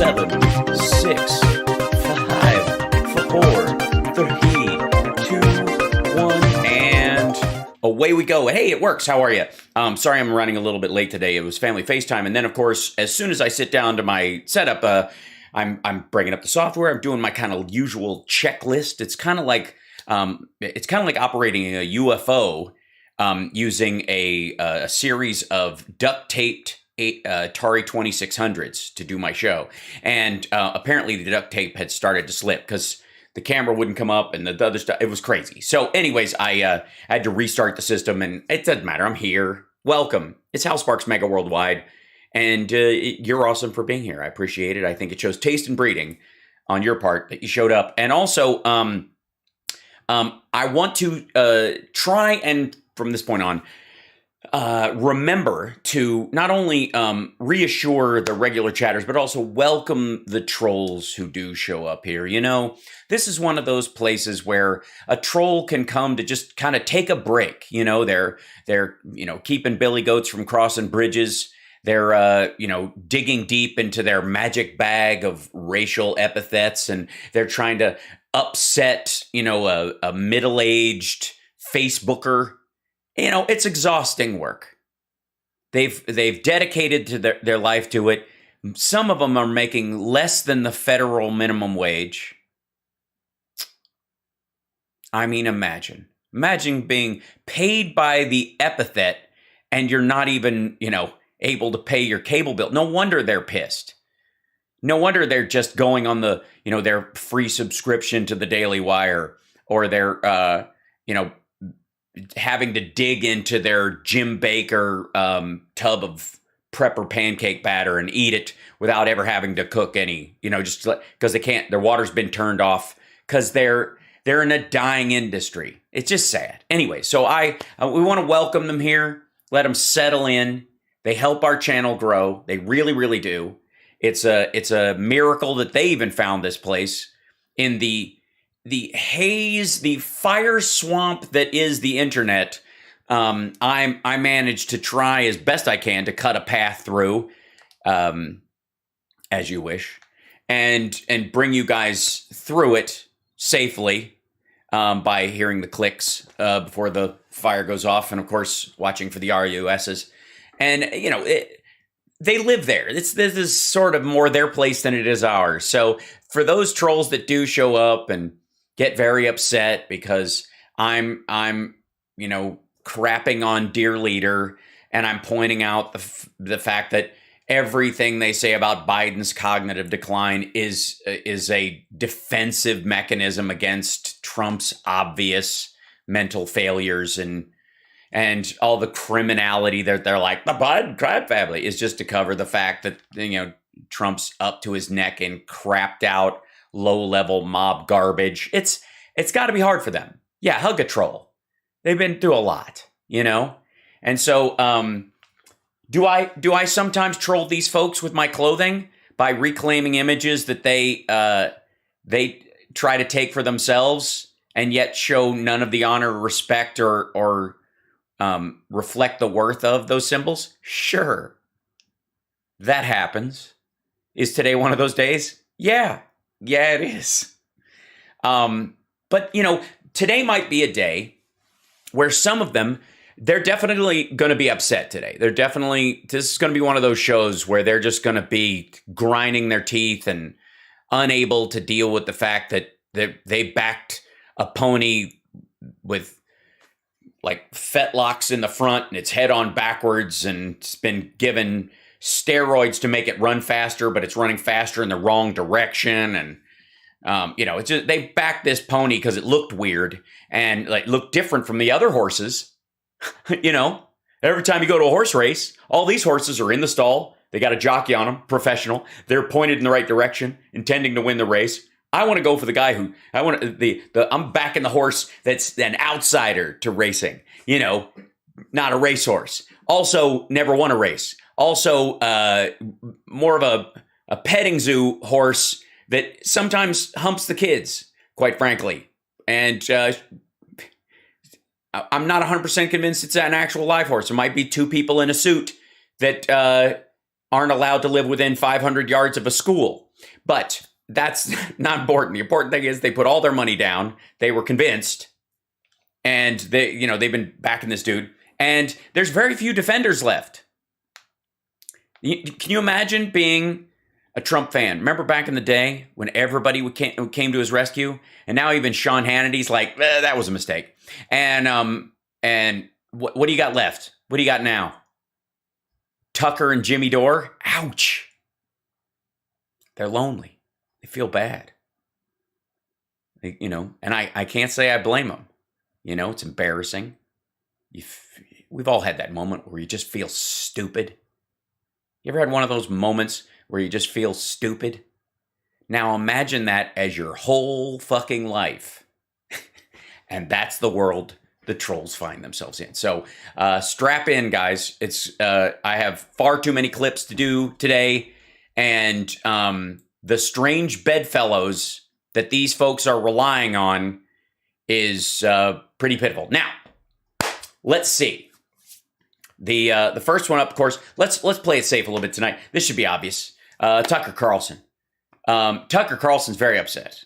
7, 6, 5, 4, 3, 2, 1, and away we go. Hey, it works. How are you? Sorry I'm running a little bit late today. It was family FaceTime. And then, of course, as soon as I sit down to my setup, I'm bringing up the software. I'm doing my kind of usual checklist. It's kind of like operating a UFO using a series of duct-taped Atari 2600s to do my show. And apparently the duct tape had started to slip because the camera wouldn't come up and the other stuff. It was crazy. So anyways, I had to restart the system, and it doesn't matter. I'm here. Welcome. It's HAL Sparks Mega Worldwide. And you're awesome for being here. I appreciate it. I think it shows taste and breeding on your part that you showed up. And also, I want to try and, from this point on, remember to not only reassure the regular chatters, but also welcome the trolls who do show up here. You know, this is one of those places where a troll can come to just kind of take a break. You know, they're keeping billy goats from crossing bridges. They're, digging deep into their magic bag of racial epithets, and they're trying to upset, a middle-aged Facebooker. It's exhausting work. They've dedicated to their life to it. Some of them are making less than the federal minimum wage. I mean, imagine being paid by the epithet and you're not even, able to pay your cable bill. No wonder they're pissed. No wonder they're just going on the, their free subscription to the Daily Wire, or their, having to dig into their Jim Baker tub of prepper pancake batter and eat it without ever having to cook any, just because they can't, their water's been turned off because they're in a dying industry. It's just sad. Anyway, so we want to welcome them here, let them settle in. They help our channel grow. They really, really do. It's a miracle that they even found this place in the haze, the fire swamp that is the internet. I managed to try as best I can to cut a path through, as you wish, and bring you guys through it safely by hearing the clicks before the fire goes off, and of course watching for the RUSs. And they live there. This is sort of more their place than it is ours. So for those trolls that do show up and get very upset because I'm crapping on Dear Leader, and I'm pointing out the fact that everything they say about Biden's cognitive decline is a defensive mechanism against Trump's obvious mental failures and all the criminality that they're like, the Biden crime family, is just to cover the fact that, Trump's up to his neck in crapped out, low-level mob garbage. It's got to be hard for them. Yeah, hug a troll. They've been through a lot, And so do I sometimes troll these folks with my clothing by reclaiming images that they try to take for themselves and yet show none of the honor, respect, or reflect the worth of those symbols? Sure. That happens. Is today one of those days? Yeah, it is. But, today might be a day where some of them, they're definitely going to be upset today. This is going to be one of those shows where they're just going to be grinding their teeth and unable to deal with the fact that they backed a pony with like fetlocks in the front and its head on backwards, and it's been given steroids to make it run faster, but it's running faster in the wrong direction. And, it's just, they backed this pony because it looked weird and looked different from the other horses. Every time you go to a horse race, all these horses are in the stall. They got a jockey on them, professional. They're pointed in the right direction, intending to win the race. I want to go for the guy who I'm backing the horse that's an outsider to racing, not a racehorse. Also never won a race. Also more of a petting zoo horse that sometimes humps the kids, quite frankly. And I'm not 100% convinced it's an actual live horse. There might be two people in a suit that aren't allowed to live within 500 yards of a school. But that's not important. The important thing is they put all their money down. They were convinced. And they've been backing this dude. And there's very few defenders left. Can you imagine being a Trump fan? Remember back in the day when everybody came to his rescue? And now even Sean Hannity's like, that was a mistake. And what do you got left? What do you got now? Tucker and Jimmy Dore? Ouch. They're lonely. They feel bad. And I can't say I blame them. It's embarrassing. We've all had that moment where you just feel stupid. You ever had one of those moments where you just feel stupid? Now imagine that as your whole fucking life. And that's the world the trolls find themselves in. So strap in, guys. I have far too many clips to do today. And the strange bedfellows that these folks are relying on is pretty pitiful. Now, let's see. The first one up, of course, let's play it safe a little bit tonight. This should be obvious. Tucker Carlson. Tucker Carlson's very upset.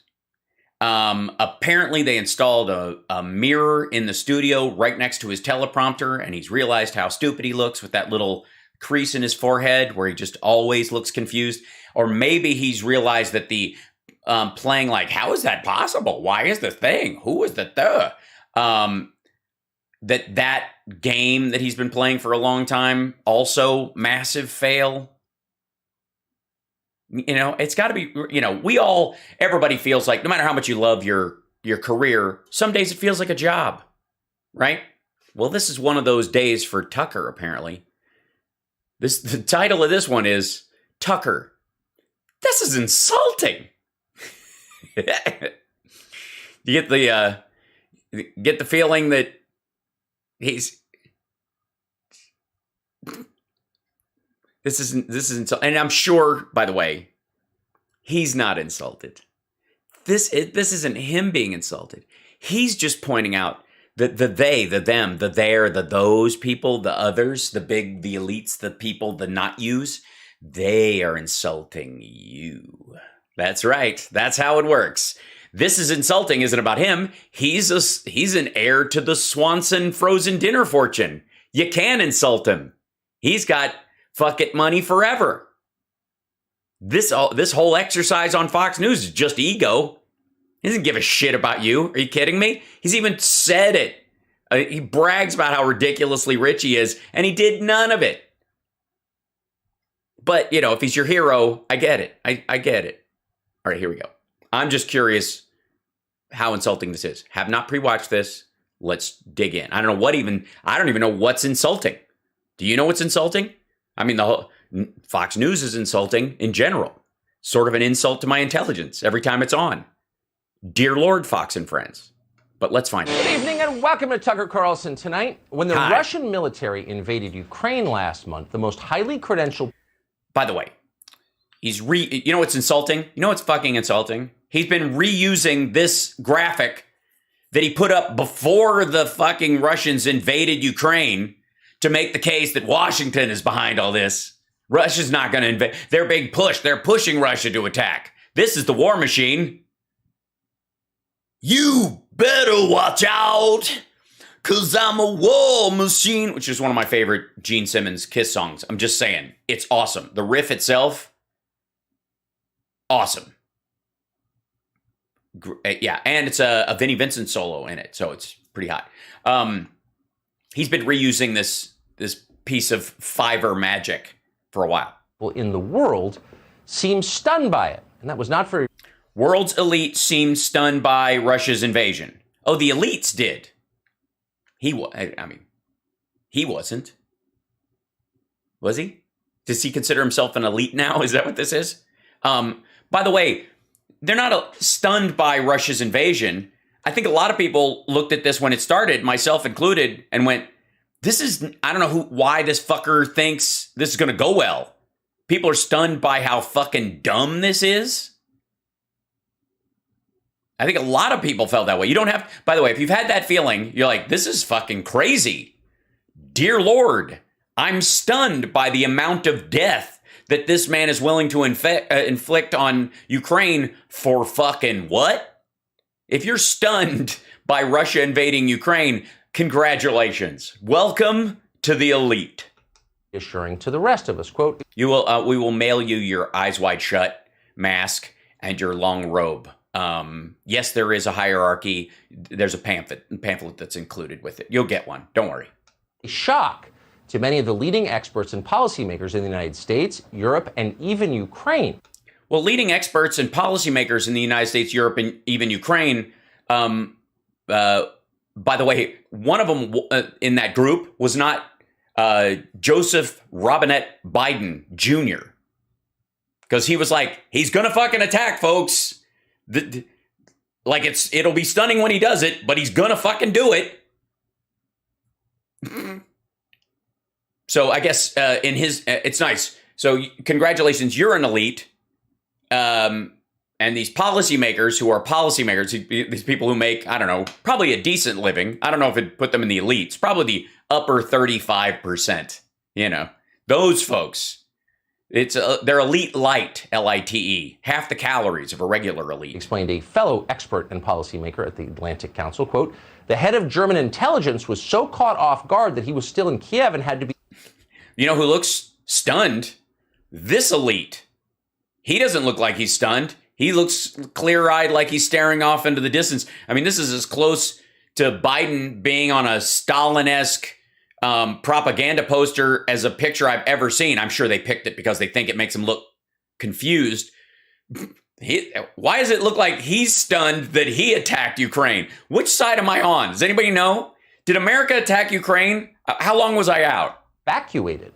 Apparently, they installed a mirror in the studio right next to his teleprompter, and he's realized how stupid he looks with that little crease in his forehead where he just always looks confused. Or maybe he's realized that the playing like, how is that possible? Why is the thing? Who is the that game that he's been playing for a long time, also massive fail. It's got to be, everybody feels like no matter how much you love your career, some days it feels like a job, right? Well, this is one of those days for Tucker, apparently. The title of this one is Tucker. This is insulting. You get the feeling that this isn't, and I'm sure, by the way, he's not insulted. This isn't him being insulted. He's just pointing out that the they, the them, the there, the those people, the others, the elites, the people, the not yous, they are insulting you. That's right. That's how it works. This is insulting isn't about him. He's an heir to the Swanson frozen dinner fortune. You can insult him. He's got fuck it money forever. This whole exercise on Fox News is just ego. He doesn't give a shit about you. Are you kidding me? He's even said it. He brags about how ridiculously rich he is, and he did none of it. But, if he's your hero, I get it. I get it. All right, here we go. I'm just curious how insulting this is. Have not pre-watched this. Let's dig in. I don't even know what's insulting. Do you know what's insulting? I mean, the whole Fox News is insulting in general. Sort of an insult to my intelligence every time it's on. Dear Lord, Fox and friends. But let's find out. Good evening and welcome to Tucker Carlson Tonight. When the Russian military invaded Ukraine last month, the most highly credentialed... By the way, you know what's insulting? You know what's fucking insulting? He's been reusing this graphic that he put up before the fucking Russians invaded Ukraine to make the case that Washington is behind all this. Russia's not going to invade. Their big push. They're pushing Russia to attack. This is the war machine. You better watch out, 'cause I'm a war machine, which is one of my favorite Gene Simmons Kiss songs. I'm just saying, it's awesome. The riff itself, awesome. Yeah, and it's a Vinnie Vincent solo in it, so it's pretty hot. He's been reusing this piece of Fiverr magic for a while. In the world seem stunned by it, and that was not for... World's elite seemed stunned by Russia's invasion. Oh, the elites did. He wasn't. Was he? Does he consider himself an elite now? Is that what this is? By the way, they're not stunned by Russia's invasion. I think a lot of people looked at this when it started, myself included, and went, I don't know why this fucker thinks this is going to go well. People are stunned by how fucking dumb this is. I think a lot of people felt that way. You don't have, by the way, if you've had that feeling, you're like, this is fucking crazy. Dear Lord, I'm stunned by the amount of death that this man is willing to inflict on Ukraine for fucking what? If you're stunned by Russia invading Ukraine, congratulations. Welcome to the elite. Assuring to the rest of us, quote, we will mail you your eyes wide shut mask and your long robe. Yes, there is a hierarchy. There's a pamphlet that's included with it. You'll get one. Don't worry. Shock to many of the leading experts and policymakers in the United States, Europe, and even Ukraine. Well, leading experts and policymakers in the United States, Europe, and even Ukraine, by the way, one of them in that group was not Joseph Robinette Biden Jr. Because he was like, he's going to fucking attack, folks. Like it'll be stunning when he does it, but he's going to fucking do it. So I guess it's nice. So congratulations, you're an elite. And these policymakers who are policymakers, these people who make, I don't know, probably a decent living. I don't know if it'd put them in the elites, probably the upper 35%, those folks. They're elite light, L-I-T-E, half the calories of a regular elite. Explained a fellow expert and policymaker at the Atlantic Council, quote, the head of German intelligence was so caught off guard that he was still in Kiev and had to be... You know who looks stunned? This elite. He doesn't look like he's stunned. He looks clear-eyed like he's staring off into the distance. I mean, this is as close to Biden being on a Stalin-esque propaganda poster as a picture I've ever seen. I'm sure they picked it because they think it makes him look confused. Why does it look like he's stunned that he attacked Ukraine? Which side am I on? Does anybody know? Did America attack Ukraine? How long was I out? Evacuated.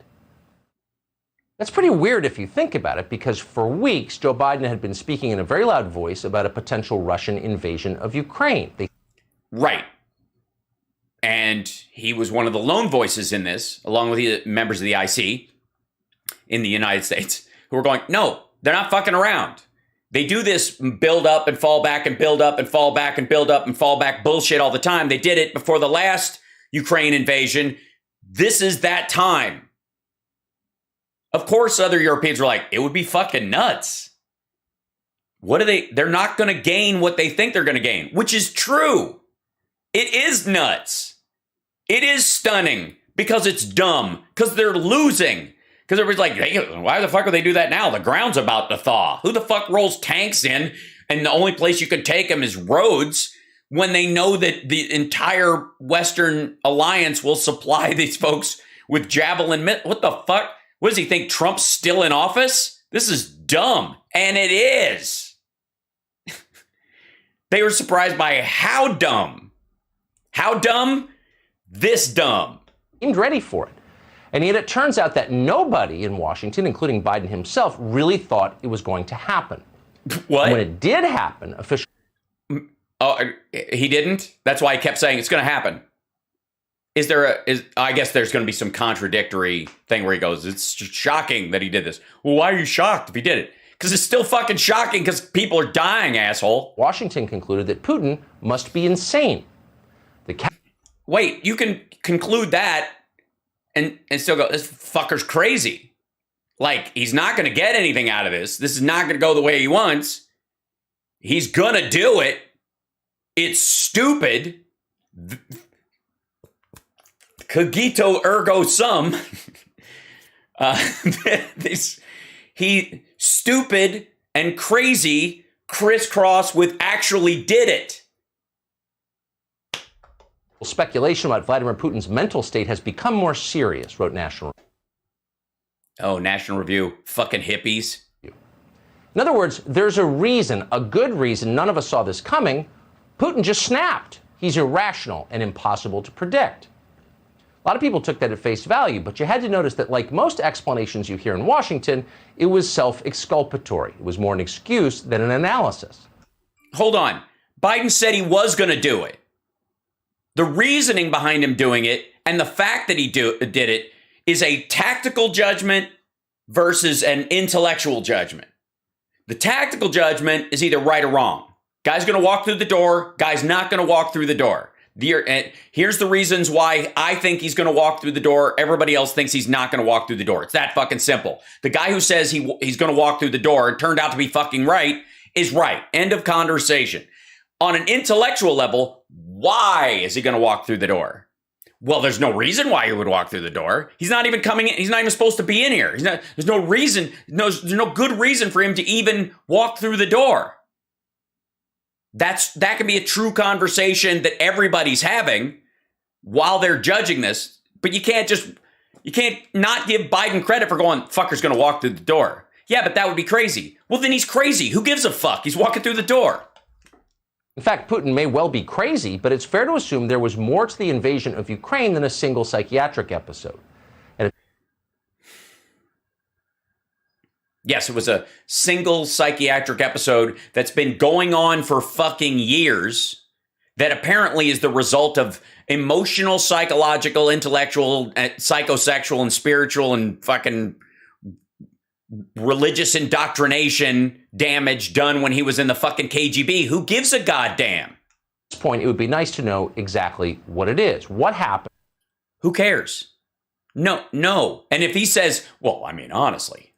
That's pretty weird if you think about it, because for weeks, Joe Biden had been speaking in a very loud voice about a potential Russian invasion of Ukraine. Right. And he was one of the lone voices in this, along with the members of the IC in the United States, who were going, no, they're not fucking around. They do this build up and fall back and build up and fall back and build up and fall back bullshit all the time. They did it before the last Ukraine invasion. This is that time. Of course, other Europeans were like, it would be fucking nuts. What are they? They're not going to gain what they think they're going to gain, which is true. It is nuts. It is stunning because it's dumb, because they're losing. Because everybody's like, hey, why the fuck would they do that now? The ground's about to thaw. Who the fuck rolls tanks in and the only place you can take them is roads when they know that the entire Western alliance will supply these folks with Javelin? What the fuck? What does he think? Trump's still in office? This is dumb. And it is. They were surprised by how dumb. How dumb? This dumb. Seemed ready for it. And yet it turns out that nobody in Washington, including Biden himself, really thought it was going to happen. What? And when it did happen, officials... Oh, he didn't? That's why he kept saying it's going to happen. I guess there's going to be some contradictory thing where he goes, it's shocking that he did this. Well, why are you shocked if he did it? Because it's still fucking shocking because people are dying, asshole. Washington concluded that Putin must be insane. Wait, you can conclude that and still go, this fucker's crazy. Like, he's not going to get anything out of this. This is not going to go the way he wants. He's going to do it. It's stupid. Cogito ergo sum. He stupid and crazy crisscross with actually did it. Speculation about Vladimir Putin's mental state has become more serious, wrote National Review. Oh, National Review. Fucking hippies. In other words, there's a reason, a good reason, none of us saw this coming. Putin just snapped. He's irrational and impossible to predict. A lot of people took that at face value, but you had to notice that, like most explanations you hear in Washington, it was self-exculpatory. It was more an excuse than an analysis. Hold on. Biden said he was going to do it. The reasoning behind him doing it and the fact that he did it is a tactical judgment versus an intellectual judgment. The tactical judgment is either right or wrong. Guy's going to walk through the door. Guy's not going to walk through the door. Here's the reasons why I think he's going to walk through the door. Everybody else thinks he's not going to walk through the door. It's that fucking simple. The guy who says he's going to walk through the door and turned out to be fucking right is right. End of conversation. On an intellectual level, why is he going to walk through the door? Well, there's no reason why he would walk through the door. He's not even coming in. He's not even supposed to be in here. There's no reason. There's no good reason for him to even walk through the door. That can be a true conversation that everybody's having while they're judging this. But you can't not give Biden credit for going, fucker's going to walk through the door. Yeah, but that would be crazy. Well, then he's crazy. Who gives a fuck? He's walking through the door. In fact, Putin may well be crazy, but it's fair to assume there was more to the invasion of Ukraine than a single psychiatric episode. Yes, it was a single psychiatric episode that's been going on for fucking years that apparently is the result of emotional, psychological, intellectual, psychosexual, and spiritual and fucking religious indoctrination damage done when he was in the fucking KGB. Who gives a goddamn? At this point, it would be nice to know exactly what it is. What happened? Who cares? No. And if he says, well, I mean, honestly,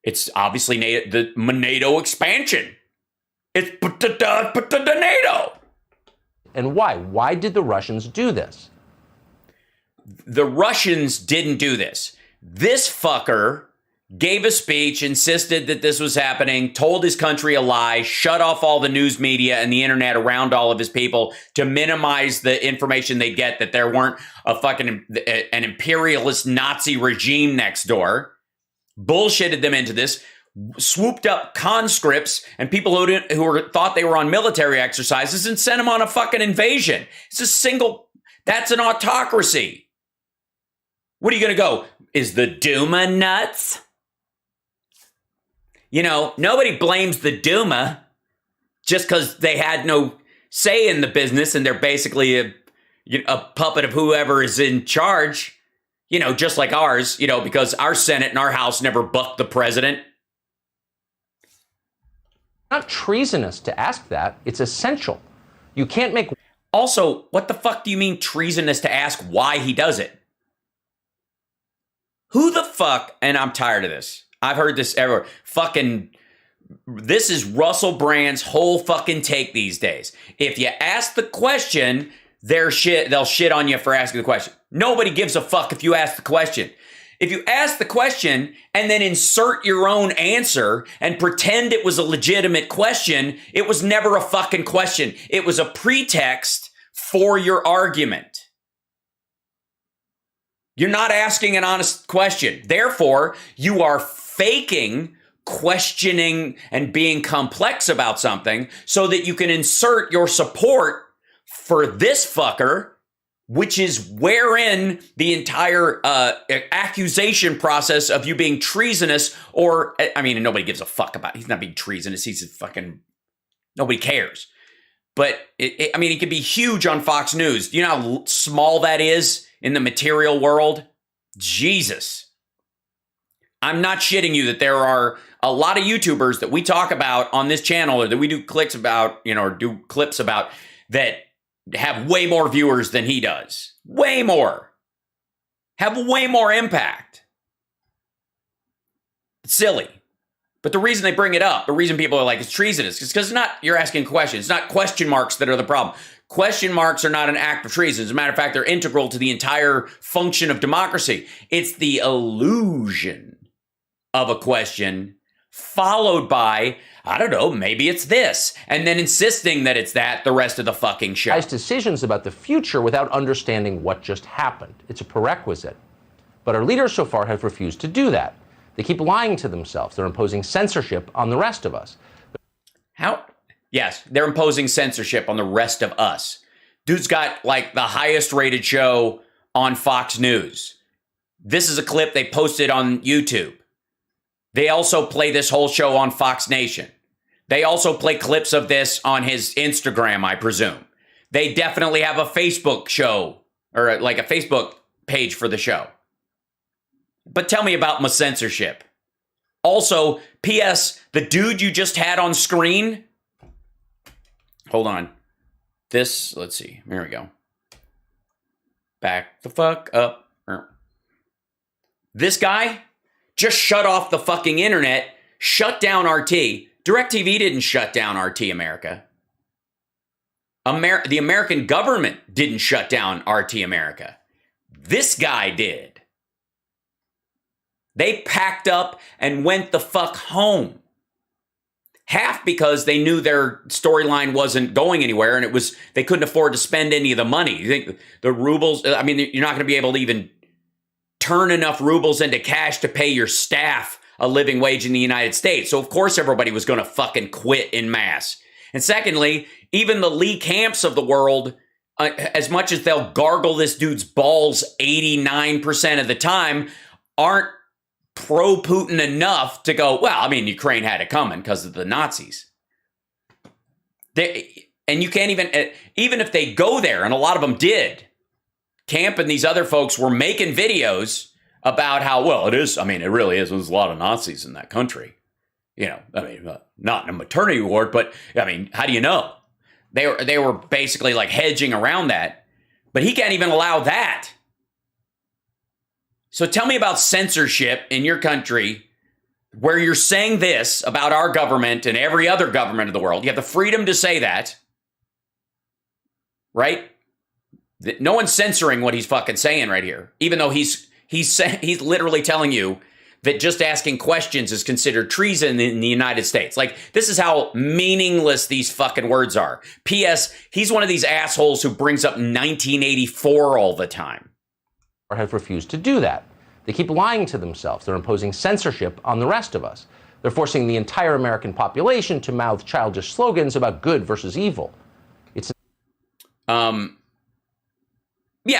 it's obviously the NATO expansion. It's the NATO. And why? Why did the Russians do this? The Russians didn't do this. This fucker gave a speech, insisted that this was happening, told his country a lie, shut off all the news media and the internet around all of his people to minimize the information they get that there weren't an imperialist Nazi regime next door. Bullshitted them into this, swooped up conscripts and people who thought they were on military exercises and sent them on a fucking invasion. That's an autocracy. What are you going to go? Is the Duma nuts? You know, nobody blames the Duma just because they had no say in the business and they're basically a puppet of whoever is in charge. You know, just like ours, because our Senate and our House never bucked the president. Not treasonous to ask that. It's essential. You can't make... Also, what the fuck do you mean treasonous to ask why he does it? Who the fuck, and I'm tired of this. I've heard this everywhere. This is Russell Brand's whole fucking take these days. If you ask the question, they'll shit on you for asking the question. Nobody gives a fuck if you ask the question. If you ask the question and then insert your own answer and pretend it was a legitimate question, it was never a fucking question. It was a pretext for your argument. You're not asking an honest question. Therefore, you are faking questioning and being complex about something so that you can insert your support for this fucker, which is wherein the entire accusation process of you being treasonous and nobody gives a fuck about it. He's not being treasonous. He's nobody cares. But it could be huge on Fox News. Do you know how small that is in the material world? Jesus. I'm not shitting you that there are a lot of YouTubers that we talk about on this channel or that we do clips about, or do clips about that have way more viewers than he does. Way more. Have way more impact. It's silly. But the reason they bring it up, the reason people are like, it's treasonous, is because you're asking questions. It's not question marks that are the problem. Question marks are not an act of treason. As a matter of fact, they're integral to the entire function of democracy. It's the illusion of a question followed by, I don't know, maybe it's this, and then insisting that it's that the rest of the fucking show. Decisions about the future without understanding what just happened. It's a prerequisite. But our leaders so far have refused to do that. They keep lying to themselves. They're imposing censorship on the rest of us. How? Yes, they're imposing censorship on the rest of us. Dude's got like the highest rated show on Fox News. This is a clip they posted on YouTube. They also play this whole show on Fox Nation. They also play clips of this on his Instagram, I presume. They definitely have a Facebook show or like a Facebook page for the show. But tell me about my censorship. Also, P.S., the dude you just had on screen. Hold on. this, let's see, here we go. Back the fuck up. This guy just shut off the fucking internet, shut down RT. DirecTV didn't shut down RT America. The American government didn't shut down RT America. This guy did. They packed up and went the fuck home. Half because they knew their storyline wasn't going anywhere and they couldn't afford to spend any of the money. You think the rubles, I mean, you're not going to be able to even turn enough rubles into cash to pay your staff a living wage in the United States. So of course everybody was going to fucking quit in mass. And secondly, even the Lee Camps of the world, as much as they'll gargle this dude's balls 89% of the time, aren't pro-Putin enough to go, well, I mean, Ukraine had it coming because of the Nazis. And you can't even if they go there, and a lot of them did, Camp and these other folks were making videos about how, well, it really is. There's a lot of Nazis in that country. You know, I mean, not in a maternity ward, but I mean, how do you know? They were basically like hedging around that, but he can't even allow that. So tell me about censorship in your country where you're saying this about our government and every other government of the world. You have the freedom to say that, right? No one's censoring what he's fucking saying right here, even though he's literally telling you that just asking questions is considered treason in the United States. Like, this is how meaningless these fucking words are. P.S. He's one of these assholes who brings up 1984 all the time. Have refused to do that. They keep lying to themselves. They're imposing censorship on the rest of us. They're forcing the entire American population to mouth childish slogans about good versus evil. It's yeah,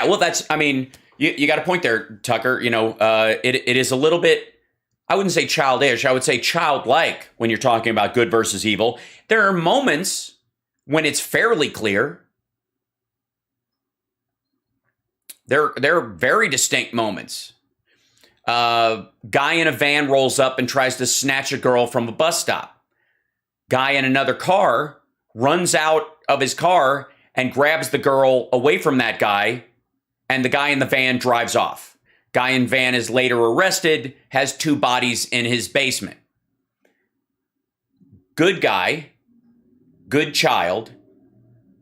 well, you got a point there, Tucker. You know, it is a little bit, I wouldn't say childish, I would say childlike when you're talking about good versus evil. There are moments when it's fairly clear. There are very distinct moments. Guy in a van rolls up and tries to snatch a girl from a bus stop. Guy in another car runs out of his car and grabs the girl away from that guy, and the guy in the van drives off. Guy in van is later arrested, has 2 bodies in his basement. Good guy, good child,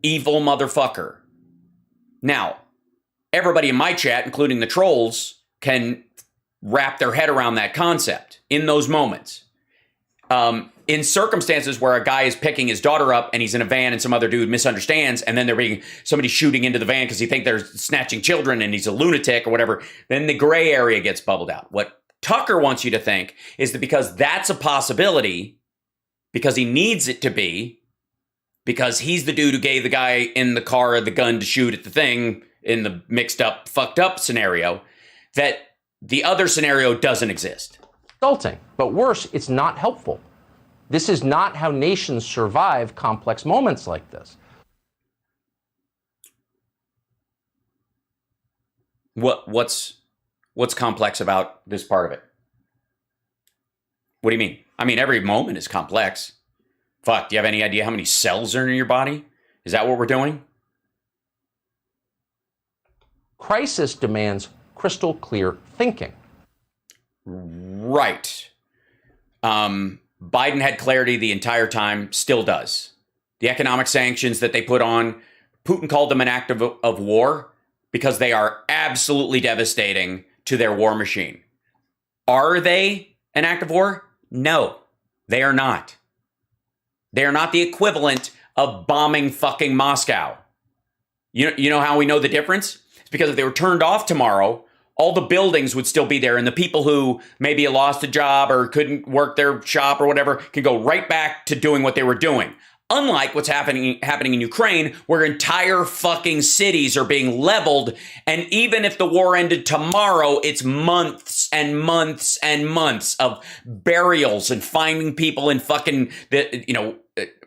evil motherfucker. Now, everybody in my chat, including the trolls, can wrap their head around that concept in those moments. In circumstances where a guy is picking his daughter up and he's in a van and some other dude misunderstands, and then somebody shooting into the van because he thinks they're snatching children and he's a lunatic or whatever, then the gray area gets bubbled out. What Tucker wants you to think is that because that's a possibility, because he needs it to be, because he's the dude who gave the guy in the car the gun to shoot at the thing in the mixed up, fucked up scenario, that the other scenario doesn't exist. Insulting, but worse, it's not helpful. This is not how nations survive complex moments like this. What's complex about this part of it? What do you mean? I mean, every moment is complex. Fuck, do you have any idea how many cells are in your body? Is that what we're doing? Crisis demands crystal clear thinking. Right. Biden had clarity the entire time, still does. The economic sanctions that they put on, Putin called them an act of war because they are absolutely devastating to their war machine. Are they an act of war? No, they are not. They are not the equivalent of bombing fucking Moscow. You know how we know the difference? It's because if they were turned off tomorrow, all the buildings would still be there, and the people who maybe lost a job or couldn't work their shop or whatever can go right back to doing what they were doing. Unlike what's happening in Ukraine, where entire fucking cities are being leveled, and even if the war ended tomorrow, it's months and months and months of burials and finding people in fucking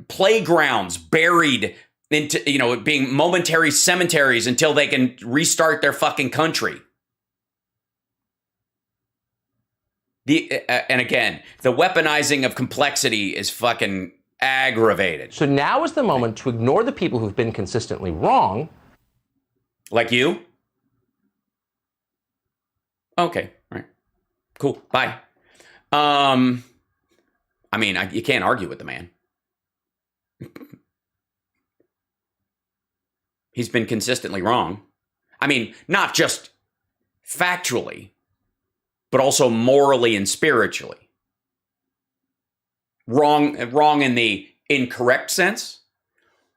playgrounds buried into being momentary cemeteries until they can restart their fucking country. And again, the weaponizing of complexity is fucking aggravated. So now is the moment to ignore the people who've been consistently wrong. Like you? Okay, all right. Cool, bye. I mean, you can't argue with the man. He's been consistently wrong. I mean, not just factually, but also morally and spiritually. Wrong in the incorrect sense.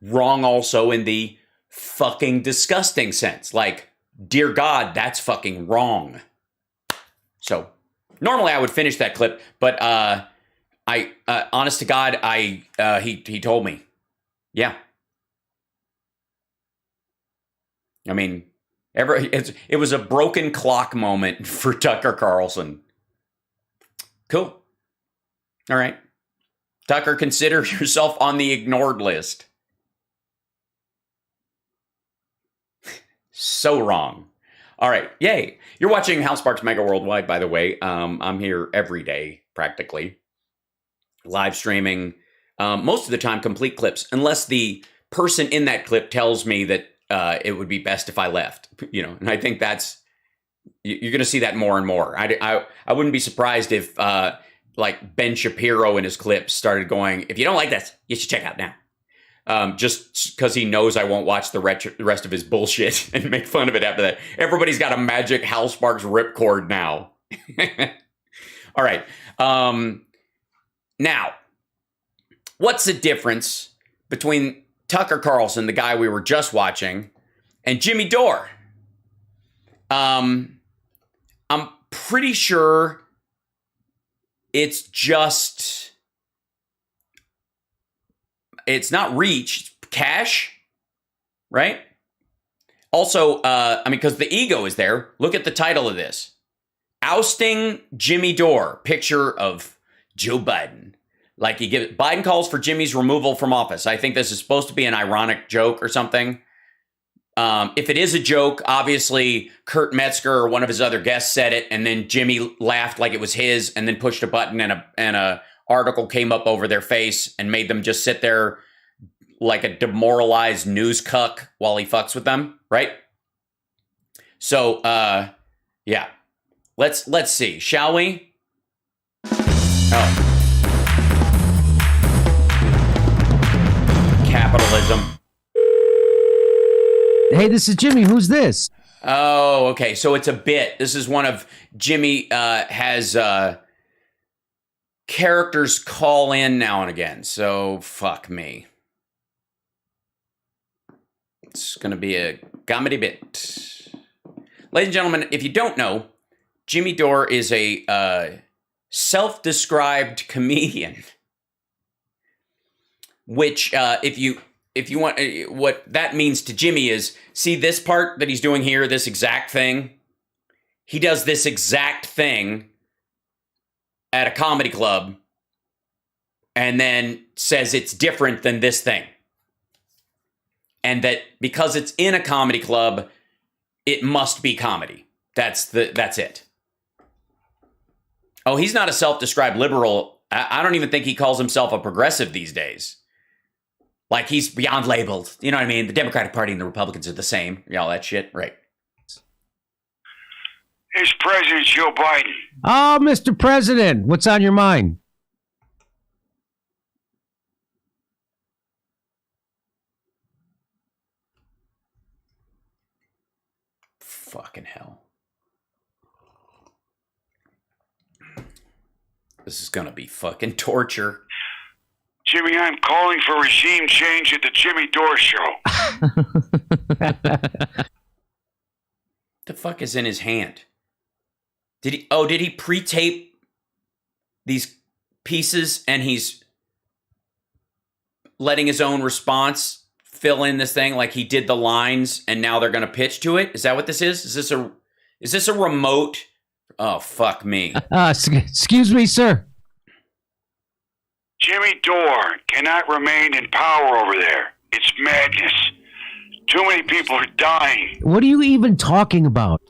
Wrong also in the fucking disgusting sense. Like, dear God, that's fucking wrong. So, normally I would finish that clip, but honest to God, he told me. Yeah. I mean, it was a broken clock moment for Tucker Carlson. Cool. All right. Tucker, consider yourself on the ignored list. So wrong. All right. Yay. You're watching HAL Sparks Mega Worldwide, by the way. I'm here every day, practically. Live streaming. Most of the time, complete clips, unless the person in that clip tells me that it would be best if I left, and I think you're going to see that more and more. I wouldn't be surprised if like Ben Shapiro in his clips started going, if you don't like this, you should check out now. Just because he knows I won't watch the rest of his bullshit and make fun of it after that. Everybody's got a magic HAL Sparks ripcord now. All right. Now, what's the difference between Tucker Carlson, the guy we were just watching, and Jimmy Dore? I'm pretty sure it's not reach, it's cash, right? Also, because the ego is there. Look at the title of this. Ousting Jimmy Dore, picture of Joe Biden. Like Biden calls for Jimmy's removal from office. I think this is supposed to be an ironic joke or something. If it is a joke, obviously Kurt Metzger or one of his other guests said it, and then Jimmy laughed like it was his, and then pushed a button, and a article came up over their face and made them just sit there like a demoralized news cuck while he fucks with them, right? So, yeah. Let's see, shall we? Oh. Capitalism. Hey, this is Jimmy. Who's this? Oh, okay. So it's a bit. This is one of Jimmy has characters call in now and again. So fuck me. It's going to be a comedy bit. Ladies and gentlemen, if you don't know, Jimmy Dore is a self-described comedian. Which, if you want, what that means to Jimmy is, see this part that he's doing here, this exact thing? He does this exact thing at a comedy club and then says it's different than this thing. And that because it's in a comedy club, it must be comedy. That's it. Oh, he's not a self-described liberal. I don't even think he calls himself a progressive these days. Like, he's beyond labeled. You know what I mean? The Democratic Party and the Republicans are the same. All that shit. Right. It's President Joe Biden. Oh, Mr. President, what's on your mind? Fucking hell. This is going to be fucking torture. Jimmy, I'm calling for regime change at the Jimmy Dore Show. The fuck is in his hand? Did he pre-tape these pieces and he's letting his own response fill in this thing like he did the lines and now they're going to pitch to it? Is that what this is? Is this a remote? Oh, fuck me. Excuse me, sir. Jimmy Dore cannot remain in power over there. It's madness. Too many people are dying. What are you even talking about?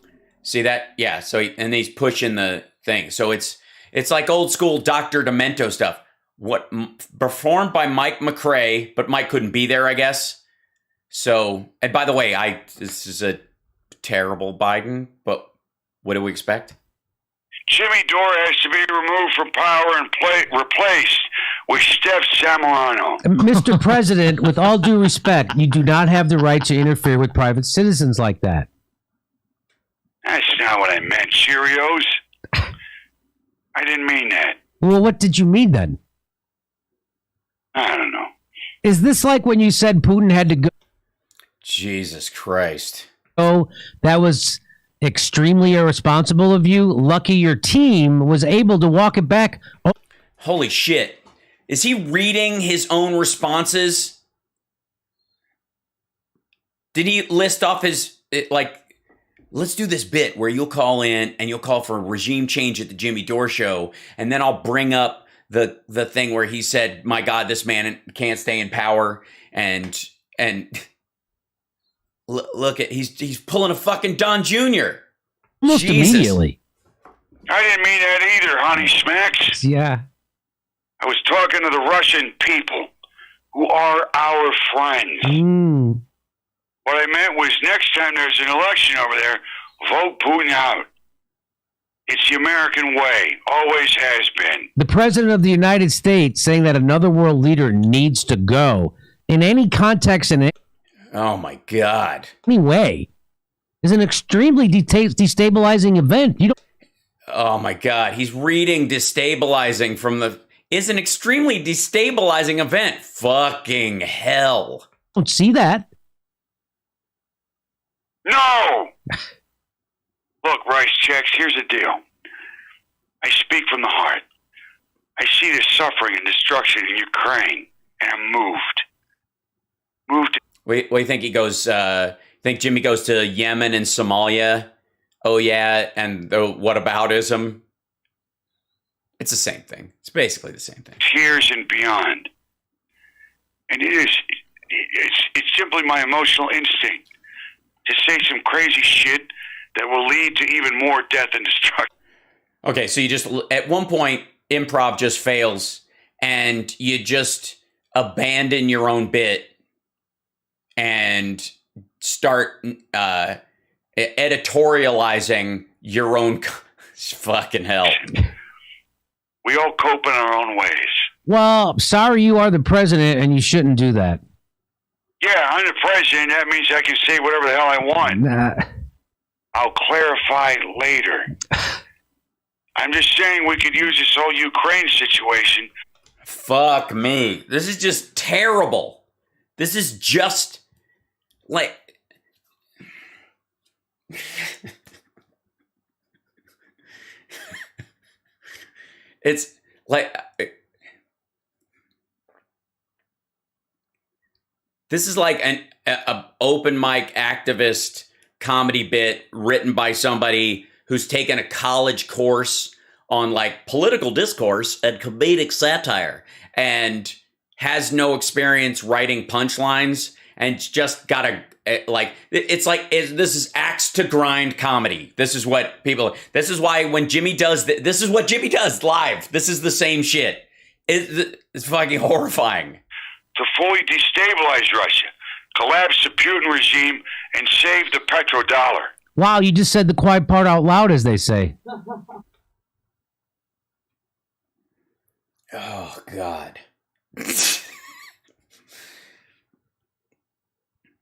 See that? Yeah. So and he's pushing the thing. So it's like old school Dr. Demento stuff. performed by Mike McRae, but Mike couldn't be there, I guess. So, and by the way, this is a terrible Biden, but what do we expect? Jimmy Dore has to be removed from power and replaced with Steph Samorano. Mr. President, with all due respect, you do not have the right to interfere with private citizens like that. That's not what I meant, Cheerios. I didn't mean that. Well, what did you mean then? I don't know. Is this like when you said Putin had to go? Jesus Christ. Oh, that was extremely irresponsible of you. Lucky your team was able to walk it back. Oh. Holy shit. Is he reading his own responses? Did he list off his, let's do this bit where you'll call in and you'll call for a regime change at the Jimmy Dore show, and then I'll bring up the thing where he said, my God, this man can't stay in power, and look at, he's pulling a fucking Don Jr. Almost Jesus. immediately. I didn't mean that either, honey smacks. Yeah. I was talking to the Russian people who are our friends. Mm. What I meant was next time there's an election over there, vote Putin out. It's the American way. Always has been. The President of the United States saying that another world leader needs to go in any context in Oh my God. any way is an extremely destabilizing event. You don't Oh my God. He's reading destabilizing from is an extremely destabilizing event. Fucking hell. see that. No! Look, Rice Checks, here's the deal. I speak from the heart. I see the suffering and destruction in Ukraine, and I'm moved. Moved. What do you think he goes, think Jimmy goes to Yemen and Somalia? Oh yeah, and the whataboutism? It's the same thing. It's basically the same thing. Tears and beyond. And it's simply my emotional instinct to say some crazy shit that will lead to even more death and destruction. Okay, so you just, at one point, improv just fails, and you just abandon your own bit and start editorializing your own fucking hell. We all cope in our own ways. Well, sorry you are the president and you shouldn't do that. Yeah, I'm the president. That means I can say whatever the hell I want. Nah. I'll clarify later. I'm just saying we could use this whole Ukraine situation. Fuck me. This is just terrible. This is just like... It's like... This is like an open mic activist comedy bit written by somebody who's taken a college course on like political discourse and comedic satire and has no experience writing punchlines and just got a this is axe to grind comedy. This is what people, this is why when Jimmy does, this is what Jimmy does live. This is the same shit. It's fucking horrifying. To fully destabilize Russia, collapse the Putin regime, and save the petrodollar. Wow, you just said the quiet part out loud, as they say. Oh, God.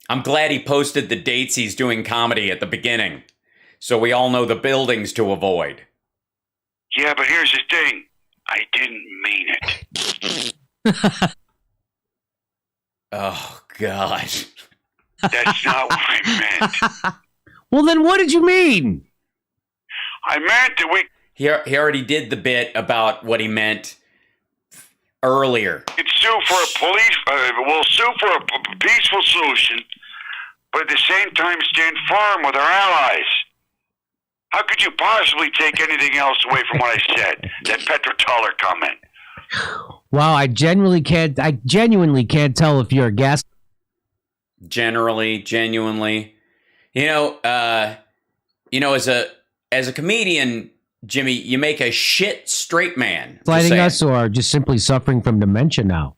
I'm glad he posted the dates he's doing comedy at the beginning, so we all know the buildings to avoid. Yeah, but here's the thing. I didn't mean it. Oh, God. That's not what I meant. Well, then what did you mean? I meant that we He already did the bit about what he meant earlier. could sue for we'll sue for a peaceful solution, but at the same time stand firm with our allies. How could you possibly take anything else away from what I said? That petrodollar comment. Wow, I genuinely can't tell if you're a gas. Genuinely. As a comedian, Jimmy, you make a shit straight man. Fighting us or just simply suffering from dementia now?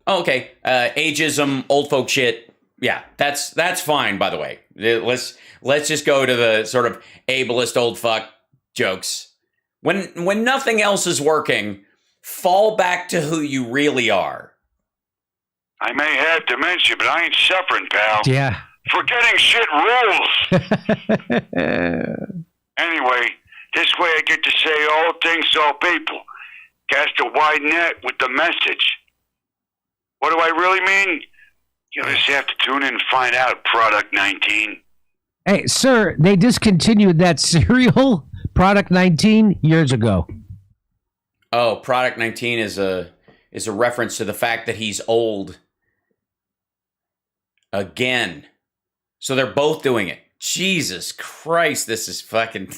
Oh, okay. Ageism, old folk shit. Yeah, that's fine, by the way. Let's just go to the sort of ableist old fuck jokes. When nothing else is working, fall back to who you really are. I may have dementia, but I ain't suffering, pal. Yeah. Forgetting shit rules. Anyway, this way I get to say all things to all people. Cast a wide net with the message. What do I really mean? You'll just have to tune in and find out, Product 19. Hey, sir, they discontinued that cereal, Product 19, years ago. Oh, Product 19 is a reference to the fact that he's old. Again. So they're both doing it. Jesus Christ, this is fucking...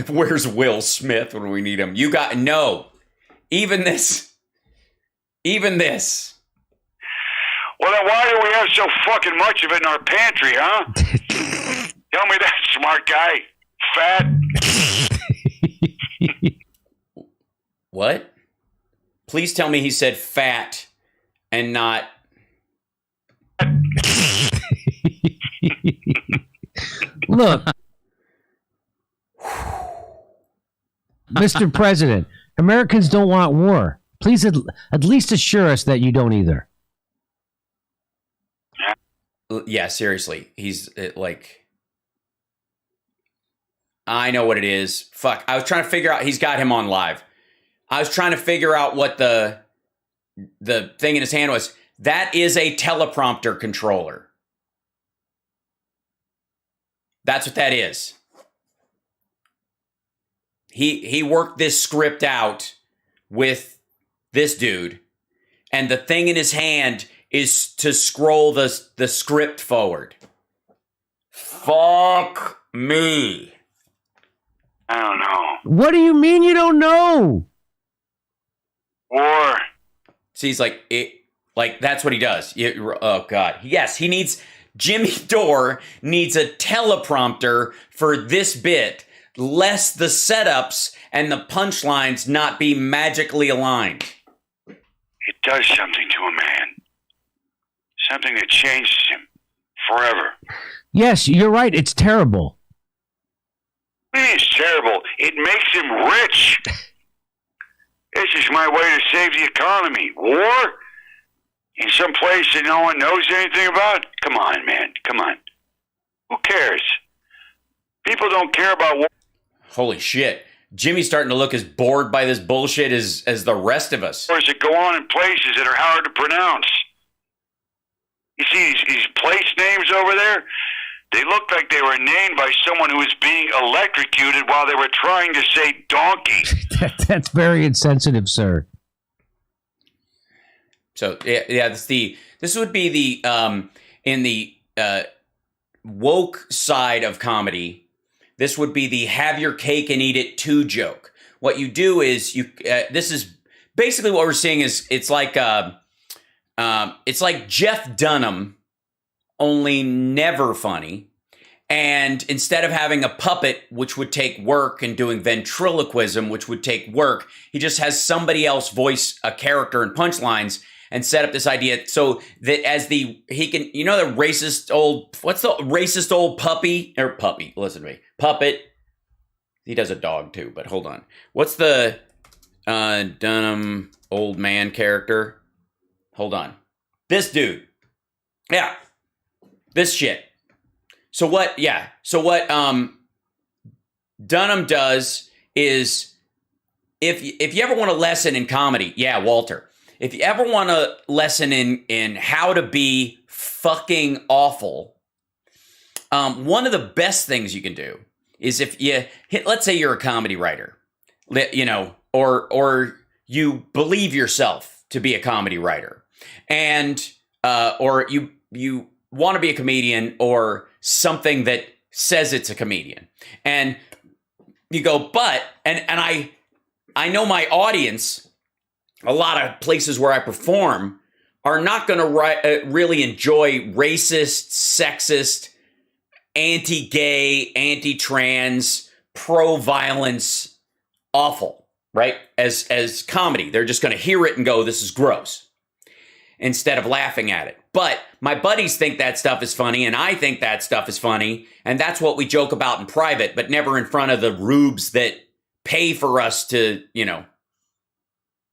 where's Will Smith when we need him? You got... No. Even this. Well, then why do we have so fucking much of it in our pantry, huh? Tell me that, smart guy. Fat? What? Please tell me he said fat and not... Look, Mr. President, Americans don't want war. Please at least assure us that you don't either. Yeah, seriously. He's like... I know what it is. Fuck. I was trying to figure out... He's got him on live. I was trying to figure out what the thing in his hand was. That is a teleprompter controller. That's what that is. He worked this script out with this dude, and the thing in his hand is to scroll the script forward. Fuck me. I don't know. What do you mean you don't know? War. See, he's like, that's what he does. Oh, God. Yes, he needs... Jimmy Dore needs a teleprompter for this bit, lest the setups and the punchlines not be magically aligned. It does something to a man. Something that changes him forever. Yes, you're right. It's terrible. It's terrible. It makes him rich. This is my way to save the economy. War? In some place that no one knows anything about? Come on, man. Come on. Who cares? People don't care about war. Holy shit. Jimmy's starting to look as bored by this bullshit as the rest of us. Wars that go on in places that are hard to pronounce. You see these place names over there? They look like they were named by someone who was being electrocuted while they were trying to say donkey. That's very insensitive, sir. So yeah, this would be the in the woke side of comedy. This would be the have your cake and eat it too joke. What you do is this is basically what we're seeing is it's like Jeff Dunham, only never funny. And instead of having a puppet, which would take work, and doing ventriloquism, which would take work, he just has somebody else voice a character and punchlines and set up this idea so that the racist old, what's the racist old puppy? Listen to me. Puppet. He does a dog too, but hold on. What's the Dunham old man character? Hold on. This dude. Yeah. This shit. So what Dunham does is if you ever want a lesson in comedy, Walter, if you ever want a lesson in how to be fucking awful, one of the best things you can do is if you let's say you're a comedy writer, or you believe yourself to be a comedy writer, and or you want to be a comedian or something that says it's a comedian, and you go, but I know my audience, a lot of places where I perform, are not going to really enjoy racist, sexist, anti-gay, anti-trans, pro-violence awful, right? As comedy. They're just going to hear it and go, this is gross, instead of laughing at it. But my buddies think that stuff is funny, and I think that stuff is funny, and that's what we joke about in private, but never in front of the rubes that pay for us to,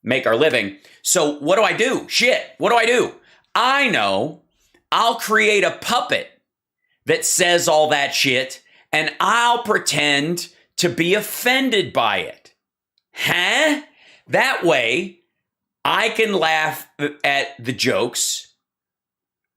make our living. So what do I do? Shit, what do I do? I know I'll create a puppet that says all that shit, and I'll pretend to be offended by it. Huh? That way, I can laugh at the jokes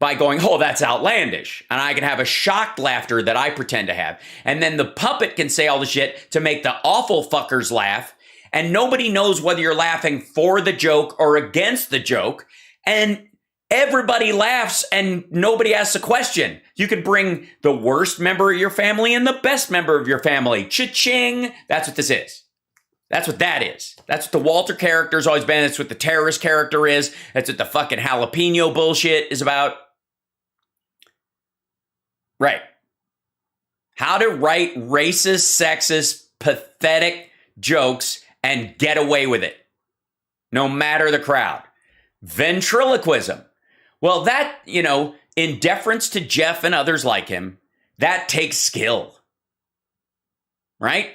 by going, oh, that's outlandish. And I can have a shocked laughter that I pretend to have. And then the puppet can say all the shit to make the awful fuckers laugh. And nobody knows whether you're laughing for the joke or against the joke. And everybody laughs and nobody asks a question. You could bring the worst member of your family and the best member of your family. Cha-ching. That's what this is. That's what that is. That's what the Walter character's always been. That's what the terrorist character is. That's what the fucking jalapeno bullshit is about. Right. How to write racist, sexist, pathetic jokes and get away with it, no matter the crowd. Ventriloquism. Well, that, in deference to Jeff and others like him, that takes skill. Right?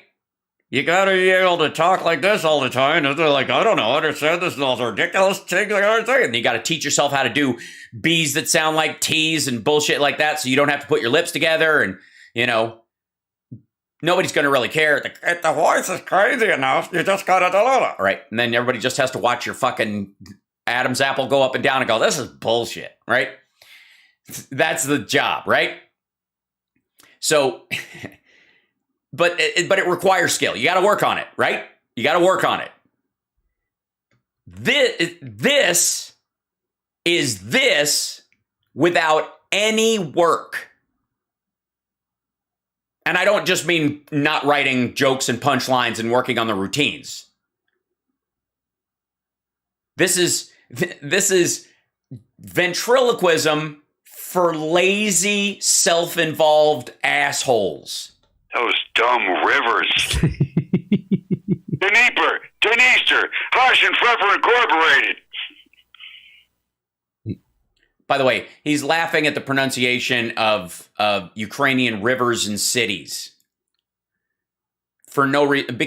You gotta be able to talk like this all the time. And they're like, I don't know, understand this is all ridiculous thing. And you gotta teach yourself how to do B's that sound like T's and bullshit like that, so you don't have to put your lips together. And, nobody's gonna really care. If the voice is crazy enough, you just gotta do it. Right? And then everybody just has to watch your fucking Adam's apple go up and down and go, this is bullshit, right? That's the job, right? So... But it requires skill. You got to work on it, right? You got to work on it. This is this without any work. And I don't just mean not writing jokes and punchlines and working on the routines. This is ventriloquism for lazy, self-involved assholes. Those dumb rivers. Dnieper, Dniester, Hush and Pfeffer Incorporated. By the way, he's laughing at the pronunciation of Ukrainian rivers and cities. For no reason.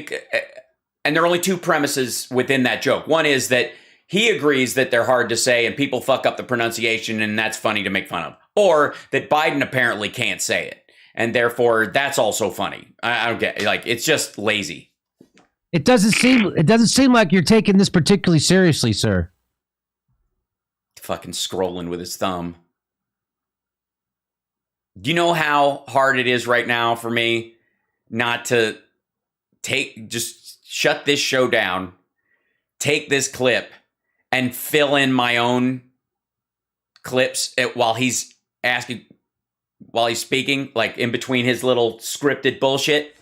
And there are only two premises within that joke. One is that he agrees that they're hard to say and people fuck up the pronunciation and that's funny to make fun of. Or that Biden apparently can't say it. And therefore, that's also funny. I don't get it's just lazy. It doesn't seem like you're taking this particularly seriously, sir. Fucking scrolling with his thumb. Do you know how hard it is right now for me not to just shut this show down, take this clip, and fill in my own clips while he's speaking, like in between his little scripted bullshit?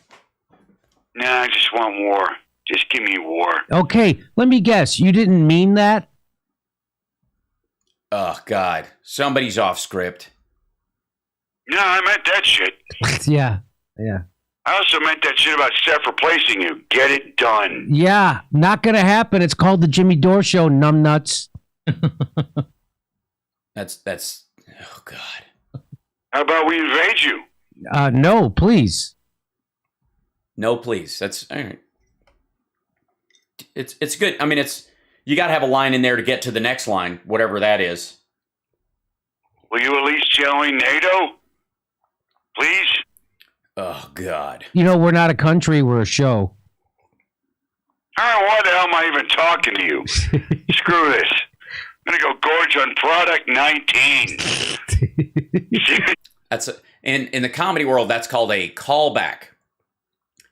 Nah, I just want war. Just give me war. Okay, let me guess. You didn't mean that? Oh, God. Somebody's off script. No, I meant that shit. Yeah. I also meant that shit about Seth replacing you. Get it done. Yeah, not going to happen. It's called the Jimmy Dore Show, numbnuts. That's, oh, God. How about we invade you? No, please. No, please. That's all right. It's good. I mean, you got to have a line in there to get to the next line, whatever that is. Will you at least join NATO? Please? Oh, God. We're not a country, we're a show. All right, why the hell am I even talking to you? Screw this. I'm going to go gorge on product 19. That's in the comedy world, that's called a callback.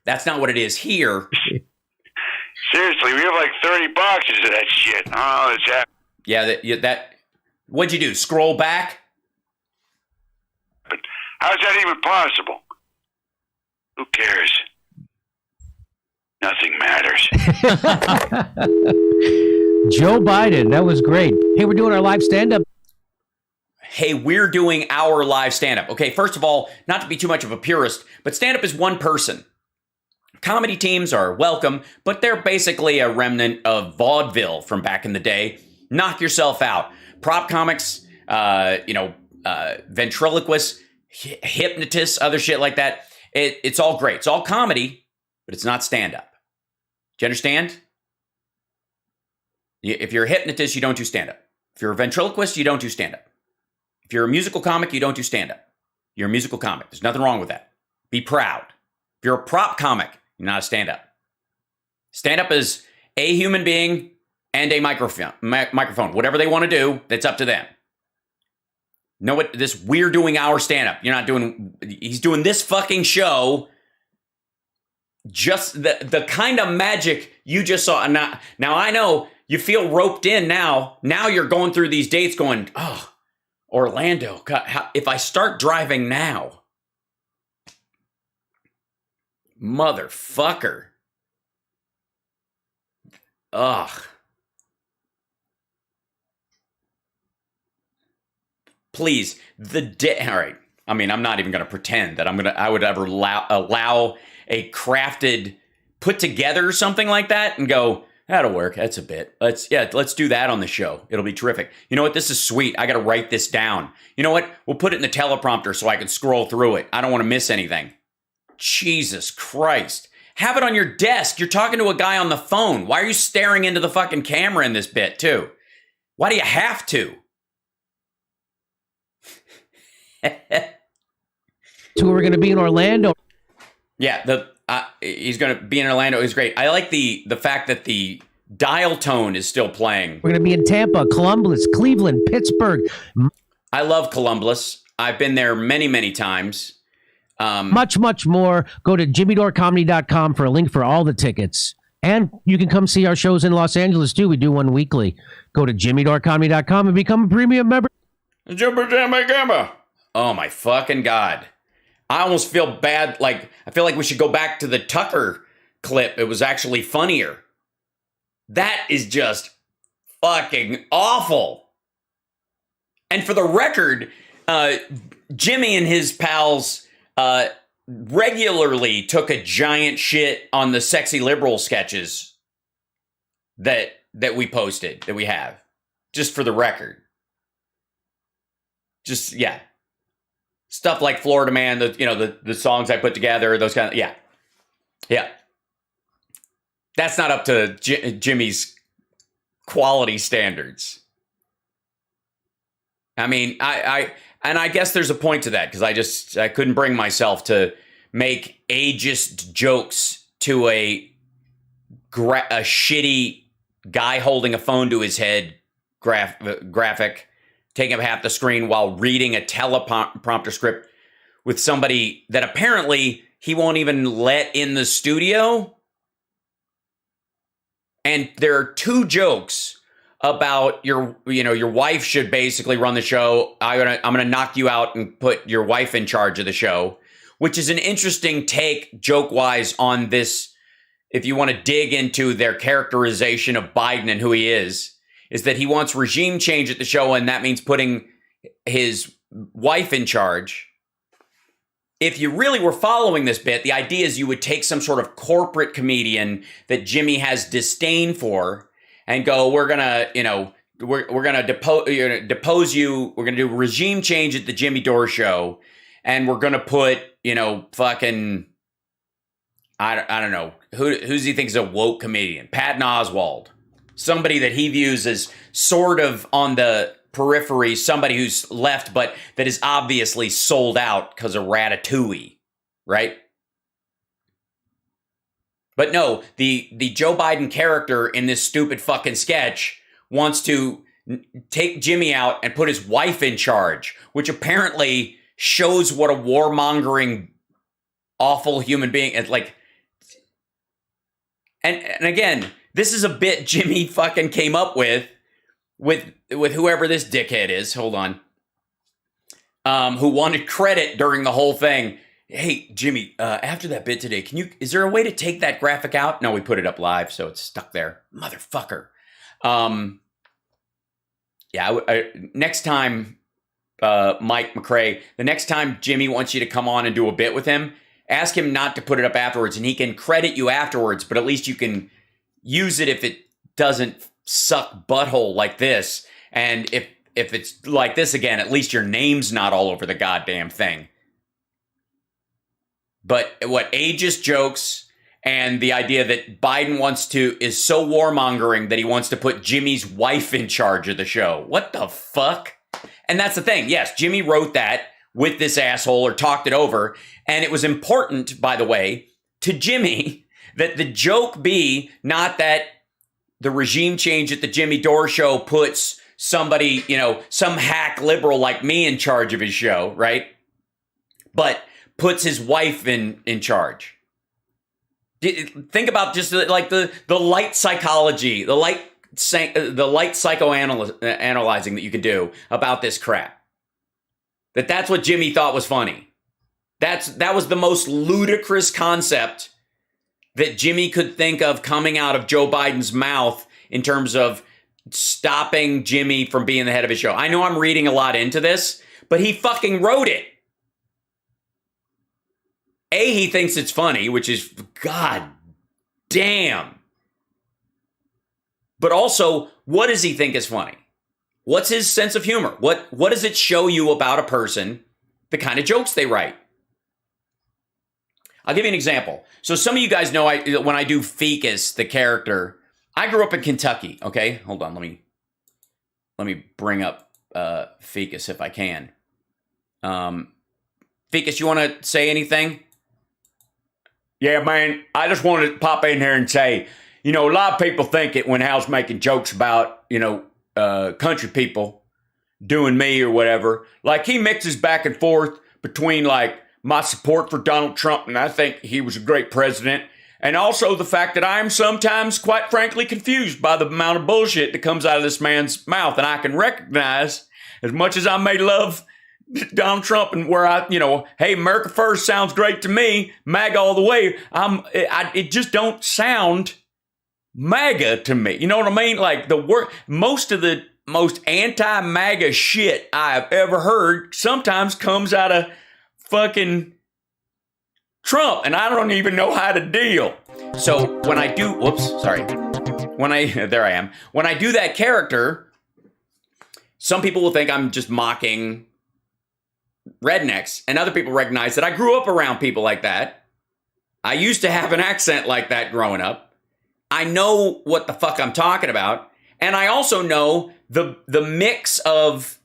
That's not what it is here. Seriously, we have like 30 boxes of that shit. Oh, it's that. Yeah, that. What'd you do? Scroll back? But how's that even possible? Who cares? Nothing matters. Joe Biden, that was great. Hey, we're doing our live stand-up. Hey, we're doing our live stand-up. Okay, first of all, not to be too much of a purist, but stand-up is one person. Comedy teams are welcome, but they're basically a remnant of vaudeville from back in the day. Knock yourself out. Prop comics, ventriloquists, hypnotists, other shit like that. It's all great. It's all comedy, but it's not stand-up. Do you understand? If you're a hypnotist, you don't do stand-up. If you're a ventriloquist, you don't do stand-up. If you're a musical comic, you don't do stand-up. You're a musical comic. There's nothing wrong with that. Be proud. If you're a prop comic, you're not a stand-up. Stand-up is a human being and a microphone. Whatever they want to do, that's up to them. Know what? This we're doing our stand-up. You're not doing. He's doing this fucking show. Just the kind of magic you just saw. Now I know you feel roped in now. Now you're going through these dates going, oh, Orlando. God, if I start driving now, motherfucker. Ugh. Please, all right. I mean, I'm not even going to pretend that I would ever allow a crafted, put together something like that and go, that'll work. That's a bit. Let's do that on the show. It'll be terrific. You know what? This is sweet. I got to write this down. You know what? We'll put it in the teleprompter so I can scroll through it. I don't want to miss anything. Jesus Christ. Have it on your desk. You're talking to a guy on the phone. Why are you staring into the fucking camera in this bit too? Why do you have to? So we're going to be in Orlando. Yeah, he's going to be in Orlando. He's great. I like the fact that the dial tone is still playing. We're going to be in Tampa, Columbus, Cleveland, Pittsburgh. I love Columbus. I've been there many, many times. Much, much more. Go to jimmydorecomedy.com for a link for all the tickets. And you can come see our shows in Los Angeles, too. We do one weekly. Go to jimmydorecomedy.com and become a premium member. Oh, my fucking God. I almost feel bad. I feel like we should go back to the Tucker clip. It was actually funnier. That is just fucking awful. And for the record, Jimmy and his pals regularly took a giant shit on the sexy liberal sketches that we posted, that we have. Just for the record. Just, yeah. Stuff like Florida Man, the songs I put together, those kind of, yeah. Yeah. That's not up to Jimmy's quality standards. I mean, I guess there's a point to that, because I couldn't bring myself to make ageist jokes to a shitty guy holding a phone to his head graphic, taking up half the screen while reading a teleprompter script with somebody that apparently he won't even let in the studio. And there are two jokes about your wife should basically run the show. I'm gonna knock you out and put your wife in charge of the show, which is an interesting take joke-wise on this. If you want to dig into their characterization of Biden and who he is that he wants regime change at the show, and that means putting his wife in charge. If you really were following this bit, the idea is you would take some sort of corporate comedian that Jimmy has disdain for and go, we're gonna depose you. We're gonna do regime change at the Jimmy Dore show, and we're gonna put fucking I don't know who's he thinks is a woke comedian, Patton Oswalt. Somebody that he views as sort of on the periphery, somebody who's left, but that is obviously sold out because of Ratatouille, right? But no, the Joe Biden character in this stupid fucking sketch wants to take Jimmy out and put his wife in charge, which apparently shows what a warmongering, awful human being is like. And again, this is a bit Jimmy fucking came up with whoever this dickhead is. Hold on. Who wanted credit during the whole thing. Hey, Jimmy, after that bit today, is there a way to take that graphic out? No, we put it up live, so it's stuck there. Motherfucker. Next time, Mike McRae, the next time Jimmy wants you to come on and do a bit with him, Ask him not to put it up afterwards, and he can credit you afterwards, but at least you can use it if it doesn't suck butthole like this. And if it's like this again, at least your name's not all over the goddamn thing. But what ageist jokes and the idea that Biden is so warmongering that he wants to put Jimmy's wife in charge of the show. What the fuck? And that's the thing. Yes, Jimmy wrote that with this asshole or talked it over. And it was important, by the way, to Jimmy that the joke be not that the regime change at the Jimmy Dore show puts somebody, some hack liberal like me in charge of his show, right? But puts his wife in charge. Think about just like the light psychology, the light psychoanalyzing that you can do about this crap. That's what Jimmy thought was funny. That was the most ludicrous concept that Jimmy could think of coming out of Joe Biden's mouth in terms of stopping Jimmy from being the head of his show. I know I'm reading a lot into this, but he fucking wrote it. He thinks it's funny, which is, god damn. But also, what does he think is funny? What's his sense of humor? What does it show you about a person, the kind of jokes they write? I'll give you an example. So some of you guys know when I do Ficus, the character, I grew up in Kentucky, okay? Hold on, let me bring up Ficus if I can. Ficus, you want to say anything? Yeah, man, I just wanted to pop in here and say, a lot of people think it when Hal's making jokes about, country people doing me or whatever. Like, he mixes back and forth between, like, my support for Donald Trump, and I think he was a great president, and also the fact that I am sometimes, quite frankly, confused by the amount of bullshit that comes out of this man's mouth, and I can recognize, as much as I may love Donald Trump and where hey, America first sounds great to me, MAGA all the way, it just don't sound MAGA to me. You know what I mean? Like, most of the most anti-MAGA shit I've ever heard sometimes comes out of fucking Trump, and I don't even know how to deal. So when I do, there I am. When I do that character, some people will think I'm just mocking rednecks, and other people recognize that I grew up around people like that. I used to have an accent like that growing up. I know what the fuck I'm talking about, and I also know the mix of,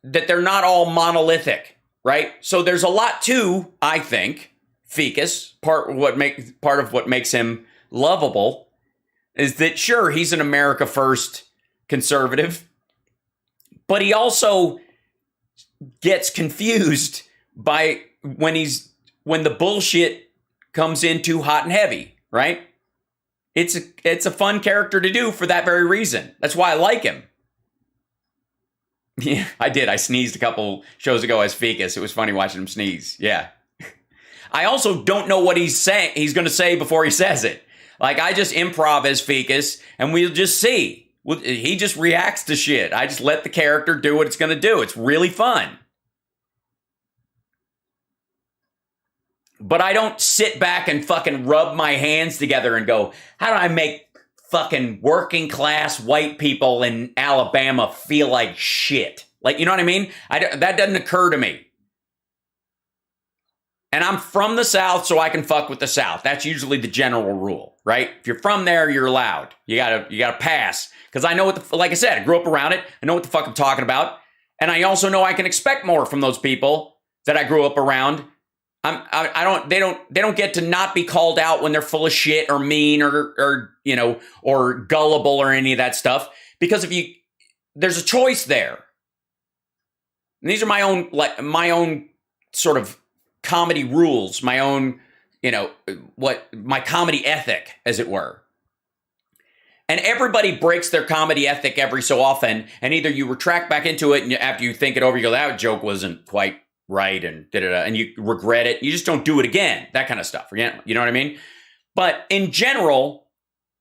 that they're not all monolithic, right? So there's a lot to, I think, Ficus. Part of what makes him lovable is that, sure, he's an America First conservative, but he also gets confused by when the bullshit comes in too hot and heavy, right? It's a fun character to do for that very reason. That's why I like him. Yeah, I did. I sneezed a couple shows ago as Ficus. It was funny watching him sneeze. Yeah. I also don't know what he's going to say before he says it. Like, I just improv as Ficus, and we'll just see. He just reacts to shit. I just let the character do what it's going to do. It's really fun. But I don't sit back and fucking rub my hands together and go, how do I make fucking working class white people in Alabama feel like shit? Like, you know what I mean? That doesn't occur to me. And I'm from the South, so I can fuck with the South. That's usually the general rule, right? If you're from there, you're allowed. You gotta pass. Because I know like I said, I grew up around it. I know what the fuck I'm talking about. And I also know I can expect more from those people that I grew up around. They don't get to not be called out when they're full of shit or mean or gullible or any of that stuff. Because there's a choice there. And these are my own sort of comedy rules, my own, my comedy ethic, as it were. And everybody breaks their comedy ethic every so often, and either you retract back into it, and after you think it over, you go, that joke wasn't quite right, and and you regret it. You just don't do it again, that kind of stuff. You know what I mean? But in general,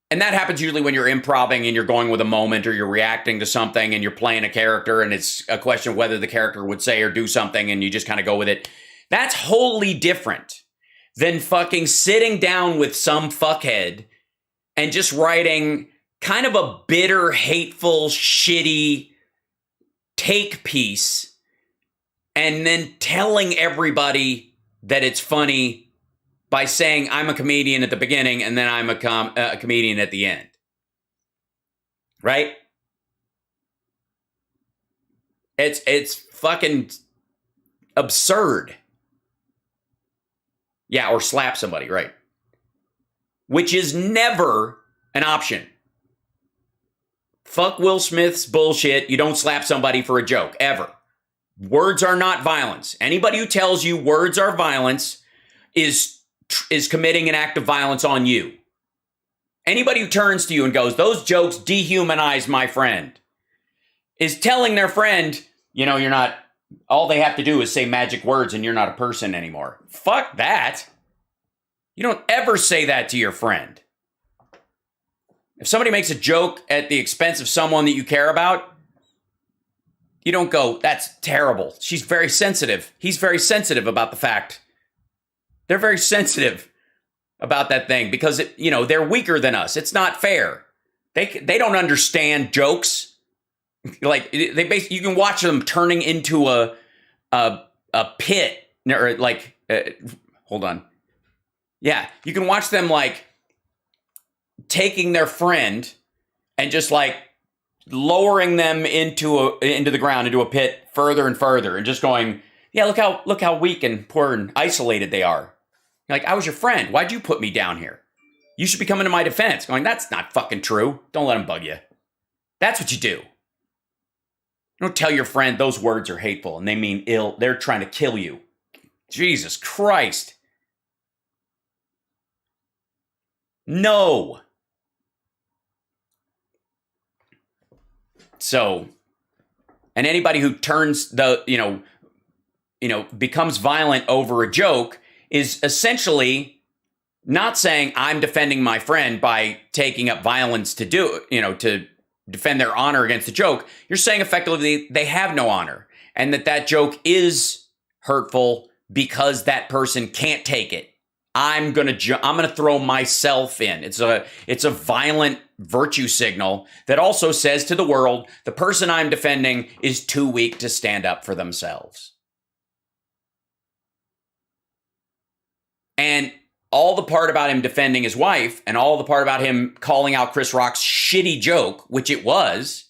and that happens usually when you're improvising and you're going with a moment, or you're reacting to something and you're playing a character, and it's a question of whether the character would say or do something, and you just kind of go with it. That's wholly different than fucking sitting down with some fuckhead and just writing kind of a bitter, hateful, shitty take piece and then telling everybody that it's funny by saying I'm a comedian at the beginning and then I'm a comedian at the end. Right? It's fucking absurd. Yeah, or slap somebody, right? Which is never an option. Fuck Will Smith's bullshit. You don't slap somebody for a joke, ever. Words are not violence. Anybody who tells you words are violence is committing an act of violence on you. Anybody who turns to you and goes, those jokes dehumanize my friend, is telling their friend, you know, you're not, all they have to do is say magic words and you're not a person anymore. Fuck that. You don't ever say that to your friend. If somebody makes a joke at the expense of someone that you care about, you don't go, that's terrible. She's very sensitive. He's very sensitive about the fact. They're very sensitive about that thing because, they're weaker than us. It's not fair. They don't understand jokes. Like, you can watch them turning into a pit. Or hold on. Yeah, you can watch them, taking their friend and just, lowering them into the ground, into a pit further and further, and just going, yeah, look how weak and poor and isolated they are. You're like, I was your friend. Why'd you put me down here? You should be coming to my defense. Going, that's not fucking true. Don't let them bug you. That's what you do. Don't tell your friend those words are hateful and they mean ill. They're trying to kill you. Jesus Christ. No. So, and anybody who turns becomes violent over a joke is essentially not saying I'm defending my friend by taking up violence to defend their honor against the joke. You're saying effectively they have no honor and that joke is hurtful because that person can't take it. I'm gonna throw myself in. It's a violent virtue signal that also says to the world, the person I'm defending is too weak to stand up for themselves. And all the part about him defending his wife and all the part about him calling out Chris Rock's shitty joke, which it was,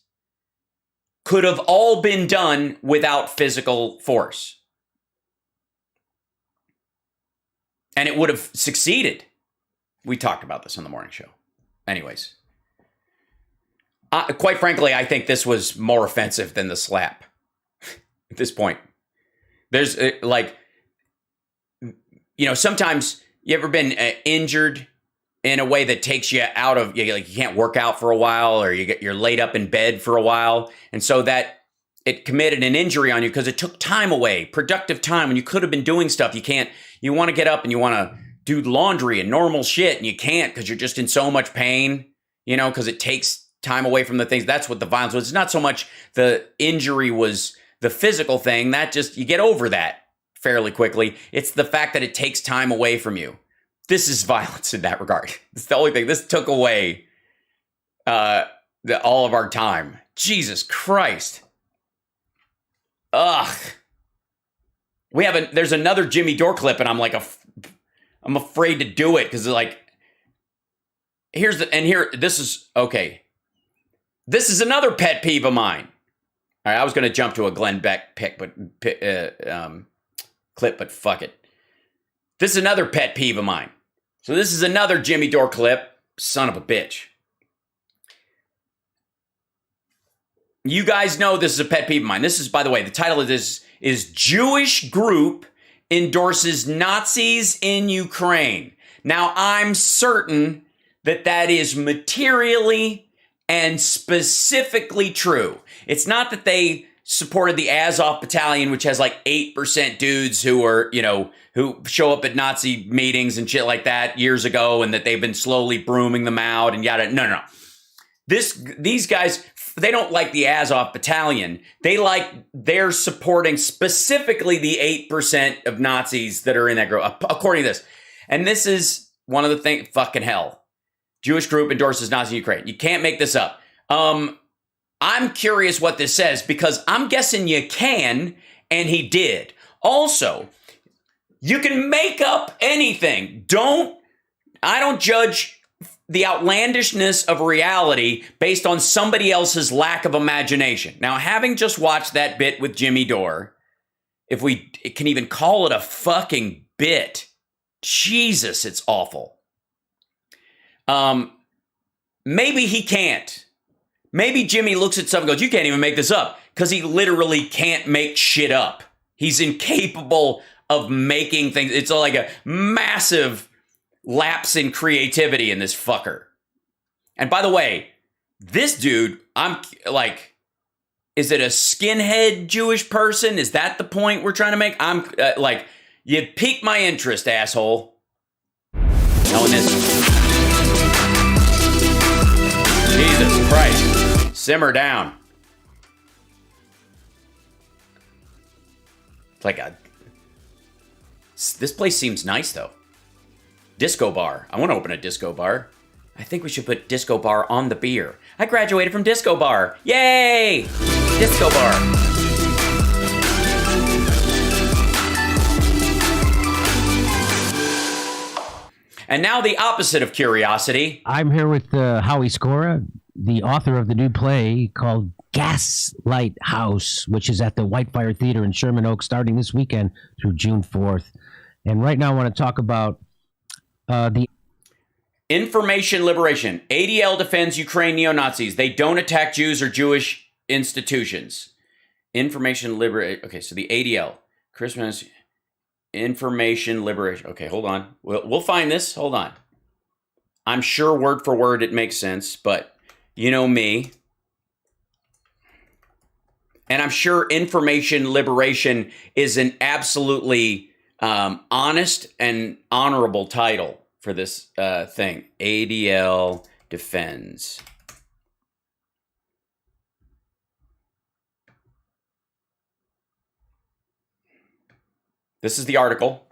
could have all been done without physical force. And it would have succeeded. We talked about this on the morning show. Anyways. Quite frankly, I think this was more offensive than the slap. At this point. There's sometimes you ever been injured in a way that takes you out of, you can't work out for a while or you're laid up in bed for a while. And so that it committed an injury on you because it took time away, productive time when you could have been doing stuff. You want to get up and you want to do laundry and normal shit and you can't because you're just in so much pain, because it takes time away from the things. That's what the violence was. It's not so much the injury was the physical thing. That just, you get over that fairly quickly. It's the fact that it takes time away from you. This is violence in that regard. It's the only thing. This took away all of our time. Jesus Christ. Ugh. There's another Jimmy Dore clip, and I'm afraid to do it because this is another pet peeve of mine. All right, I was going to jump to a Glenn Beck clip, but fuck it. This is another pet peeve of mine. So this is another Jimmy Dore clip. Son of a bitch. You guys know this is a pet peeve of mine. This is, by the way, the title of this is Jewish Group Endorses Nazis in Ukraine. Now, I'm certain that is materially and specifically true. It's not that they supported the Azov Battalion, which has 8% dudes who are, who show up at Nazi meetings and shit like that years ago, and that they've been slowly brooming them out and yada. No. These guys, they don't like the Azov battalion. They're supporting specifically the 8% of Nazis that are in that group, according to this. And this is one of the things, fucking hell. Jewish group endorses Nazi Ukraine. You can't make this up. I'm curious what this says because I'm guessing you can, and he did. Also, you can make up anything. I don't judge the outlandishness of reality based on somebody else's lack of imagination. Now, having just watched that bit with Jimmy Dore, if we can even call it a fucking bit, Jesus, it's awful. Maybe he can't. Maybe Jimmy looks at something and goes, you can't even make this up, because he literally can't make shit up. He's incapable of making things. It's like a massive lapse in creativity in this fucker. And by the way, this dude, I'm like, is it a skinhead Jewish person? Is that the point we're trying to make? I'm like, you piqued my interest, asshole. Knowing this. Jesus Christ. Simmer down. It's like this place seems nice, though. Disco bar. I want to open a disco bar. I think we should put disco bar on the beer. I graduated from disco bar. Yay! Disco bar. And now the opposite of curiosity. I'm here with Howie Scora, the author of the new play called Gaslight House, which is at the Whitefire Theater in Sherman Oaks starting this weekend through June 4th. And right now I want to talk about the information liberation. ADL defends Ukraine neo-Nazis. They don't attack Jews or Jewish institutions. Information liberation. Okay, so the ADL. Christmas information liberation. Okay, hold on. We'll find this. Hold on. I'm sure word for word it makes sense, but you know me. And I'm sure information liberation is an absolutely honest and honorable title for this thing. ADL defends. This is the article.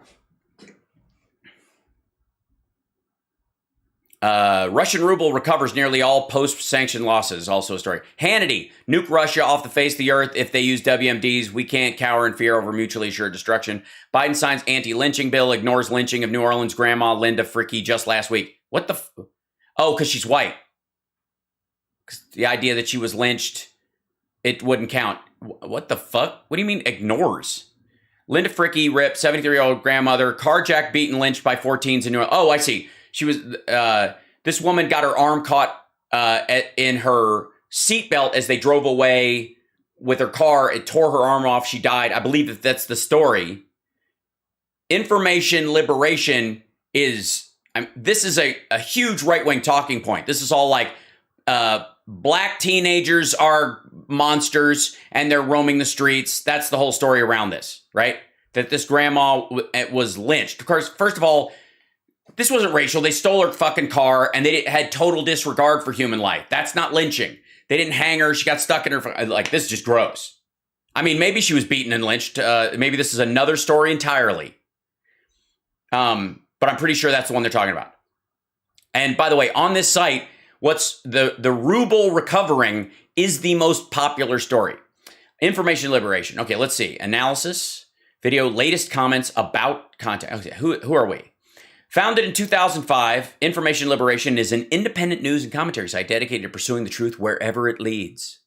Russian ruble recovers nearly all post-sanction losses. Also a story. Hannity, nuke Russia off the face of the earth if they use WMDs. We can't cower in fear over mutually assured destruction. Biden signs anti-lynching bill, ignores lynching of New Orleans grandma Linda Fricky just last week. What the? Oh, because she's white. 'Cause the idea that she was lynched, it wouldn't count. What the fuck? What do you mean ignores? Linda Fricky, RIP, 73-year-old grandmother, carjacked, beaten, lynched by 14s in New Orleans. Oh, I see. She was, this woman got her arm caught in her seatbelt as they drove away with her car. It tore her arm off. She died. I believe that's the story. Information liberation is, this is a huge right-wing talking point. This is all like, black teenagers are monsters and they're roaming the streets. That's the whole story around this, right? That this grandma was lynched. Of course, first of all, this wasn't racial. They stole her fucking car and they had total disregard for human life. That's not lynching. They didn't hang her. She got stuck in her, like, this is just gross. I mean, maybe she was beaten and lynched. Maybe this is another story entirely. But I'm pretty sure that's the one they're talking about. And by the way, on this site, what's the ruble recovering is the most popular story. Information liberation. Okay, let's see. Analysis, video, latest comments about content. Okay, who are we? Founded in 2005, Information Liberation is an independent news and commentary site dedicated to pursuing the truth wherever it leads.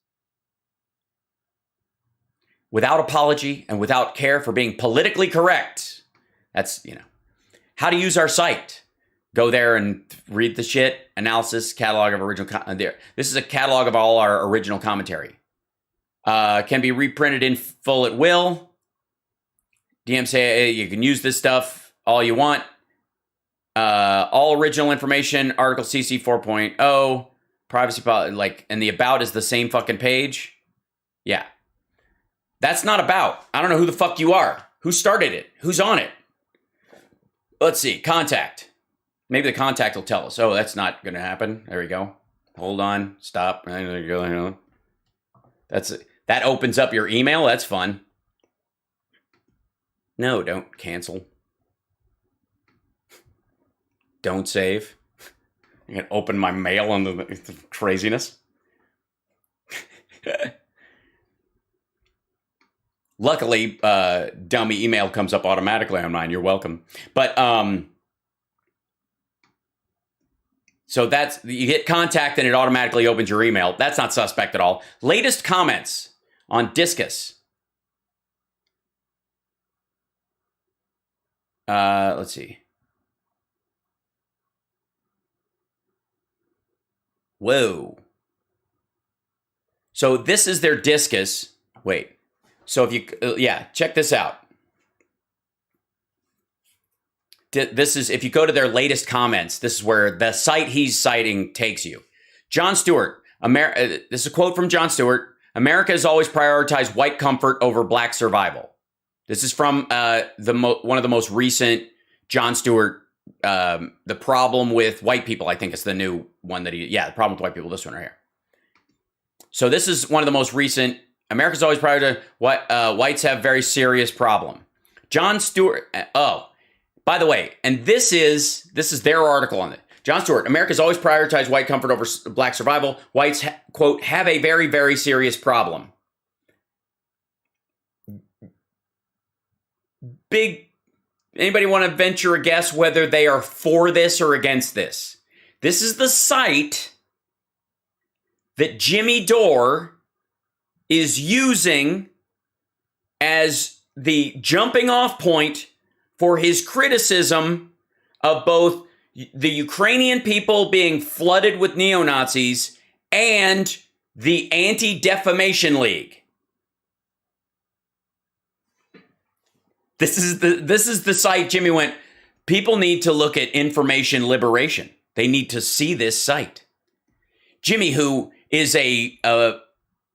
Without apology and without care for being politically correct. That's, how to use our site. Go there and read the shit. Analysis, catalog of original there. This is a catalog of all our original commentary. Can be reprinted in full at will. DM say you can use this stuff all you want. All original information, article CC 4.0, privacy policy, and the about is the same fucking page. Yeah. That's not about. I don't know who the fuck you are. Who started it? Who's on it? Let's see. Contact. Maybe the contact will tell us. Oh, that's not going to happen. There we go. Hold on. Stop. That opens up your email. That's fun. No, don't cancel. Don't save. I can open my mail on the craziness. Luckily, dummy email comes up automatically on mine. You're welcome. But so that's, you hit contact and it automatically opens your email. That's not suspect at all. Latest comments on Discus. Let's see. Whoa. So this is their Discus. Wait. So if you, yeah, check this out. This is, if you go to their latest comments, this is where the site he's citing takes you. Jon Stewart, this is a quote from Jon Stewart. America has always prioritized white comfort over black survival. This is from one of the most recent Jon Stewart, the problem with white people. I think it's the new one that the problem with white people, this one right here. So this is one of the most recent. America's always prioritized whites have very serious problem. Jon Stewart, by the way, and this is their article on it. Jon Stewart, America's always prioritized white comfort over black survival. Whites, quote, have a very, very serious problem. Anybody want to venture a guess whether they are for this or against this? This is the site that Jimmy Dore is using as the jumping off point for his criticism of both the Ukrainian people being flooded with neo-Nazis and the Anti-Defamation League. This is the site Jimmy went, people need to look at information liberation. They need to see this site. Jimmy, who is a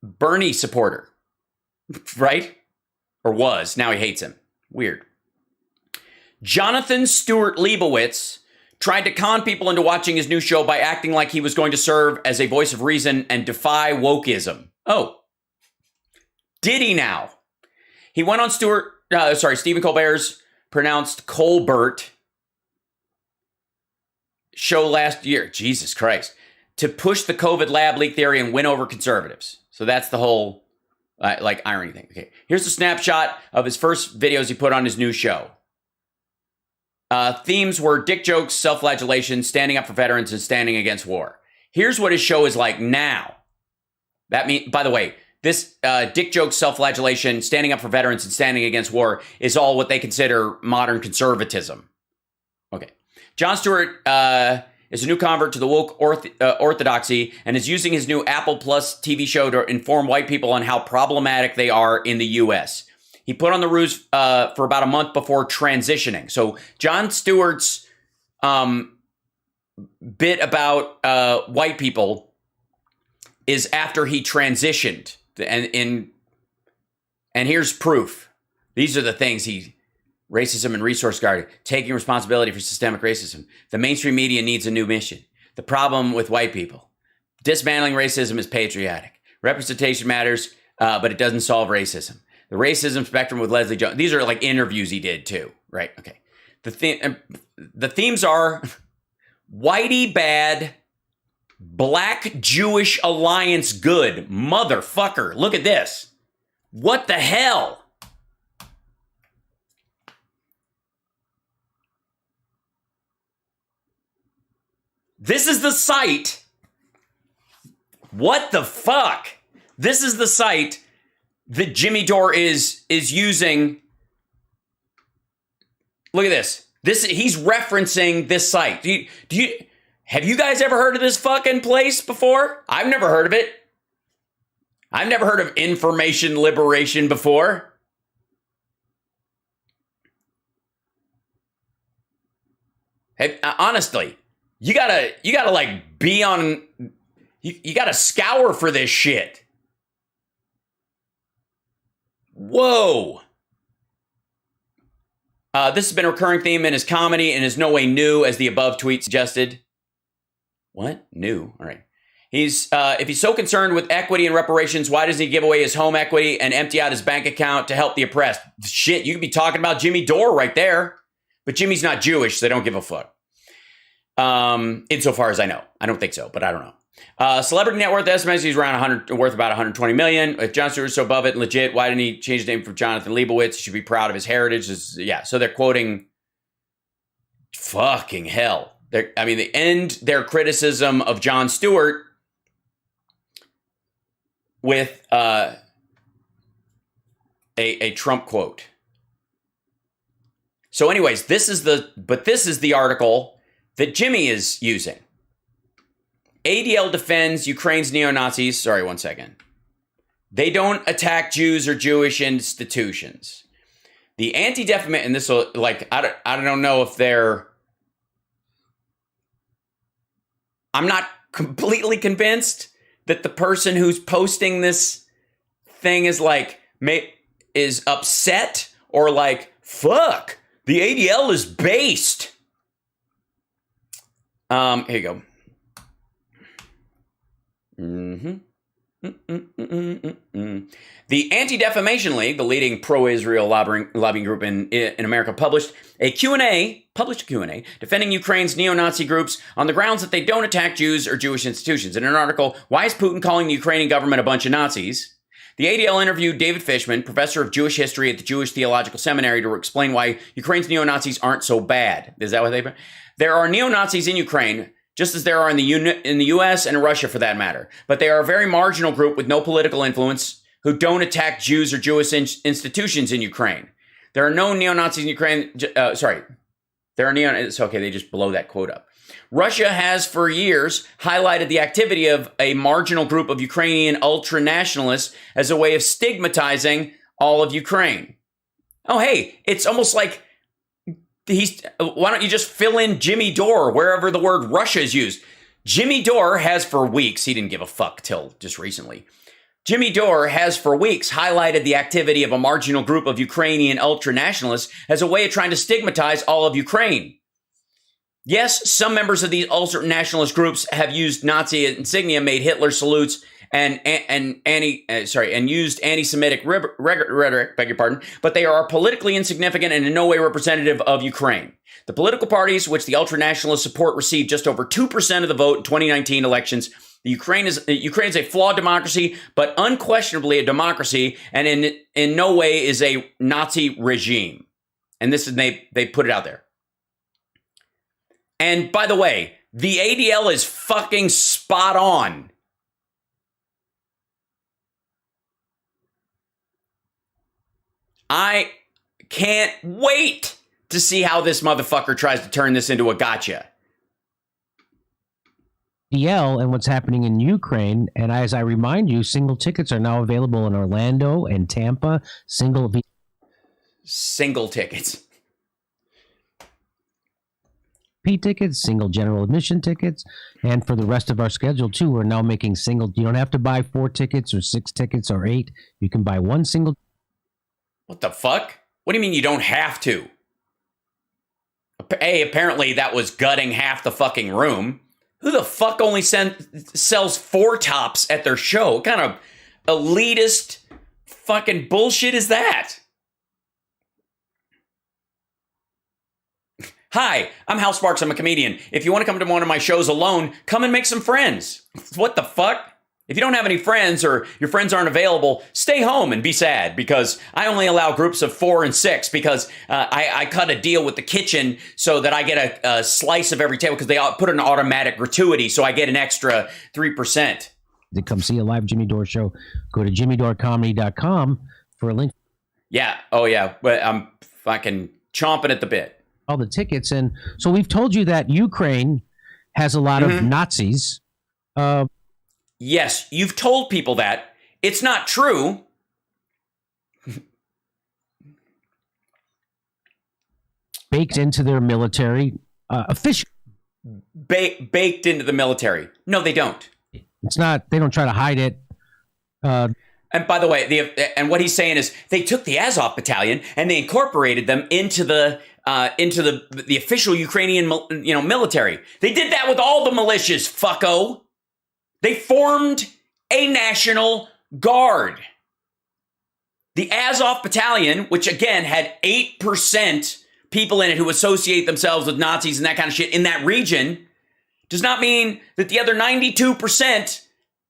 Bernie supporter, right? Or was. Now he hates him. Weird. Jonathan Stewart Leibowitz tried to con people into watching his new show by acting like he was going to serve as a voice of reason and defy wokeism. Oh. Did he now? He went on Stephen Colbert's pronounced Colbert show last year. Jesus Christ. To push the COVID lab leak theory and win over conservatives. So that's the whole, irony thing. Okay. Here's a snapshot of his first videos he put on his new show. Themes were dick jokes, self-flagellation, standing up for veterans, and standing against war. Here's what his show is like now. That means, by the way, this dick jokes, self-flagellation, standing up for veterans, and standing against war is all what they consider modern conservatism. Okay. Jon Stewart is a new convert to the woke orthodoxy and is using his new Apple Plus TV show to inform white people on how problematic they are in the U.S. He put on the ruse for about a month before transitioning. So Jon Stewart's bit about white people is after he transitioned. And here's proof. These are the things racism and resource guarding, taking responsibility for systemic racism. The mainstream media needs a new mission. The problem with white people. Dismantling racism is patriotic. Representation matters, but it doesn't solve racism. The racism spectrum with Leslie Jones. These are like interviews he did too, right? Okay. The themes are whitey bad, black Jewish alliance good. Motherfucker. Look at this. What the hell? This is the site. What the fuck? This is the site that Jimmy Dore is using. Look at this. He's referencing this site. Have you guys ever heard of this fucking place before? I've never heard of it. I've never heard of information liberation before. Hey, honestly, you gotta like be on. You gotta scour for this shit. Whoa. This has been a recurring theme in his comedy and is no way new, as the above tweet suggested. What? New? All right. If he's so concerned with equity and reparations, why doesn't he give away his home equity and empty out his bank account to help the oppressed? Shit, you could be talking about Jimmy Dore right there. But Jimmy's not Jewish, so they don't give a fuck. Insofar as I know. I don't think so, but I don't know. Celebrity net worth estimates he's worth about 120 million. If Jon Stewart's so above it and legit, why didn't he change his name from Jonathan Leibowitz? He should be proud of his heritage. So they're quoting fucking hell. They end their criticism of Jon Stewart with a Trump quote. So anyways, this is the article that Jimmy is using. ADL defends Ukraine's neo-Nazis. Sorry, 1 second. They don't attack Jews or Jewish institutions. The anti-defamation, and this will, I don't know if they're... I'm not completely convinced that the person who's posting this thing is is upset or fuck, the ADL is based. Here you go. The Anti-Defamation League, the leading pro-Israel lobbying group in America, published a Q&A defending Ukraine's neo-Nazi groups on the grounds that they don't attack Jews or Jewish institutions. In an article, Why is Putin calling the Ukrainian government a bunch of Nazis? The ADL interviewed David Fishman, professor of Jewish history at the Jewish Theological Seminary, to explain why Ukraine's neo-Nazis aren't so bad. Is that what they... There are neo-Nazis in Ukraine, just as there are in the U.S. and Russia, for that matter. But they are a very marginal group with no political influence who don't attack Jews or Jewish institutions in Ukraine. There are no neo-Nazis in Ukraine. There are It's okay, they just blow that quote up. Russia has for years highlighted the activity of a marginal group of Ukrainian ultra-nationalists as a way of stigmatizing all of Ukraine. Oh, hey, it's almost like why don't you just fill in Jimmy Dore wherever the word Russia is used? Jimmy Dore has for weeks, he didn't give a fuck till just recently. Jimmy Dore has for weeks highlighted the activity of a marginal group of Ukrainian ultra-nationalists as a way of trying to stigmatize all of Ukraine. Yes, some members of these ultra-nationalist groups have used Nazi insignia, made Hitler salutes, and used anti-Semitic rhetoric, beg your pardon, but they are politically insignificant and in no way representative of Ukraine. The political parties which the ultra-nationalist support received just over 2% of the vote in 2019 elections. Ukraine is a flawed democracy, but unquestionably a democracy, and in no way is a Nazi regime. And this is they put it out there. And by the way, the ADL is fucking spot on. I can't wait to see how this motherfucker tries to turn this into a gotcha. ADL and what's happening in Ukraine. And as I remind you, single tickets are now available in Orlando and Tampa. Single tickets. Tickets, single general admission tickets, and for the rest of our schedule too, we're now making single. You don't have to buy 4 tickets or 6 tickets or 8. You can buy one single. What the fuck? What do you mean you don't have to? Apparently that was gutting half the fucking room. Who the fuck only sells 4 tops at their show? What kind of elitist fucking bullshit is that? Hi, I'm Hal Sparks. I'm a comedian. If you want to come to one of my shows alone, come and make some friends. What the fuck? If you don't have any friends or your friends aren't available, stay home and be sad, because I only allow groups of 4 and 6 because I cut a deal with the kitchen so that I get a slice of every table because they put an automatic gratuity, so I get an extra 3%. To come see a live Jimmy Dore show, go to jimmydorcomedy.com for a link. Yeah. Oh, yeah. But I'm fucking chomping at the bit. All the tickets. And so we've told you that Ukraine has a lot of Nazis. Yes, you've told people that. It's not true. Baked into their military. Official. Baked into the military. No, they don't. It's not. They don't try to hide it. And by the way, and what he's saying is they took the Azov battalion and they incorporated them into the official Ukrainian military. They did that with all the militias, fucko. They formed a National Guard. The Azov Battalion, which again had 8% people in it who associate themselves with Nazis and that kind of shit in that region, does not mean that the other 92%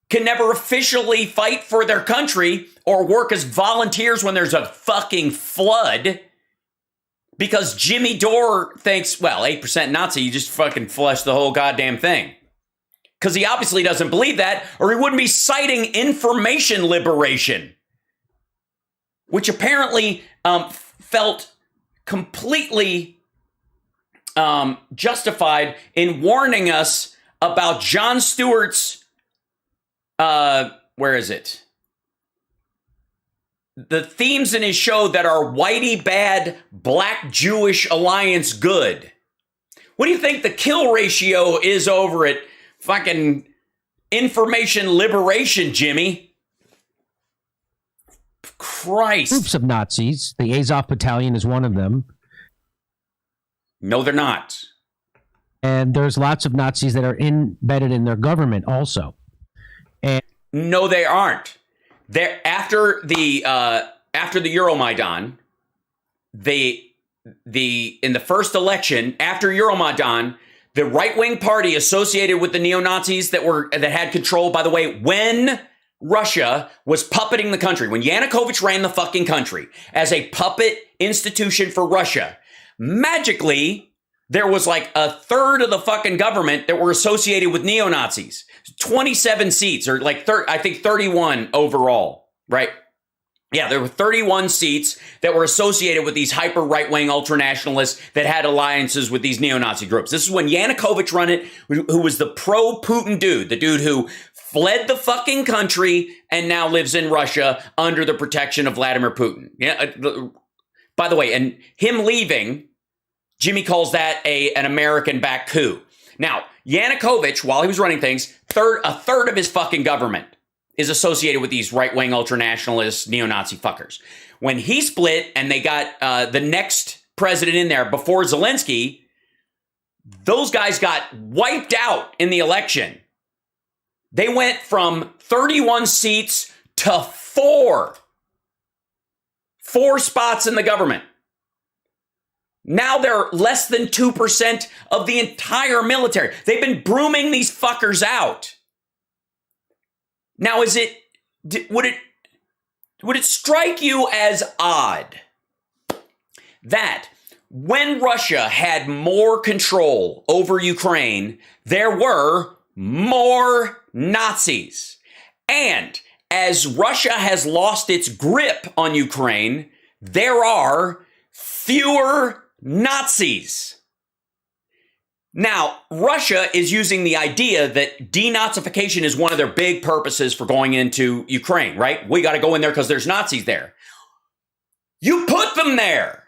can never officially fight for their country or work as volunteers when there's a fucking flood. Because Jimmy Dore thinks, well, 8% Nazi, you just fucking flush the whole goddamn thing. Because he obviously doesn't believe that, or he wouldn't be citing information liberation, which apparently felt completely justified in warning us about Jon Stewart's, where is it? The themes in his show that are whitey bad, black Jewish alliance good. What do you think the kill ratio is over at fucking information liberation, Jimmy? Christ. Groups of Nazis. The Azov Battalion is one of them. No, they're not. And there's lots of Nazis that are embedded in their government also. And no, they aren't. They're after the Euromaidan, in the first election after Euromaidan, the right-wing party associated with the neo-Nazis that had control, by the way, when Russia was puppeting the country, when Yanukovych ran the fucking country as a puppet institution for Russia, magically there was like a third of the fucking government that were associated with neo-Nazis. 27 seats, or like I think 31 overall, right? Yeah, there were 31 seats that were associated with these hyper right-wing ultranationalists that had alliances with these neo-Nazi groups. This is when Yanukovych ran it, who was the pro-Putin dude, the dude who fled the fucking country and now lives in Russia under the protection of Vladimir Putin. Yeah. By the way, and him leaving, Jimmy calls that an American-backed coup. Now, Yanukovych, while he was running things, a third of his fucking government is associated with these right-wing ultranationalist neo-Nazi fuckers. When he split and they got the next president in there before Zelensky, those guys got wiped out in the election. They went from 31 seats to 4. 4 spots in the government. Now they're less than 2% of the entire military. They've been brooming these fuckers out. Now, would it strike you as odd that when Russia had more control over Ukraine, there were more Nazis? And as Russia has lost its grip on Ukraine, there are fewer Nazis. Now, Russia is using the idea that denazification is one of their big purposes for going into Ukraine, right? We got to go in there because there's Nazis there. You put them there.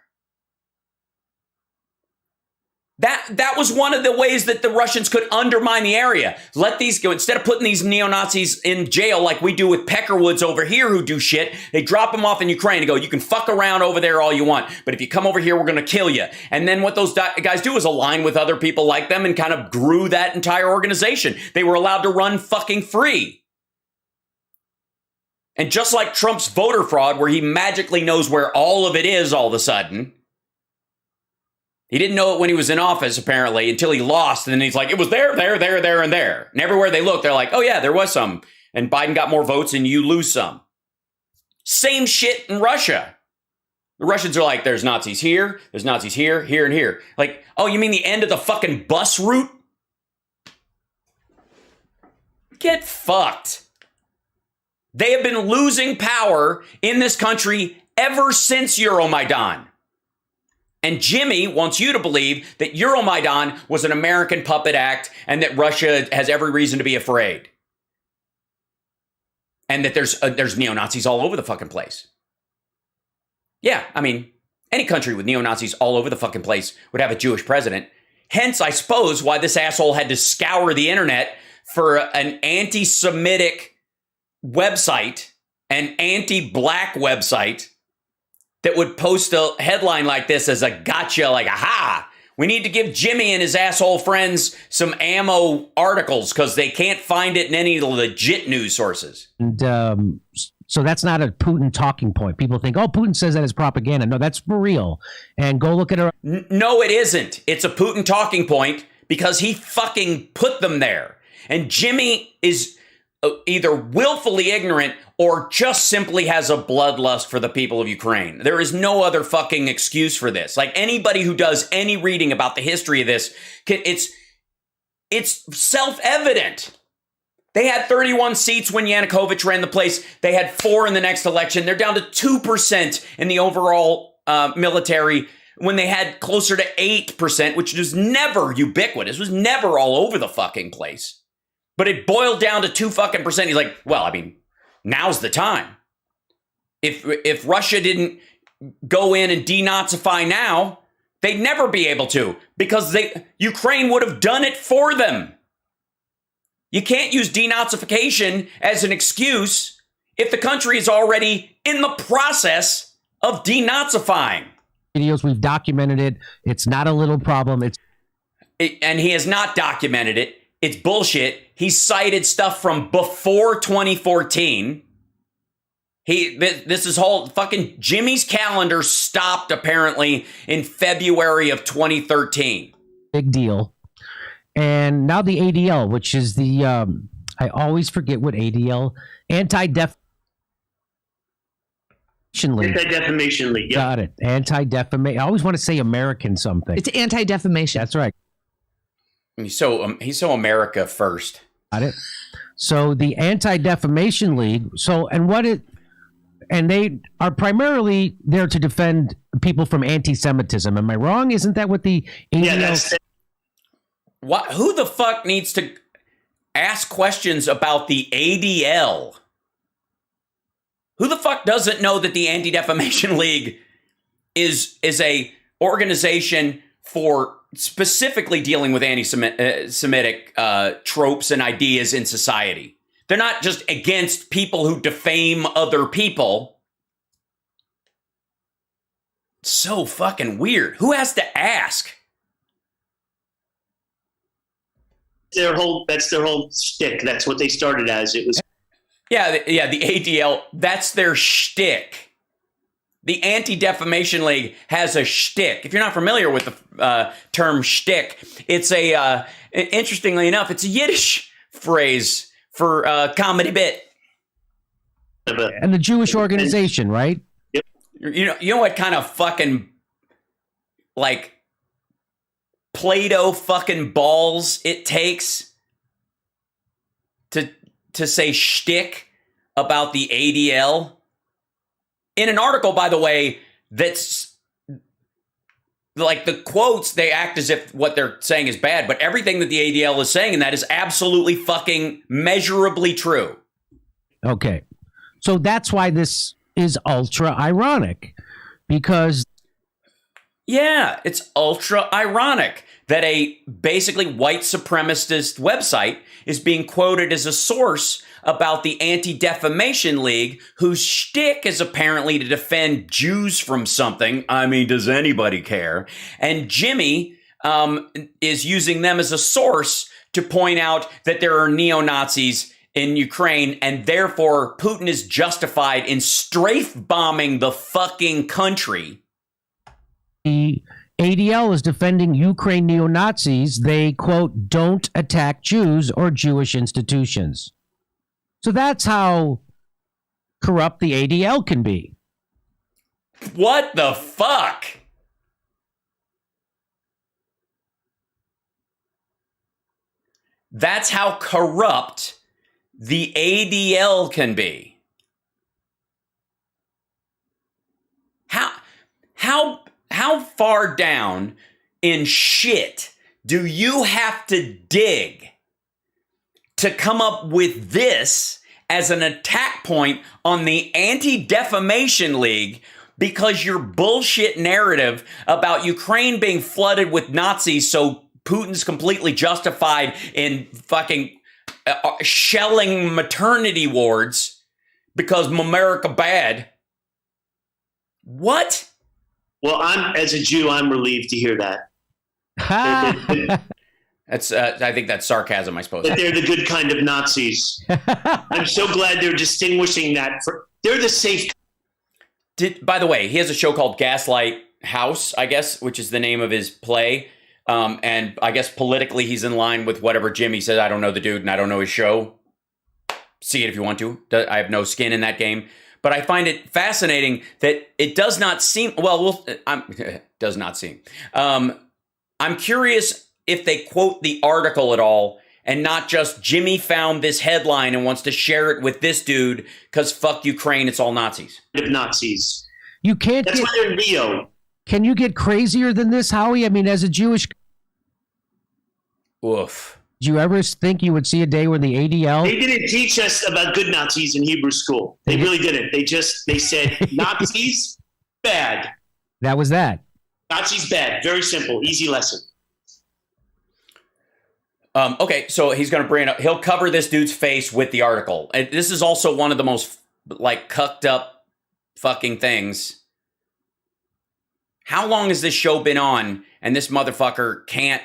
That was one of the ways that the Russians could undermine the area. Let these go. Instead of putting these neo-Nazis in jail like we do with Peckerwoods over here who do shit, they drop them off in Ukraine and go, you can fuck around over there all you want, but if you come over here, we're going to kill you. And then what those guys do is align with other people like them and kind of grew that entire organization. They were allowed to run fucking free. And just like Trump's voter fraud, where he magically knows where all of it is all of a sudden, he didn't know it when he was in office, apparently, until he lost. And then he's like, it was there, and there. And everywhere they look, they're like, oh, yeah, there was some. And Biden got more votes and you lose some. Same shit in Russia. The Russians are like, there's Nazis here, here, and here. Like, oh, you mean the end of the fucking bus route? Get fucked. They have been losing power in this country ever since Euromaidan. And Jimmy wants you to believe that Euromaidan was an American puppet act and that Russia has every reason to be afraid. And that there's neo-Nazis all over the fucking place. Yeah, I mean, any country with neo-Nazis all over the fucking place would have a Jewish president. Hence, I suppose, why this asshole had to scour the internet for an anti-Semitic website, an anti-black website, that would post a headline like this as a gotcha, like, aha, We need to give Jimmy and his asshole friends some ammo articles because they can't find it in any legit news sources. And so that's not a Putin talking point. People think, oh, Putin says that as propaganda. No, that's for real. And go look at her. No, it isn't. It's a Putin talking point because he fucking put them there. And Jimmy is either willfully ignorant or just simply has a bloodlust for the people of Ukraine. There is no other fucking excuse for this. Like anybody who does any reading about the history of this, it's self-evident. They had 31 seats when Yanukovych ran the place. They had 4 in the next election. They're down to 2% in the overall military when they had closer to 8%, which was never ubiquitous, was never all over the fucking place. But it boiled down to 2 fucking percent. He's like, well, I mean, now's the time. If Russia didn't go in and denazify now, they'd never be able to because Ukraine would have done it for them. You can't use denazification as an excuse if the country is already in the process of denazifying. Videos, we've documented it. It's not a little problem. And he has not documented it. It's bullshit. He cited stuff from before 2014. This is whole fucking Jimmy's calendar stopped apparently in February of 2013. Big deal. And now the ADL, which is the, I always forget what ADL, Anti-Defamation League. Anti-Defamation League, yeah. Got it. Anti-Defamation. I always want to say American something. It's anti-defamation. That's right. He's so America first. Got it. So the Anti-Defamation League. And they are primarily there to defend people from anti-Semitism. Am I wrong? Isn't that what the ADL? Yeah, What? Who the fuck needs to ask questions about the ADL? Who the fuck doesn't know that the Anti-Defamation League is a organization for specifically dealing with anti-Semitic tropes and ideas in society? They're not just against people who defame other people. So fucking weird. Who has to ask? That's their whole shtick. That's what they started as. It was. Yeah, the ADL, that's their shtick. The Anti-Defamation League has a shtick. If you're not familiar with the term shtick, it's interestingly enough, it's a Yiddish phrase for comedy bit. And the Jewish organization, right? Yep. You know what kind of fucking, like, Play-Doh fucking balls it takes to say shtick about the ADL? In an article, by the way, that's like the quotes, they act as if what they're saying is bad, but everything that the ADL is saying in that is absolutely fucking measurably true. Okay. So that's why this is ultra ironic, because. Yeah, it's ultra ironic that a basically white supremacist website is being quoted as a source about the Anti-Defamation League, whose shtick is apparently to defend Jews from something. I mean, does anybody care? And Jimmy is using them as a source to point out that there are neo-Nazis in Ukraine, and therefore Putin is justified in strafe bombing the fucking country. The ADL is defending Ukraine neo-Nazis. They, quote, don't attack Jews or Jewish institutions. So that's how corrupt the ADL can be. What the fuck? That's how corrupt the ADL can be. How far down in shit do you have to dig to come up with this as an attack point on the Anti-Defamation League because your bullshit narrative about Ukraine being flooded with Nazis, so Putin's completely justified in fucking shelling maternity wards because America bad? What? Well, as a Jew, I'm relieved to hear that. That's I think that's sarcasm, I suppose. That they're the good kind of Nazis. I'm so glad they're distinguishing that. They're the safe. By the way, he has a show called Gaslight House, I guess, which is the name of his play. And I guess politically he's in line with whatever Jimmy says. I don't know the dude and I don't know his show. See it if you want to. I have no skin in that game. But I find it fascinating that it does not seem, does not seem. I'm curious if they quote the article at all and not just Jimmy found this headline and wants to share it with this dude because fuck Ukraine, it's all Nazis. Nazis. You can't. That's why they're Neo. Can you get crazier than this, Howie? I mean, as a Jewish. Oof. Did you ever think you would see a day where the ADL? They didn't teach us about good Nazis in Hebrew school. They really didn't. They said Nazis, bad. That was that. Nazis, bad. Very simple, easy lesson. Okay, so he's going to bring it up. He'll cover this dude's face with the article. And this is also one of the most, cucked up fucking things. How long has this show been on and this motherfucker can't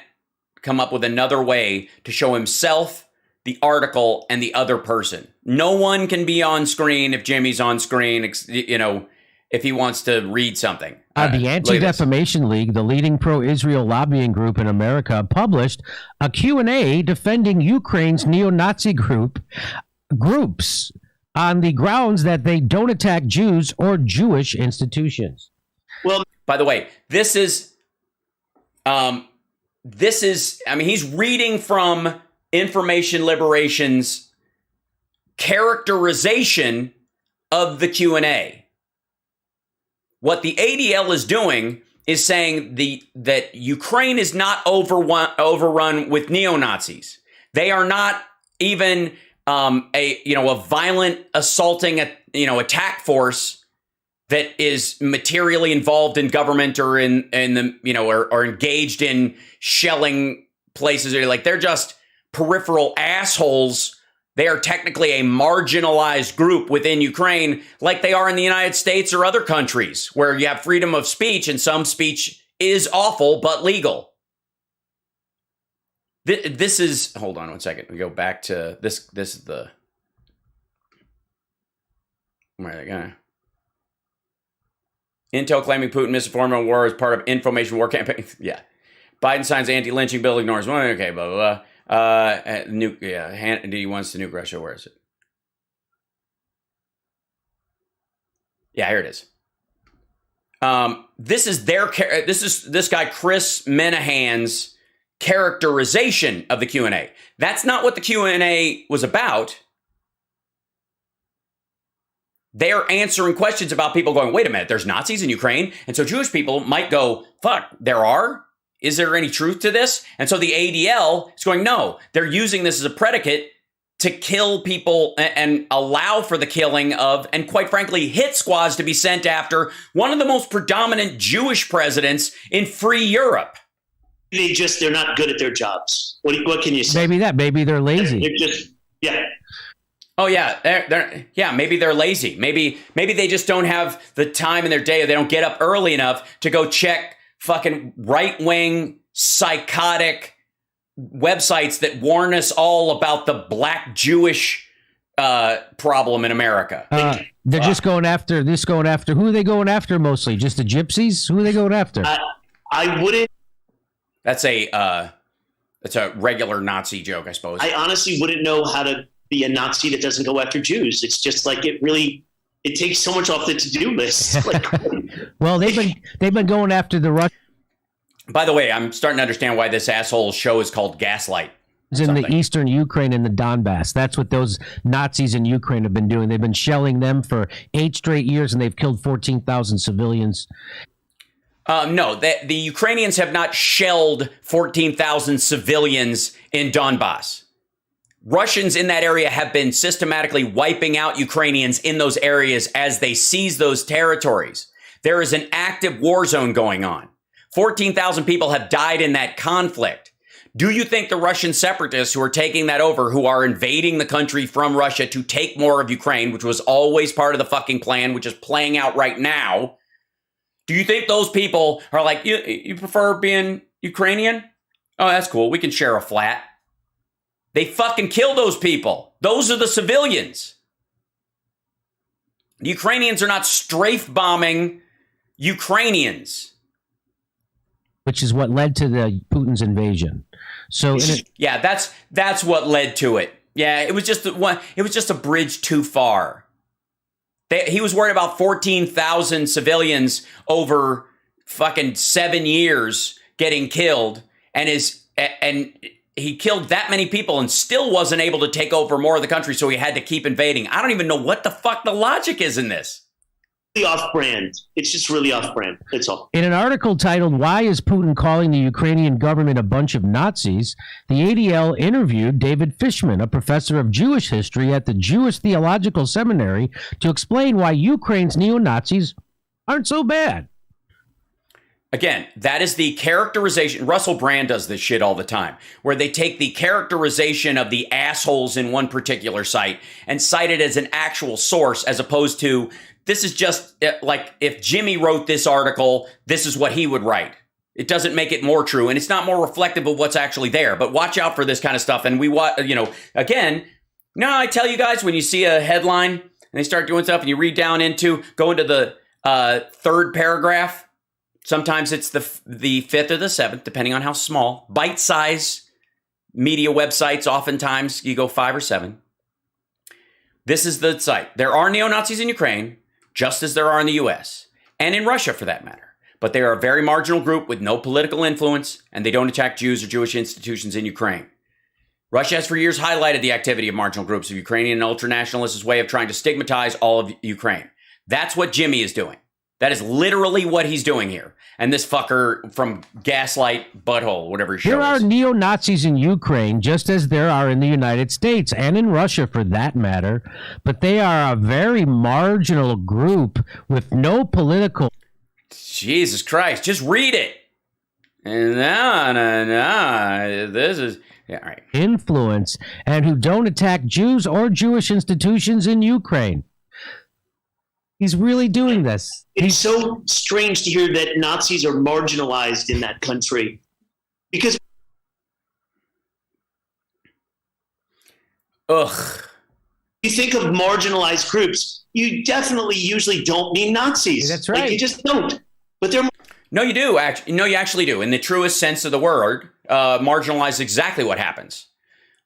come up with another way to show himself, the article, and the other person? No one can be on screen if Jimmy's on screen, if he wants to read something. The Anti-Defamation League, the leading pro-Israel lobbying group in America, published a Q&A defending Ukraine's neo-Nazi groups on the grounds that they don't attack Jews or Jewish institutions. Well, by the way, this is, he's reading from Information Liberation's characterization of the Q&A. What the ADL is doing is saying that Ukraine is not overrun with neo-Nazis. They are not even a violent assaulting attack force that is materially involved in government or in the or engaged in shelling places. They're just peripheral assholes. They are technically a marginalized group within Ukraine, like they are in the United States or other countries where you have freedom of speech and some speech is awful but legal. This is, hold on one second. We go back to this. This is the, where are they going? Intel claiming Putin misinformed on war as part of information war campaign. Yeah. Biden signs anti-lynching bill, ignores one. Okay, blah, blah, blah. He wants to nuke Russia. Where is it? Yeah, here it is. This is this guy Chris Menahan's characterization of the Q&A. That's not what the Q&A was about. They're answering questions about people going, wait a minute, there's Nazis in Ukraine. And so Jewish people might go, fuck, there are? Is there any truth to this? And so the ADL is going, no, they're using this as a predicate to kill people and allow for the killing of, and quite frankly, hit squads to be sent after one of the most predominant Jewish presidents in free Europe. They're not good at their jobs. What can you say? Maybe they're lazy. They're just, yeah. Oh yeah, maybe they're lazy. Maybe they just don't have the time in their day, or they don't get up early enough to go check fucking right-wing psychotic websites that warn us all about the black Jewish problem in America. They're just going after who are they going after mostly? Just the gypsies? Who are they going after? I wouldn't. That's a regular Nazi joke, I suppose. I honestly wouldn't know how to be a Nazi that doesn't go after Jews. It's just like it takes so much off the to-do list. Well, they've been going after the Russians. By the way, I'm starting to understand why this asshole show is called Gaslight. It's in the eastern Ukraine and the Donbass. That's what those Nazis in Ukraine have been doing. They've been shelling them for 8 straight years, and they've killed 14,000 civilians. No, the Ukrainians have not shelled 14,000 civilians in Donbass. Russians in that area have been systematically wiping out Ukrainians in those areas as they seize those territories. There is an active war zone going on. 14,000 people have died in that conflict. Do you think the Russian separatists who are taking that over, who are invading the country from Russia to take more of Ukraine, which was always part of the fucking plan, which is playing out right now, do you think those people are like, you prefer being Ukrainian? Oh, that's cool. We can share a flat. They fucking kill those people. Those are the civilians. The Ukrainians are not strafe bombing Ukrainians. Which is what led to the Putin's invasion. So yeah, that's what led to it. Yeah, it was just a bridge too far. He was worried about 14,000 civilians over fucking 7 years getting killed, and he killed that many people and still wasn't able to take over more of the country, so he had to keep invading. I don't even know what the fuck the logic is in this. Really off-brand. It's just really off-brand. That's all. in an article titled "Why is Putin calling the Ukrainian government a bunch of Nazis?" the ADL interviewed David Fishman, a professor of Jewish history at the Jewish Theological Seminary, to explain why Ukraine's neo-Nazis aren't so bad. Again, that is the characterization. Russell Brand does this shit all the time, where they take the characterization of the assholes in one particular site and cite it as an actual source, as opposed to, this is just like, if Jimmy wrote this article, this is what he would write. It doesn't make it more true, and it's not more reflective of what's actually there. But watch out for this kind of stuff. And again, I tell you guys, when you see a headline and they start doing stuff and you read down go into the third paragraph, sometimes it's the fifth or the seventh, depending on how small. Bite-size media websites, oftentimes you go 5 or 7. This is the site. There are neo-Nazis in Ukraine, just as there are in the U.S., and in Russia for that matter. But they are a very marginal group with no political influence, and they don't attack Jews or Jewish institutions in Ukraine. Russia has for years highlighted the activity of marginal groups of Ukrainian and ultranationalists' way of trying to stigmatize all of Ukraine. That's what Jimmy is doing. That is literally what he's doing here. And this fucker from Gaslight Butthole, whatever his show is. There are neo-Nazis in Ukraine, just as there are in the United States and in Russia for that matter, but they are a very marginal group with no political... Jesus Christ, just read it. This is... Yeah, all right. ...influence, and who don't attack Jews or Jewish institutions in Ukraine. He's really doing this. It's so strange to hear that Nazis are marginalized in that country. Because you think of marginalized groups, you definitely usually don't mean Nazis. That's right. Like, you just don't. But they're... No, you do. No, you actually do. In the truest sense of the word, marginalized is exactly what happens.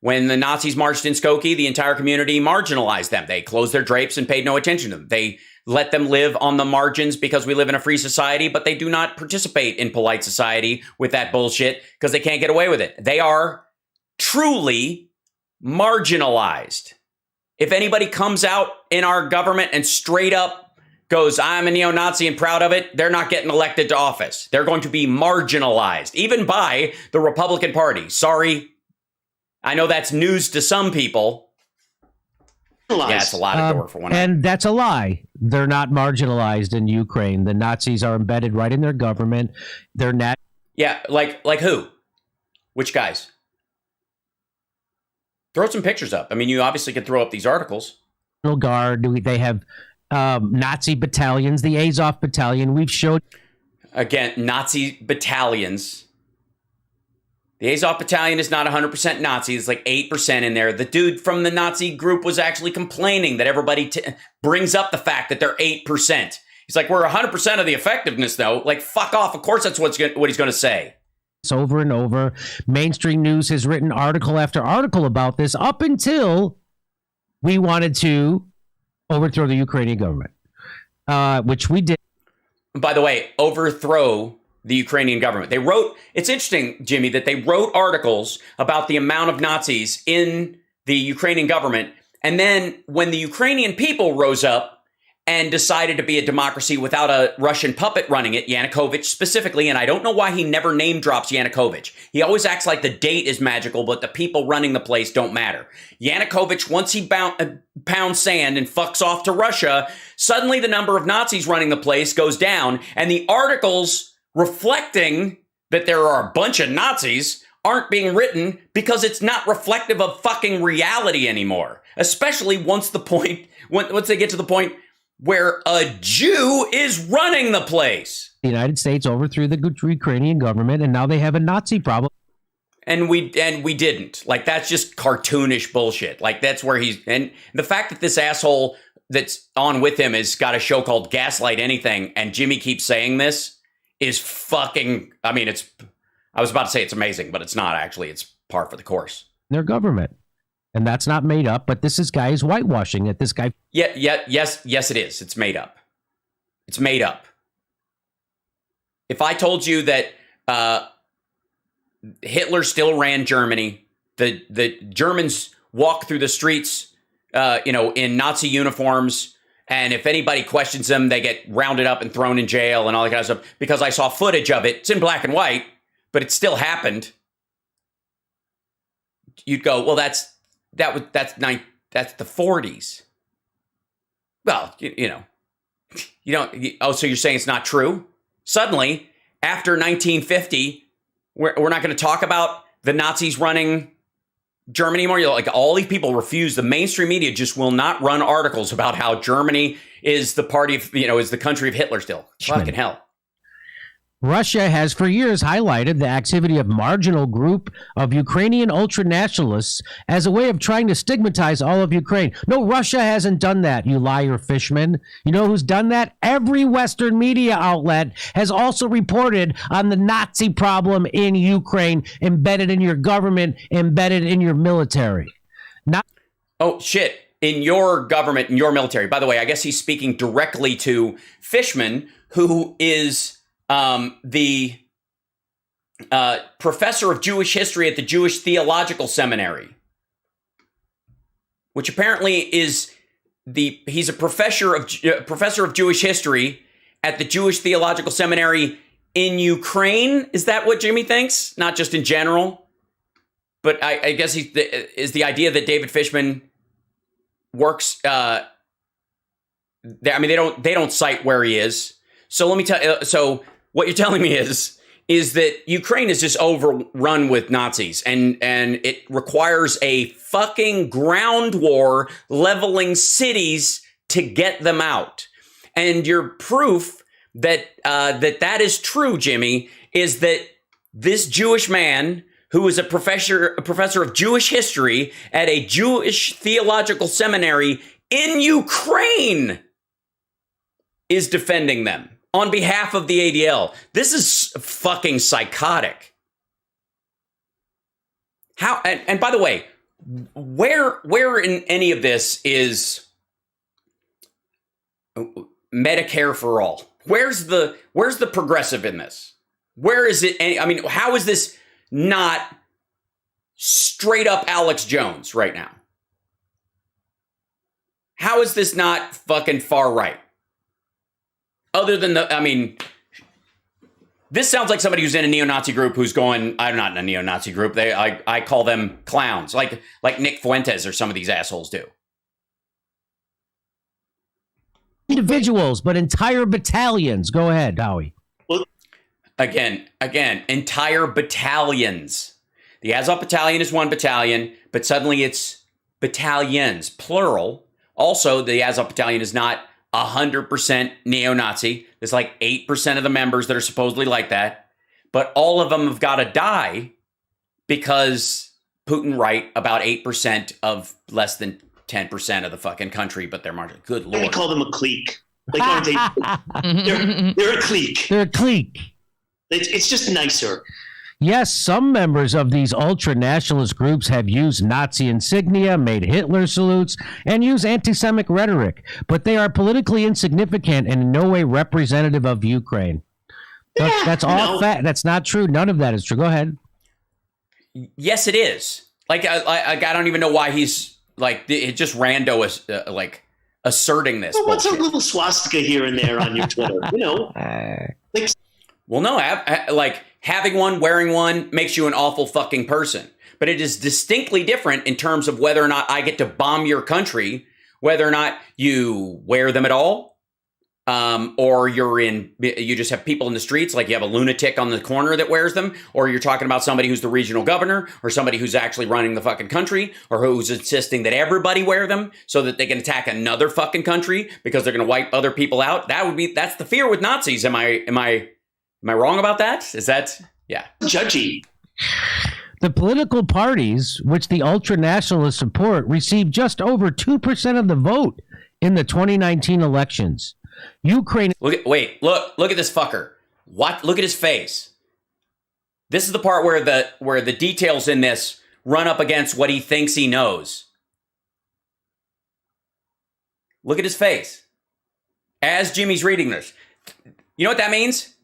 When the Nazis marched in Skokie, the entire community marginalized them. They closed their drapes and paid no attention to them. They let them live on the margins because we live in a free society, but they do not participate in polite society with that bullshit because they can't get away with it. They are truly marginalized. If anybody comes out in our government and straight up goes, I'm a neo-Nazi and proud of it, they're not getting elected to office. They're going to be marginalized, even by the Republican Party. Sorry. I know that's news to some people. Yeah, it's a lot of Dore for one. And that's a lie. They're not marginalized in Ukraine. The Nazis are embedded right in their government. They're not. Yeah, like who? Which guys? Throw some pictures up. I mean, you obviously could throw up these articles. Guard. They have Nazi battalions, the Azov battalion. We've showed. Again, Nazi battalions. The Azov battalion is not 100% Nazi. It's like 8% in there. The dude from the Nazi group was actually complaining that everybody brings up the fact that they're 8%. He's like, we're 100% of the effectiveness, though. Like, fuck off. Of course that's what he's going to say. Over and over. Mainstream news has written article after article about this up until we wanted to overthrow the Ukrainian government, which we did. By the way, overthrow the Ukrainian government. They wrote, it's interesting, Jimmy, that they wrote articles about the amount of Nazis in the Ukrainian government. And then when the Ukrainian people rose up and decided to be a democracy without a Russian puppet running it, Yanukovych specifically, and I don't know why he never name drops Yanukovych. He always acts like the date is magical, but the people running the place don't matter. Yanukovych, once he pounds sand and fucks off to Russia, suddenly the number of Nazis running the place goes down, and the articles reflecting that there are a bunch of Nazis aren't being written because it's not reflective of fucking reality anymore. Especially once they get to the point where a Jew is running the place. The United States overthrew the Ukrainian government, and now they have a Nazi problem. And we didn't. Like, that's just cartoonish bullshit. Like, that's where and the fact that this asshole that's on with him has got a show called Gaslight Anything, and Jimmy keeps saying this is fucking, I mean, I was about to say it's amazing, but it's not actually. It's par for the course. Their government. And that's not made up, but this guy is whitewashing it. This guy. Yes, it is. It's made up. It's made up. If I told you that Hitler still ran Germany, the Germans walk through the streets, in Nazi uniforms, and if anybody questions them, they get rounded up and thrown in jail and all that kind of stuff, because I saw footage of it. It's in black and white, but it still happened. You'd go, well, that's the 40s. Well, you don't. So you're saying it's not true? Suddenly, after 1950, we're not going to talk about the Nazis running Germany anymore. Like, all these people refuse. The mainstream media just will not run articles about how Germany is the party of, is the country of Hitler still. Fucking hell. Russia has for years highlighted the activity of marginal group of Ukrainian ultranationalists as a way of trying to stigmatize all of Ukraine. No, Russia hasn't done that, you liar fishman. You know who's done that? Every Western media outlet has also reported on the Nazi problem in Ukraine, embedded in your government, embedded in your military. Oh, shit. In your government, in your military. By the way, I guess he's speaking directly to Fishman, who is the professor of Jewish history at the Jewish Theological Seminary, which apparently is he's a professor of Jewish history at the Jewish Theological Seminary in Ukraine. Is that what Jimmy thinks? Not just in general, but I guess is the idea that David Fishman works. I mean, they don't cite where he is. So let me tell you. So what you're telling me is that Ukraine is just overrun with Nazis, and it requires a fucking ground war leveling cities to get them out. And your proof that that is true, Jimmy, is that this Jewish man who is a professor of Jewish history at a Jewish theological seminary in Ukraine is defending them on behalf of the ADL. This is fucking psychotic. How? And by the way, where in any of this is Medicare for all? Where's the progressive in this? Where is it? I mean, how is this not straight up Alex Jones right now? How is this not fucking far right? Other than this sounds like somebody who's in a neo-Nazi group who's going, I'm not in a neo-Nazi group. I call them clowns, like Nick Fuentes or some of these assholes do. Individuals, but entire battalions. Go ahead, Howie. Well, Again, entire battalions. The Azov battalion is one battalion, but suddenly it's battalions, plural. Also, the Azov battalion is not 100% neo-Nazi. There's like 8% of the members that are supposedly like that. But all of them have got to die because Putin right about 8% of less than 10% of the fucking country, but they're marginal. Good Lord. I call them a clique. Like, aren't they? They're a clique. They're a clique. It's just nicer. Yes, some members of these ultra-nationalist groups have used Nazi insignia, made Hitler salutes, and use anti-Semitic rhetoric, but they are politically insignificant and in no way representative of Ukraine. That's all fact. That's not true. None of that is true. Go ahead. Yes, it is. Like, I don't even know why he's like it just rando is like asserting this. Well, what's bullshit. a little swastika here and there on your Twitter? Well, no, like having one, wearing one makes you an awful fucking person. But it is distinctly different in terms of whether or not I get to bomb your country, whether or not you wear them at all, or you just have people in the streets, like you have a lunatic on the corner that wears them, or you're talking about somebody who's the regional governor, or somebody who's actually running the fucking country, or who's insisting that everybody wear them so that they can attack another fucking country because they're going to wipe other people out. That's the fear with Nazis. Am I Am I wrong about that? Is that, yeah. Judgy. The political parties which the ultra-nationalists support received just over 2% of the vote in the 2019 elections. Ukraine. Look at this fucker. What? Look at his face. This is the part where the details in this run up against what he thinks he knows. Look at his face. As Jimmy's reading this. You know what that means?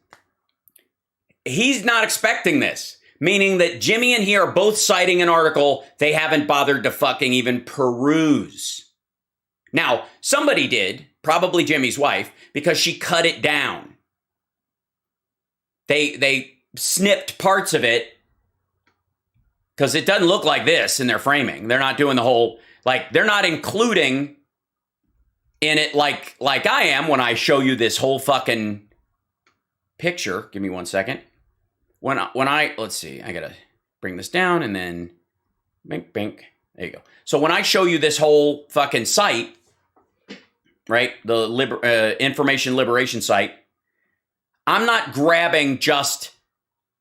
He's not expecting this. Meaning that Jimmy and he are both citing an article they haven't bothered to fucking even peruse. Now, somebody did, probably Jimmy's wife, because she cut it down. They snipped parts of it because it doesn't look like this in their framing. They're not doing the whole, like, they're not including in it like I am when I show you this whole fucking picture. Give me 1 second. When I let's see, I gotta bring this down and then bink, bink. There you go. So when I show you this whole fucking site, right, the information liberation site, I'm not grabbing just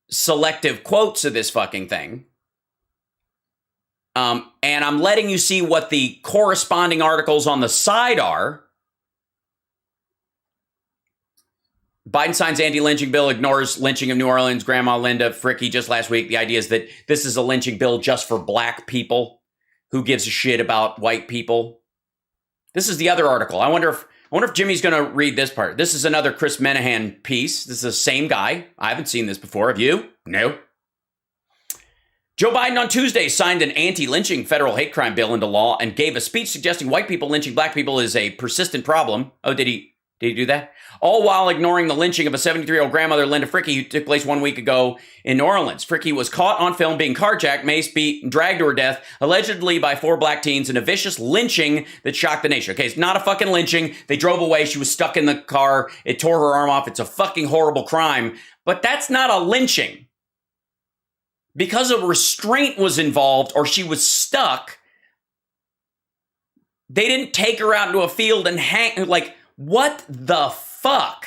selective quotes of this fucking thing. And I'm letting you see what the corresponding articles on the side are. Biden signs anti-lynching bill, ignores lynching of New Orleans grandma Linda Fricky just last week. The idea is that this is a lynching bill just for black people. Who gives a shit about white people? This is the other article. I wonder if Jimmy's going to read this part. This is another Chris Menahan piece. This is the same guy. I haven't seen this before. Have you? No. Joe Biden on Tuesday signed an anti-lynching federal hate crime bill into law and gave a speech suggesting white people lynching black people is a persistent problem. Oh, did he do that? All while ignoring the lynching of a 73-year-old grandmother, Linda Fricky, who took place 1 week ago in New Orleans. Fricky was caught on film being carjacked, maced, beat, and dragged to her death, allegedly by 4 black teens in a vicious lynching that shocked the nation. Okay, it's not a fucking lynching. They drove away. She was stuck in the car. It tore her arm off. It's a fucking horrible crime. But that's not a lynching. Because a restraint was involved or she was stuck, they didn't take her out into a field and hang, like, what the fuck?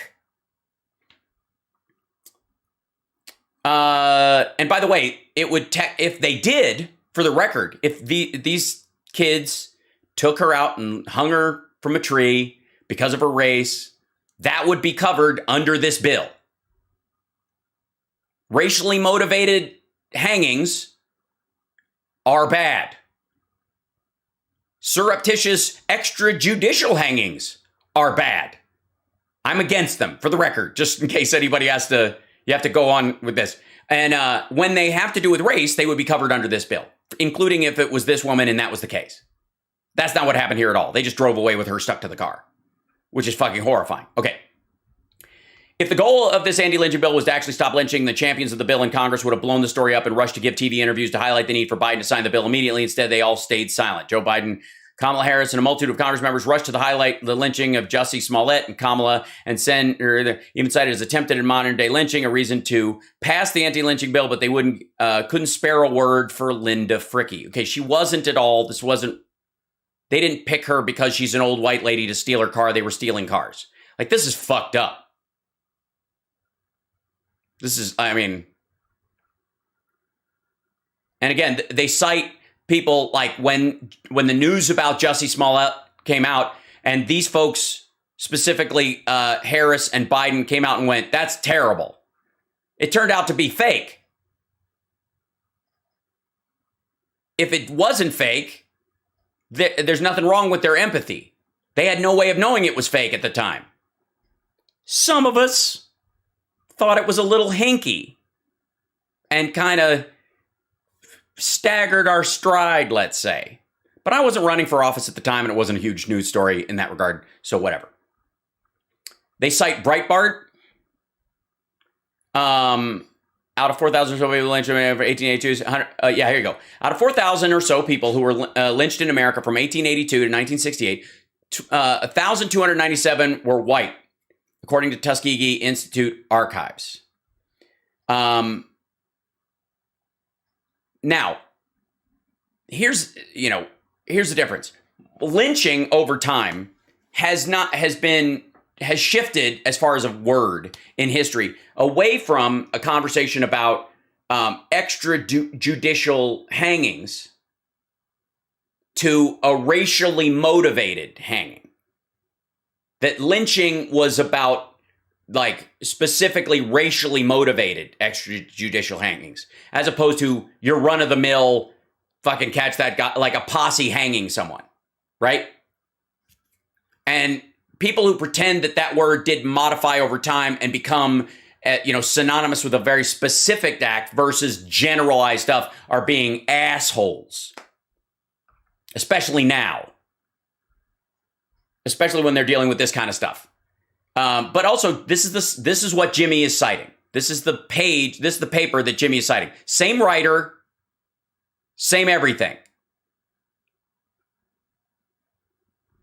And by the way, it would if they did, for the record, if these kids took her out and hung her from a tree because of her race, that would be covered under this bill. Racially motivated hangings are bad. Surreptitious extrajudicial hangings are bad. I'm against them, for the record, just in case anybody has to, you have to go on with this. And when they have to do with race, they would be covered under this bill, including if it was this woman and that was the case. That's not what happened here at all. They just drove away with her stuck to the car, which is fucking horrifying. Okay. If the goal of this anti-lynching bill was to actually stop lynching, the champions of the bill in Congress would have blown the story up and rushed to give TV interviews to highlight the need for Biden to sign the bill immediately. Instead, they all stayed silent. Joe Biden, Kamala Harris, and a multitude of Congress members rushed to highlight the lynching of Jussie Smollett and Kamala, and even cited as attempted in modern-day lynching, a reason to pass the anti-lynching bill, but they couldn't spare a word for Linda Fricky. Okay, she wasn't at all. They didn't pick her because she's an old white lady to steal her car. They were stealing cars. Like, this is fucked up. This is, I mean, and again, they cite people like when the news about Jussie Smollett came out, and these folks, specifically Harris and Biden, came out and went, that's terrible. It turned out to be fake. If it wasn't fake, there's nothing wrong with their empathy. They had no way of knowing it was fake at the time. Some of us thought it was a little hinky and kind of staggered our stride, let's say. But I wasn't running for office at the time, and it wasn't a huge news story in that regard, so whatever. They cite Breitbart. Out of 4,000 or so people lynched in 1882, here you go. Out of 4,000 or so people who were lynched in America from 1882 to 1968, 1,297 were white, according to Tuskegee Institute archives. Now, here's the difference. Lynching over time has been has shifted as far as a word in history away from a conversation about extrajudicial hangings to a racially motivated hanging. That lynching was about like specifically racially motivated extrajudicial hangings, as opposed to your run of the mill fucking catch that guy, like a posse hanging someone, right? And people who pretend that that word did modify over time and become, synonymous with a very specific act versus generalized stuff are being assholes, especially now, especially when they're dealing with this kind of stuff. But also, this is what Jimmy is citing. This is the page. This is the paper that Jimmy is citing. Same writer, same everything.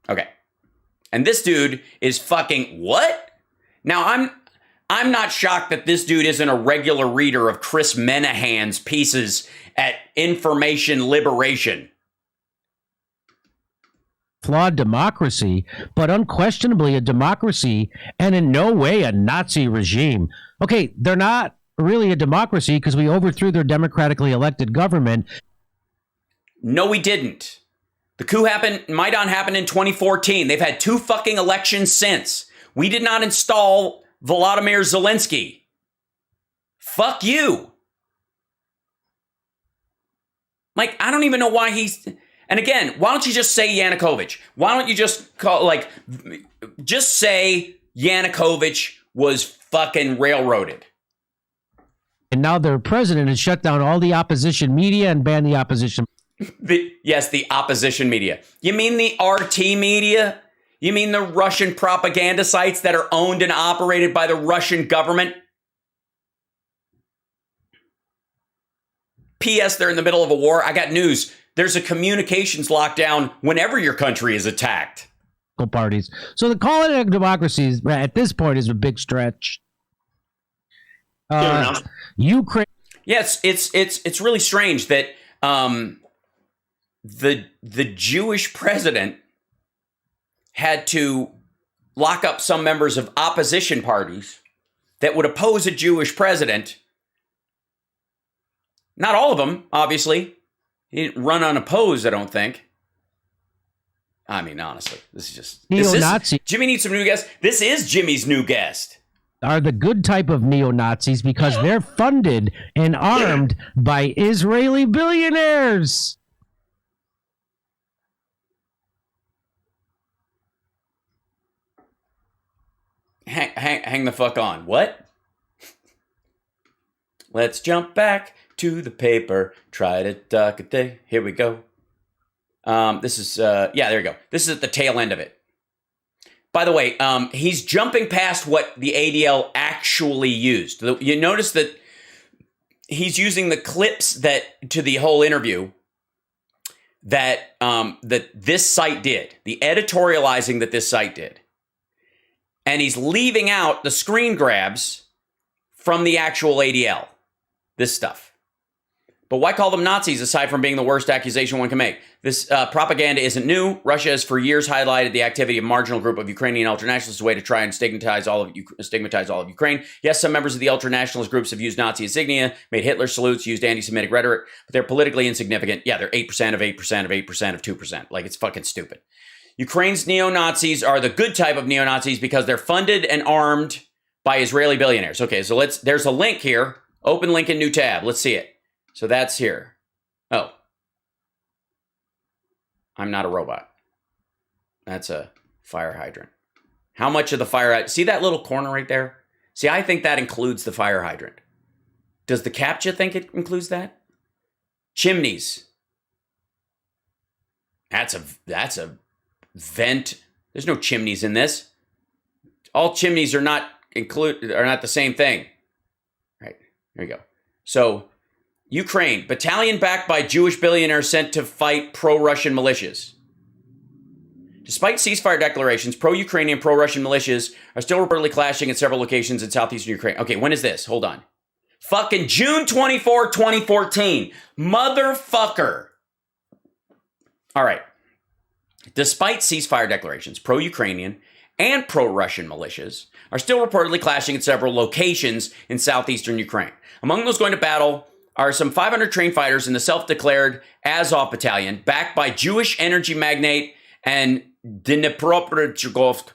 Okay. And this dude is fucking what? Now, I'm not shocked that this dude isn't a regular reader of Chris Menahan's pieces at Information Liberation. Flawed democracy, but unquestionably a democracy and in no way a Nazi regime. Okay, they're not really a democracy because we overthrew their democratically elected government. No, we didn't. The coup Maidan happened in 2014. They've had 2 fucking elections since. We did not install Volodymyr Zelensky. Fuck you. Like, I don't even know why he's... And again, why don't you just say Yanukovych? Why don't you just just say Yanukovych was fucking railroaded? And now their president has shut down all the opposition media and banned the opposition. Yes, the opposition media. You mean the RT media? You mean the Russian propaganda sites that are owned and operated by the Russian government? P.S. They're in the middle of a war. I got news. There's a communications lockdown whenever your country is attacked. Parties. So the call it a democracy at this point is a big stretch. Ukraine. Yes, it's really strange that the Jewish president had to lock up some members of opposition parties that would oppose a Jewish president. Not all of them, obviously. He didn't run unopposed, I don't think. I mean, honestly, this is just... Neo-Nazi. Jimmy needs some new guests. This is Jimmy's new guest. Are the good type of neo-Nazis because they're funded and armed by Israeli billionaires. Hang the fuck on. What? Let's jump back to the paper. Try to duck a day. Here we go. This is, there you go. This is at the tail end of it. By the way, he's jumping past what the ADL actually used. You notice that he's using the clips that to the whole interview that this site did, the editorializing that this site did. And he's leaving out the screen grabs from the actual ADL, this stuff. But why call them Nazis aside from being the worst accusation one can make? This propaganda isn't new. Russia has for years highlighted the activity of a marginal group of Ukrainian ultranationalists as a way to try and stigmatize all of Ukraine. Yes, some members of the ultranationalist groups have used Nazi insignia, made Hitler salutes, used anti-Semitic rhetoric, but they're politically insignificant. Yeah, they're 8% of 8% of 8% of 2%. Like, it's fucking stupid. Ukraine's neo-Nazis are the good type of neo-Nazis because they're funded and armed by Israeli billionaires. Okay, so there's a link here. Open link in new tab. Let's see it. So that's here. Oh. I'm not a robot. That's a fire hydrant. How much of the fire hydrant? See that little corner right there? See, I think that includes the fire hydrant. Does the CAPTCHA think it includes that? Chimneys. That's a vent. There's no chimneys in this. All chimneys are not the same thing. Right. There you go. So Ukraine, battalion backed by Jewish billionaires sent to fight pro-Russian militias. Despite ceasefire declarations, pro-Ukrainian, pro-Russian militias are still reportedly clashing at several locations in southeastern Ukraine. Okay, when is this? Hold on. Fucking June 24, 2014. Motherfucker. All right. Despite ceasefire declarations, pro-Ukrainian and pro-Russian militias are still reportedly clashing at several locations in southeastern Ukraine. Among those going to battle are some 500 trained fighters in the self-declared Azov Battalion, backed by Jewish energy magnate and Dnipropetrovsk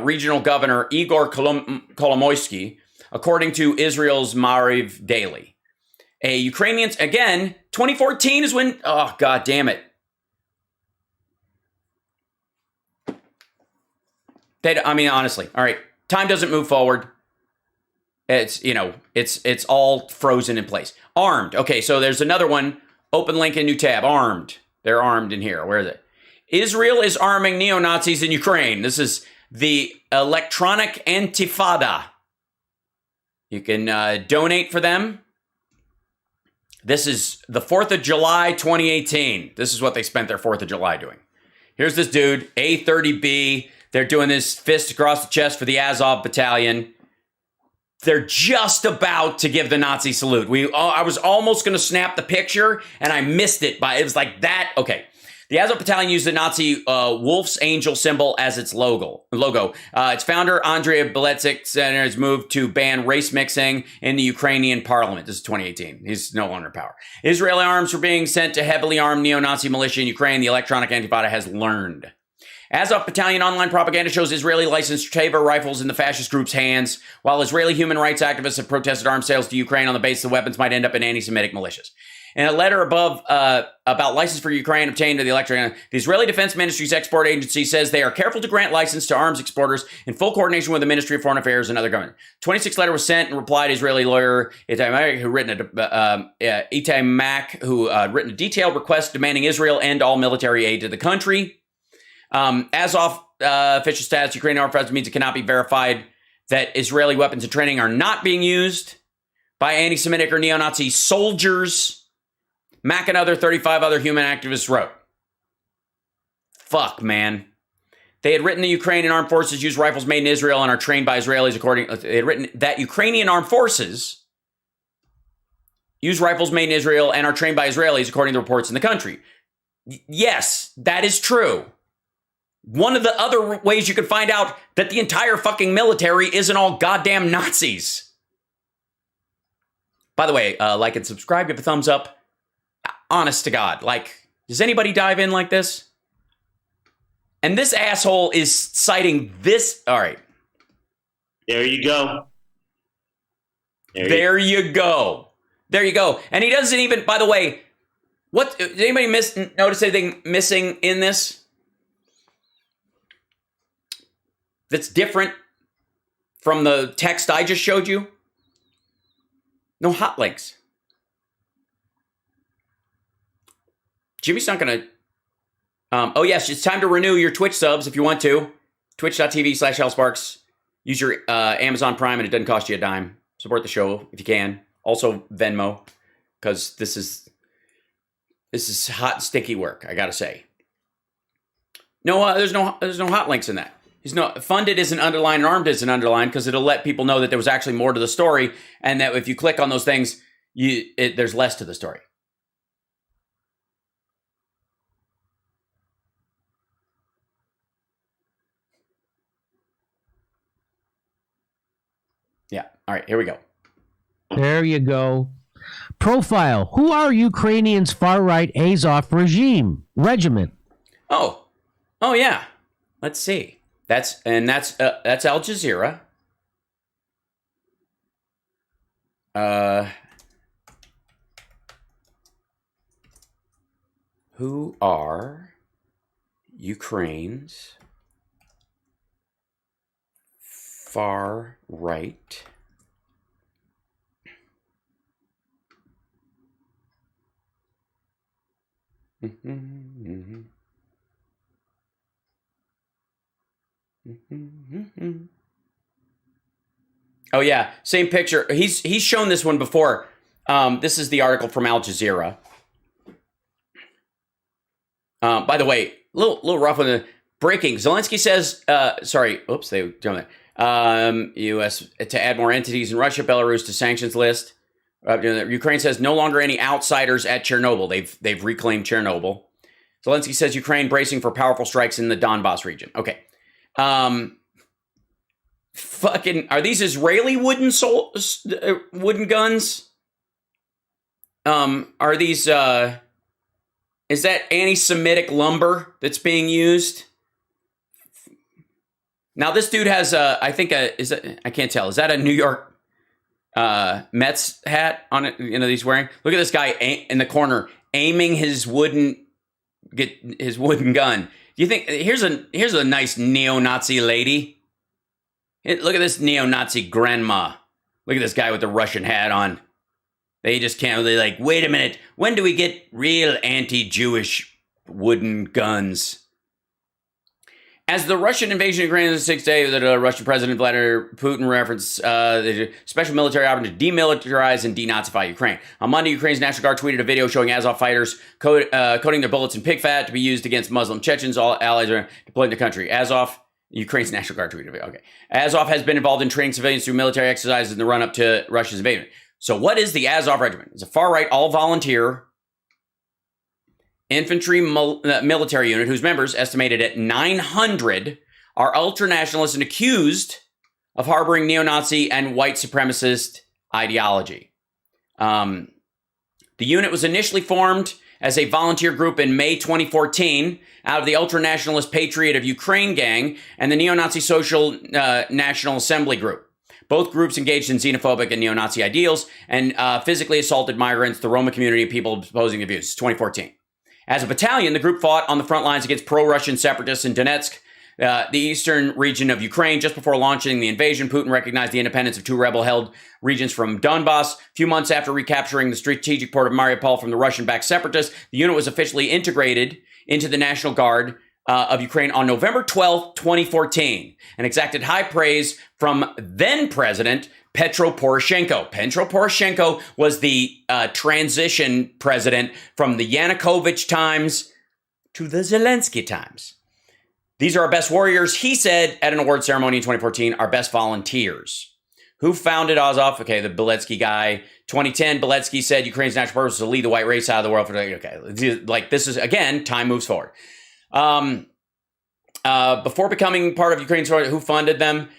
regional governor Igor Kolomoisky, according to Israel's Maariv Daily. A Ukrainians, again, 2014 is when, oh, God damn it. Honestly, all right, time doesn't move forward. It's, it's all frozen in place. Armed. Okay, so there's another one. Open link in new tab. Armed. They're armed in here. Where is it? Israel is arming neo-Nazis in Ukraine. This is the Electronic Intifada. You can donate for them. This is the 4th of July, 2018. This is what they spent their 4th of July doing. Here's this dude, A30B. They're doing this fist across the chest for the Azov Battalion. They're just about to give the Nazi salute. I was almost going to snap the picture, and I missed it. It was like that. Okay. The Azov Battalion used the Nazi wolf's angel symbol as its logo. Its founder, Andrei Beletsik, has moved to ban race mixing in the Ukrainian parliament. This is 2018. He's no longer in power. Israeli arms were being sent to heavily armed neo-Nazi militia in Ukraine, the Electronic Intifada has learned. Azov Battalion online propaganda shows Israeli licensed Teva rifles in the fascist group's hands, while Israeli human rights activists have protested arms sales to Ukraine on the basis the weapons might end up in anti-Semitic militias. In a letter above about license for Ukraine obtained to the Electronic, the Israeli Defense Ministry's export agency says they are careful to grant license to arms exporters in full coordination with the Ministry of Foreign Affairs and other government. 26 letter was sent and replied Israeli lawyer Itai Mak, who written a detailed request demanding Israel end all military aid to the country. Azov official status, Ukrainian armed forces means it cannot be verified that Israeli weapons and training are not being used by anti-Semitic or neo-Nazi soldiers. Mack and other 35 other human activists wrote. Fuck, man. They had written the Ukrainian armed forces use rifles made in Israel and are trained by Israelis they had written that Ukrainian armed forces use rifles made in Israel and are trained by Israelis according to reports in the country. Yes, that is true. One of the other ways you could find out that the entire fucking military isn't all goddamn Nazis. By the way, like and subscribe, give a thumbs up. Honest to God, does anybody dive in like this? And this asshole is citing this. All right. There you go. There you go. And he doesn't even, by the way, did anybody notice anything missing in this? That's different from the text I just showed you? No hot links. Jimmy's not going to... oh, yes, it's time to renew your Twitch subs if you want to. Twitch.tv/HalSparks. Use your Amazon Prime and it doesn't cost you a dime. Support the show if you can. Also Venmo, because this is hot and sticky work, I got to say. No, there's no hot links in that. Funded isn't underlined and armed isn't underlined because it'll let people know that there was actually more to the story and that if you click on those things, there's less to the story. Yeah. All right. Here we go. There you go. Profile. Who are Ukrainians' far-right Azov regiment? Oh, yeah. Let's see. That's Al Jazeera. Who are Ukraine's far right Oh yeah, same picture. He's shown this one before. This is the article from Al Jazeera. By the way, little rough on the breaking. Zelensky says, they don't. U.S. to add more entities in Russia, Belarus to sanctions list. Ukraine says no longer any outsiders at Chernobyl. They've reclaimed Chernobyl. Zelensky says Ukraine bracing for powerful strikes in the Donbass region. Okay. fucking, are these Israeli wooden guns? Are these, is that anti-Semitic lumber that's being used? Now, this dude has I can't tell. Is that a New York Mets hat on it? You know, he's wearing. Look at this guy in the corner aiming his wooden gun. Do you think here's a nice neo-Nazi lady? Look at this neo-Nazi grandma. Look at this guy with the Russian hat on. They just can't. They're like, wait a minute. When do we get real anti-Jewish wooden guns? As the Russian invasion of Ukraine on the 6th day, the Russian President Vladimir Putin referenced the special military operation to demilitarize and denazify Ukraine. On Monday, Ukraine's National Guard tweeted a video showing Azov fighters coating their bullets in pig fat to be used against Muslim Chechens. All allies are deployed in the country. Azov, Ukraine's National Guard tweeted a video. Okay. Azov has been involved in training civilians through military exercises in the run-up to Russia's invasion. So what is the Azov Regiment? It's a far-right, all-volunteer infantry military unit whose members, estimated at 900, are ultranationalists and accused of harboring neo-Nazi and white supremacist ideology. The unit was initially formed as a volunteer group in May 2014 out of the ultranationalist Patriot of Ukraine gang and the neo-Nazi Social National Assembly group. Both groups engaged in xenophobic and neo-Nazi ideals and physically assaulted migrants, the Roma community, and people opposing the views. 2014. As a battalion, the group fought on the front lines against pro-Russian separatists in Donetsk, the eastern region of Ukraine. Just before launching the invasion, Putin recognized the independence of two rebel-held regions from Donbass. A few months after recapturing the strategic port of Mariupol from the Russian-backed separatists, the unit was officially integrated into the National Guard of Ukraine on November 12, 2014, and exacted high praise from then-President Petro Poroshenko. Petro Poroshenko was the transition president from the Yanukovych times to the Zelensky times. These are our best warriors, he said at an award ceremony in 2014, our best volunteers. Who founded Azov? Okay, the Beletsky guy. 2010, Beletsky said Ukraine's national purpose is to lead the white race out of the world. Okay, like this is, again, time moves forward. Before becoming part of Ukraine's, who funded them?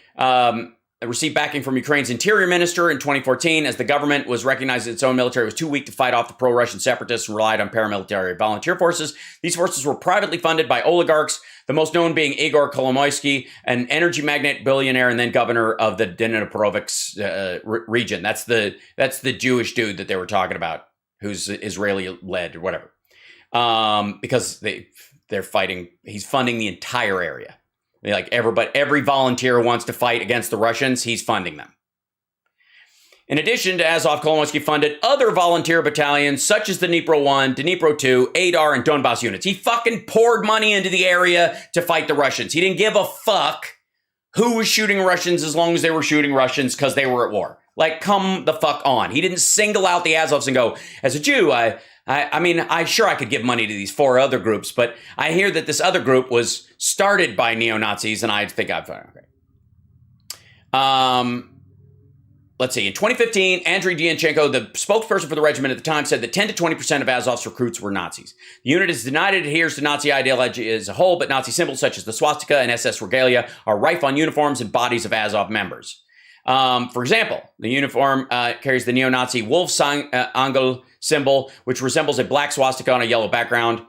Received backing from Ukraine's interior minister in 2014 as the government was recognized its own military was too weak to fight off the pro-Russian separatists and relied on paramilitary volunteer forces. These forces were privately funded by oligarchs, the most known being Igor Kolomoisky, an energy magnate, billionaire, and then governor of the Dnipropetrovsk region. That's the Jewish dude that they were talking about, who's Israeli-led or whatever. Because they're fighting, he's funding the entire area. Like every volunteer who wants to fight against the Russians, he's funding them. In addition to Azov, Kolomoisky funded other volunteer battalions such as the Dnipro 1, Dnipro 2, Adar, and Donbass units. He fucking poured money into the area to fight the Russians. He didn't give a fuck who was shooting Russians as long as they were shooting Russians because they were at war. Like, come the fuck on. He didn't single out the Azovs and go, as a Jew, I mean, I could give money to these four other groups, but I hear that this other group was started by neo-Nazis, and I think I've okay. Let's see. In 2015, Andriy Dyanchenko, the spokesperson for the regiment at the time, said that 10 to 20% of Azov's recruits were Nazis. The unit has denied it adheres to Nazi ideology as a whole, but Nazi symbols such as the swastika and SS regalia are rife on uniforms and bodies of Azov members. For example, the uniform carries the neo-Nazi Wolf's Angel symbol, which resembles a black swastika on a yellow background.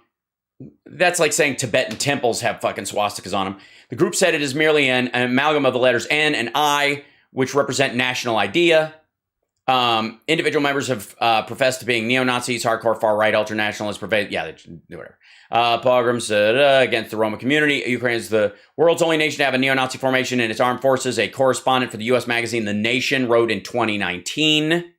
That's like saying Tibetan temples have fucking swastikas on them. The group said it is merely an amalgam of the letters N and I, which represent national idea. Individual members have professed to being neo-Nazis, hardcore far-right ultranationalists, whatever. Pogroms against the Roma community. Ukraine is the world's only nation to have a neo-Nazi formation in its armed forces. A correspondent for the U.S. magazine The Nation wrote in 2019.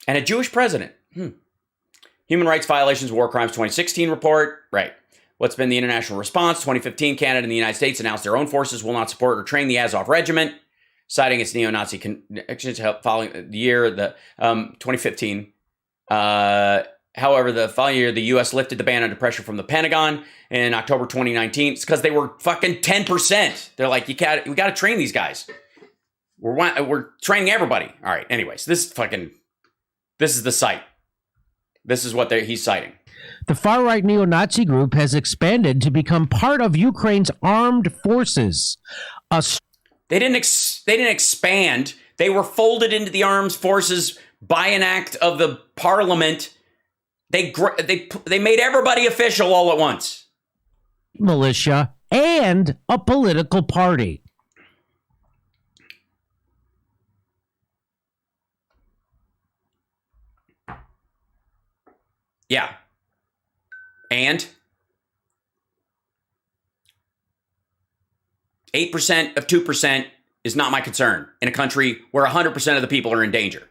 And a Jewish president. Human rights violations, war crimes 2016 report. Right. What's been the international response? 2015, Canada and the United States announced their own forces will not support or train the Azov Regiment, citing its neo-Nazi connections following the year, 2015. However, the following year, the U.S. lifted the ban under pressure from the Pentagon in October 2019. It's because they were fucking 10%. They're like, we got to train these guys. We're training everybody. All right. Anyways, this is the site. This is what he's citing. The far-right neo-Nazi group has expanded to become part of Ukraine's armed forces. They didn't expand. They were folded into the armed forces by an act of the parliament. They made everybody official all at once. Militia and a political party. Yeah. And 8% of 2% is not my concern in a country where 100% of the people are in danger.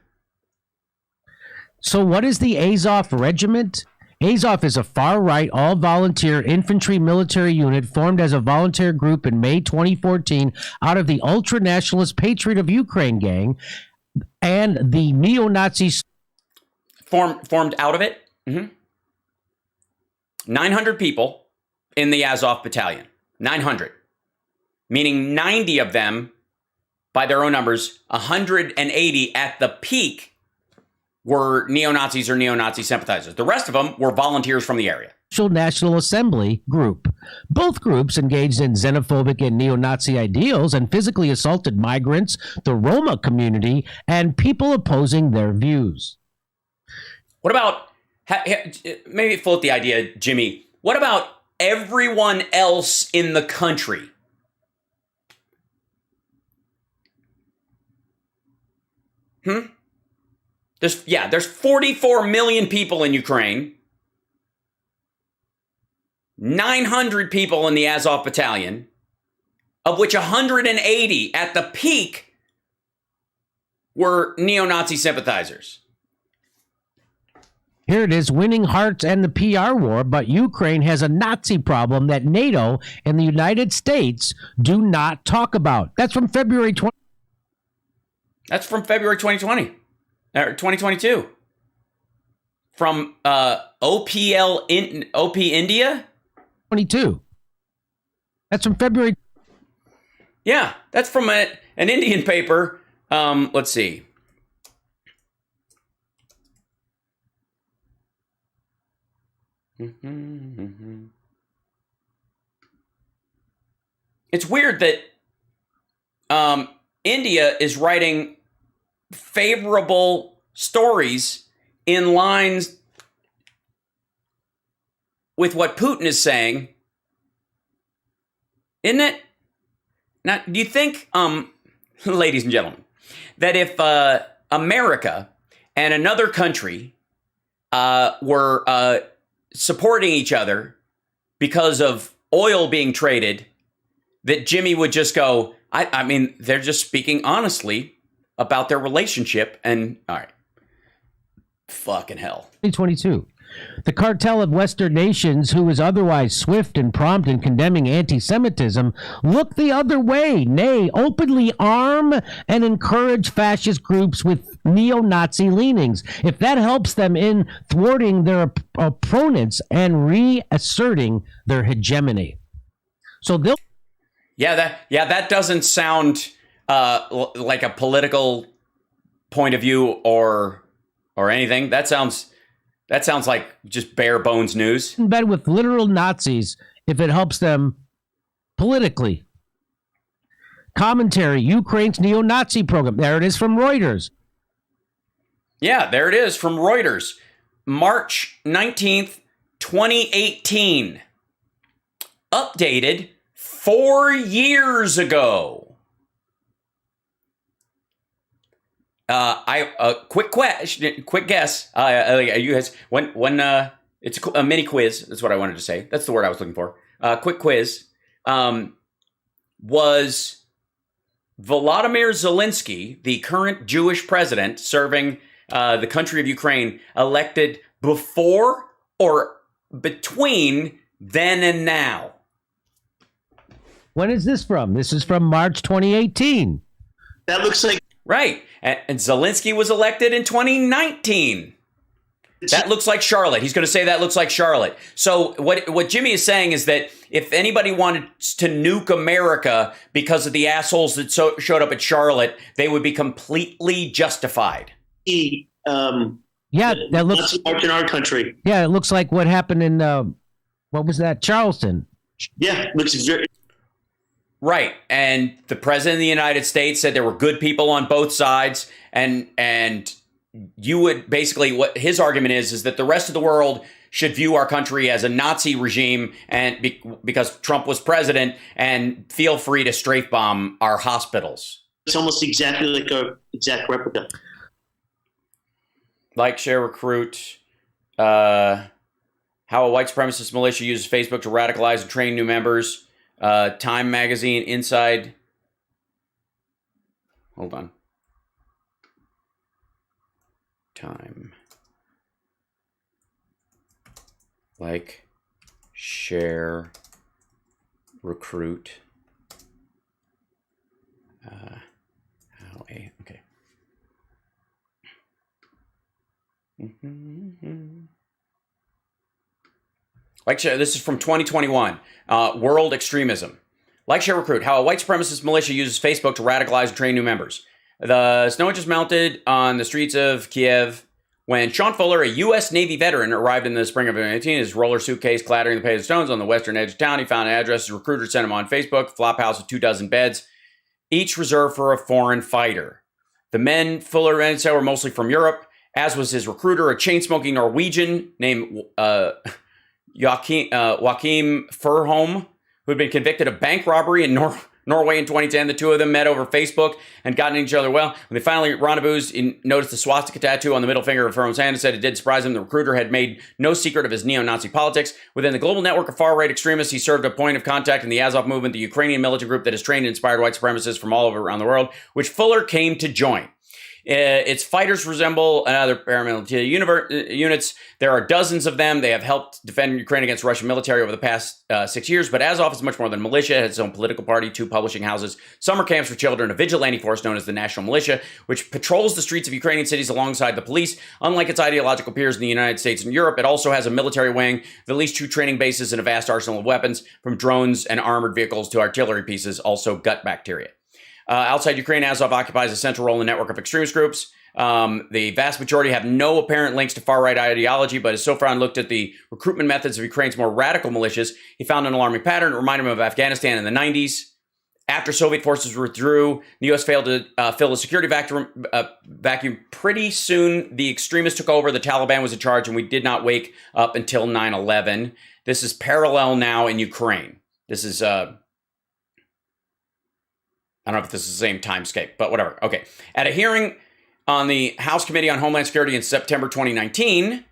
So what is the Azov Regiment? Azov is a far-right, all-volunteer infantry military unit formed as a volunteer group in May 2014 out of the ultra-nationalist Patriot of Ukraine gang and the neo-Nazis. Formed out of it? 900 people in the Azov battalion. 900. Meaning 90 of them, by their own numbers, 180 at the peak were neo-Nazis or neo-Nazi sympathizers. The rest of them were volunteers from the area. National Assembly group. Both groups engaged in xenophobic and neo-Nazi ideals and physically assaulted migrants, the Roma community, and people opposing their views. What about, maybe float the idea, Jimmy, what about everyone else in the country? There's 44 million people in Ukraine, 900 people in the Azov battalion, of which 180 at the peak were neo-Nazi sympathizers. Here it is, winning hearts and the PR war, but Ukraine has a Nazi problem that NATO and the United States do not talk about. That's from February 20. That's from February 2020, or 2022. From OP India? 22. That's from February. Yeah, that's from an Indian paper. Let's see. It's weird that India is writing favorable stories in lines with what Putin is saying, isn't it? Now, do you think, ladies and gentlemen, that if America and another country were supporting each other because of oil being traded, that Jimmy would just go, I mean, they're just speaking honestly about their relationship. And all right, fucking hell. 2022. The cartel of Western nations, who is otherwise swift and prompt in condemning anti-Semitism, look the other way, nay, openly arm and encourage fascist groups with neo-Nazi leanings. If that helps them in thwarting their opponents and reasserting their hegemony. So they'll... that doesn't sound like a political point of view or anything. That sounds like just bare bones news. In bed with literal Nazis if it helps them politically. Commentary, Ukraine's neo-Nazi program. There it is from Reuters. Yeah, there it is from Reuters. March 19th, 2018. Updated 4 years ago. Quick guess. You guys, when it's a mini quiz. That's what I wanted to say. That's the word I was looking for. Quick quiz. Was Volodymyr Zelensky, the current Jewish president serving the country of Ukraine, elected before or between then and now? When is this from? This is from March 2018. That looks like... Right. And Zelensky was elected in 2019. That looks like Charlotte. He's going to say that looks like Charlotte. So what Jimmy is saying is that if anybody wanted to nuke America because of the assholes that showed up at Charlotte, they would be completely justified. The Yeah, that looks. Nazi march in our country. Yeah, it looks like what happened in what was that, Charleston? Yeah, looks very. Right. And the president of the United States said there were good people on both sides. And you would basically, what his argument is that the rest of the world should view our country as a Nazi regime and because Trump was president, and feel free to strafe bomb our hospitals. It's almost exactly like a exact replica. Like, share, recruit. How a white supremacist militia uses Facebook to radicalize and train new members. Time magazine, Inside. Hold on. Time. Like, share, recruit. Okay. Like, share, this is from 2021. World extremism. Like, share, recruit. How a white supremacist militia uses Facebook to radicalize and train new members. The snow just melted on the streets of Kiev when Sean Fuller, a U.S. Navy veteran, arrived in the spring of 2018. His roller suitcase clattering the paved stones on the western edge of town. He found an address. His recruiter sent him on Facebook. Flop house with 24 beds, each reserved for a foreign fighter. The men Fuller and were mostly from Europe, as was his recruiter, a chain-smoking Norwegian named Joachim Furholm, who had been convicted of bank robbery in Norway in 2010. The two of them met over Facebook and gotten each other well. When they finally rendezvoused, he noticed the swastika tattoo on the middle finger of Furholm's hand and said it did surprise him. The recruiter had made no secret of his neo-Nazi politics. Within the global network of far-right extremists, he served a point of contact in the Azov movement, the Ukrainian militant group that has trained and inspired white supremacists from all over around the world, which Fuller came to join. Its fighters resemble other paramilitary units. There are dozens of them. They have helped defend Ukraine against Russian military over the past 6 years. But Azov is much more than a militia. It has its own political party, 2 publishing houses, summer camps for children, a vigilante force known as the National Militia, which patrols the streets of Ukrainian cities alongside the police. Unlike its ideological peers in the United States and Europe, it also has a military wing with at least 2 training bases and a vast arsenal of weapons, from drones and armored vehicles to artillery pieces, also gut bacteria. Outside Ukraine, Azov occupies a central role in the network of extremist groups. The vast majority have no apparent links to far-right ideology, but as Sofran looked at the recruitment methods of Ukraine's more radical militias, he found an alarming pattern. It reminded him of Afghanistan in the 90s. After Soviet forces withdrew, the U.S. failed to fill the security vacuum. Pretty soon, the extremists took over. The Taliban was in charge, and we did not wake up until 9/11. This is parallel now in Ukraine. This is... I don't know if this is the same timescape, but whatever. Okay. At a hearing on the House Committee on Homeland Security in September 2019,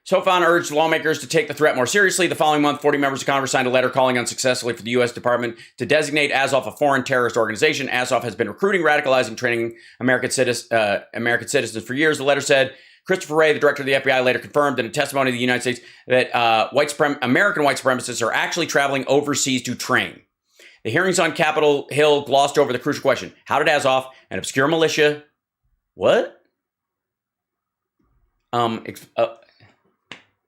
Sofan urged lawmakers to take the threat more seriously. The following month, 40 members of Congress signed a letter calling unsuccessfully for the U.S. Department to designate Azov a foreign terrorist organization. Azov has been recruiting, radicalizing, training American citizens for years. The letter said, Christopher Wray, the director of the FBI, later confirmed in a testimony to the United States that American white supremacists are actually traveling overseas to train. The hearings on Capitol Hill glossed over the crucial question. How did Azov, an obscure militia, what?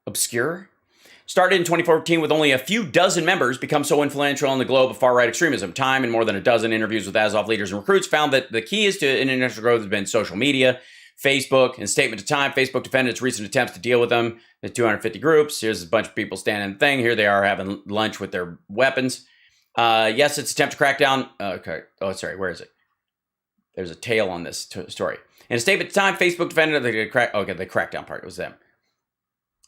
Obscure? Started in 2014 with only a few dozen members, become so influential on the globe of far-right extremism. Time and more than a dozen interviews with Azov leaders and recruits found that the key to international growth has been social media, Facebook. In a statement to Time, Facebook defended its recent attempts to deal with them. The 250 groups. Here's a bunch of people standing in the thing. Here they are having lunch with their weapons. Yes, it's attempt to crack down. Okay. Oh, sorry. Where is it? There's a tail on this story. In a statement to Time, Facebook defended the crackdown part. It was them.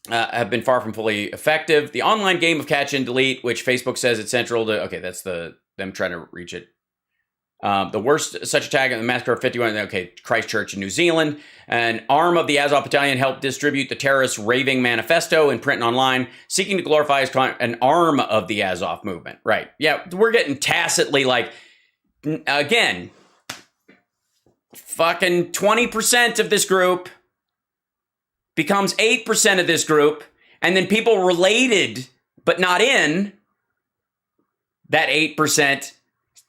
Have been far from fully effective. The online game of catch and delete, which Facebook says it's central to. Okay, that's them trying to reach it. The worst such attack in the massacre of 51. Okay, Christchurch in New Zealand. An arm of the Azov Battalion helped distribute the terrorist raving manifesto in print and online, seeking to glorify his crime. An arm of the Azov movement, right? Yeah, we're getting tacitly like again. Fucking 20% of this group becomes 8% of this group, and then people related but not in that 8%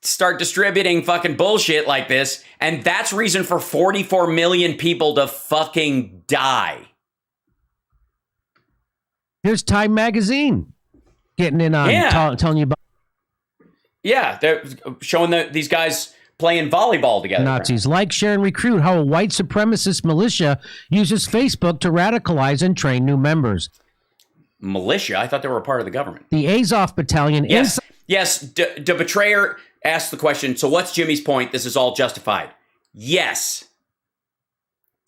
start distributing fucking bullshit like this, and that's reason for 44 million people to fucking die. Here's Time Magazine getting in on telling you about. Yeah, they're showing these guys playing volleyball together. Nazis. Like, share, and recruit how a white supremacist militia uses Facebook to radicalize and train new members. Militia? I thought they were a part of the government. The Azov Battalion. Yes. The betrayer asked the question, so what's Jimmy's point? This is all justified. Yes.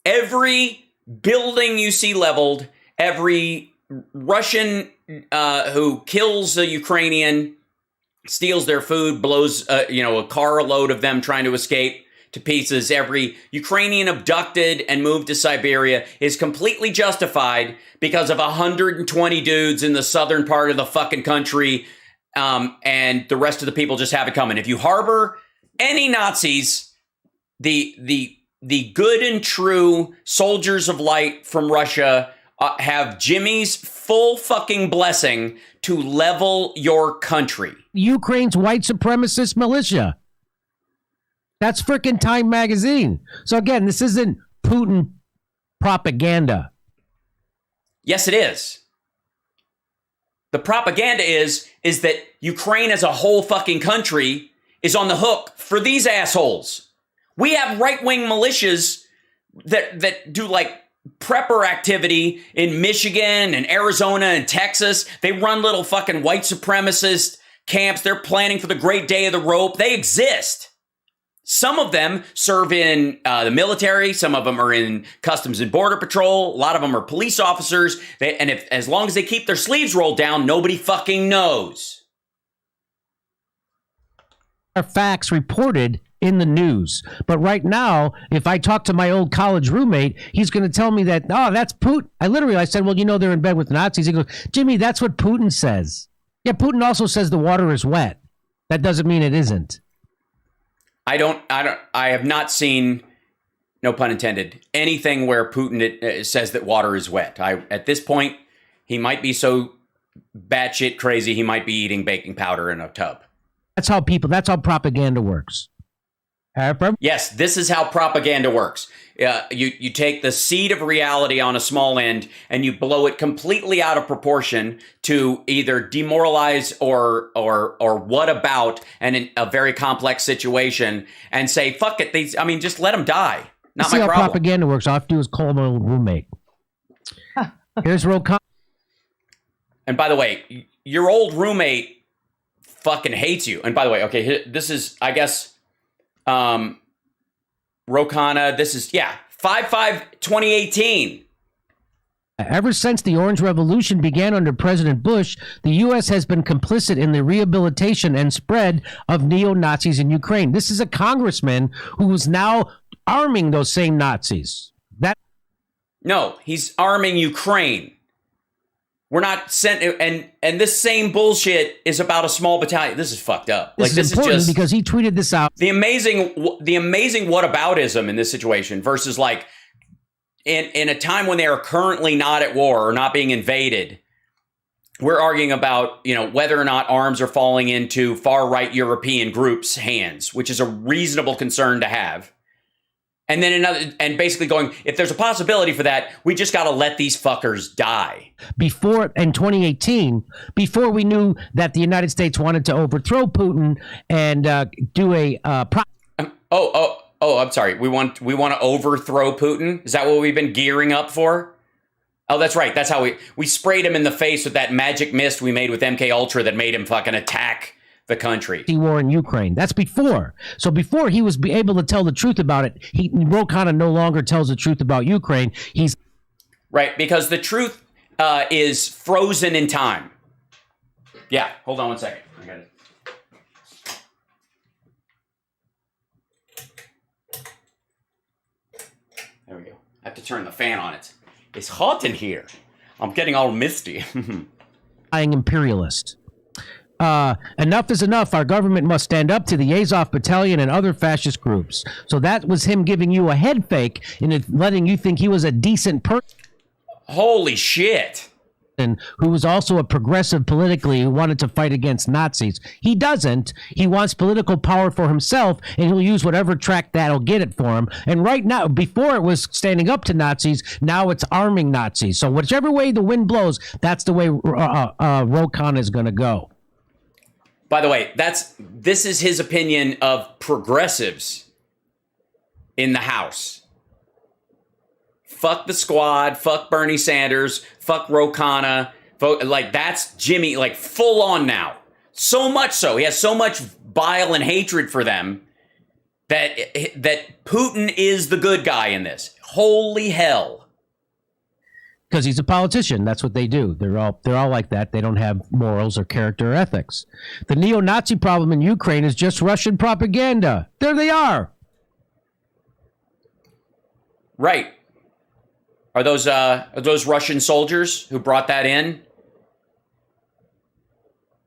Every building you see leveled, every Russian who kills a Ukrainian, steals their food, blows a carload of them trying to escape to pieces, every Ukrainian abducted and moved to Siberia is completely justified because of 120 dudes in the southern part of the fucking country, and the rest of the people just have it coming. If you harbor any Nazis, the good and true soldiers of light from Russia have Jimmy's full fucking blessing to level your country. Ukraine's white supremacist militia. That's frickin' Time magazine. So again, this isn't Putin propaganda. Yes, it is. The propaganda is that Ukraine as a whole fucking country is on the hook for these assholes. We have right-wing militias that do like prepper activity in Michigan and Arizona and Texas. They run little fucking white supremacist camps. They're planning for the Great Day of the Rope. They exist. Some of them serve in the military. Some of them are in Customs and Border Patrol. A lot of them are police officers. As long as they keep their sleeves rolled down, nobody fucking knows. Are facts reported in the news. But right now, if I talk to my old college roommate, he's going to tell me that, oh, that's Putin. I said, well, they're in bed with the Nazis. He goes, Jimmy, that's what Putin says. Yeah, Putin also says the water is wet. That doesn't mean it isn't. I have not seen, no pun intended, anything where Putin says that water is wet. At this point, he might be so batshit crazy, he might be eating baking powder in a tub. That's how propaganda works. Yes, this is how propaganda works. You take the seed of reality on a small end and you blow it completely out of proportion to either demoralize or what about a very complex situation and say, fuck it, just let them die. Not my problem. How propaganda works. All I have to do is call my old roommate. Here's Rokana. And by the way, your old roommate fucking hates you. And by the way, okay, this is, I guess... Rokana, this is, 5/5/2018. Ever since the Orange Revolution began under President Bush, the U.S. has been complicit in the rehabilitation and spread of neo-Nazis in Ukraine. This is a congressman who is now arming those same Nazis. No, he's arming Ukraine. We're not sent, and this same bullshit is about a small battalion. This is fucked up. This is important just because he tweeted this out. The amazing whataboutism in this situation versus like in a time when they are currently not at war or not being invaded. We're arguing about whether or not arms are falling into far right European groups' hands, which is a reasonable concern to have. And then basically going, if there's a possibility for that, we just got to let these fuckers die. Before, in 2018, before we knew that the United States wanted to overthrow Putin and do a... I'm sorry. We want to overthrow Putin? Is that what we've been gearing up for? Oh, that's right. That's how we sprayed him in the face with that magic mist we made with MK Ultra that made him fucking attack the country. War in Ukraine. That's before. So before he was able to tell the truth about it, Rokana no longer tells the truth about Ukraine. He's right, because the truth is frozen in time. Yeah, hold on one second. I got it. There we go. I have to turn the fan on. It's hot in here. I'm getting all misty. Imperialist. Enough is enough. Our government must stand up to the Azov Battalion and other fascist groups. So that was him giving you a head fake and letting you think he was a decent person. Holy shit. Who was also a progressive politically who wanted to fight against Nazis. He doesn't. He wants political power for himself, and he'll use whatever track that'll get it for him. And right now, before it was standing up to Nazis, now it's arming Nazis. So whichever way the wind blows, that's the way Rokana is going to go. By the way, this is his opinion of progressives in the House. Fuck the squad, fuck Bernie Sanders, fuck Ro Khanna, like that's Jimmy, like full on now. So much so, he has so much bile and hatred for them that Putin is the good guy in this. Holy hell. Because he's a politician. That's what they do. They're all like that. They don't have morals or character or ethics. The neo-Nazi problem in Ukraine is just Russian propaganda. There they are. Right. Are those Russian soldiers who brought that in?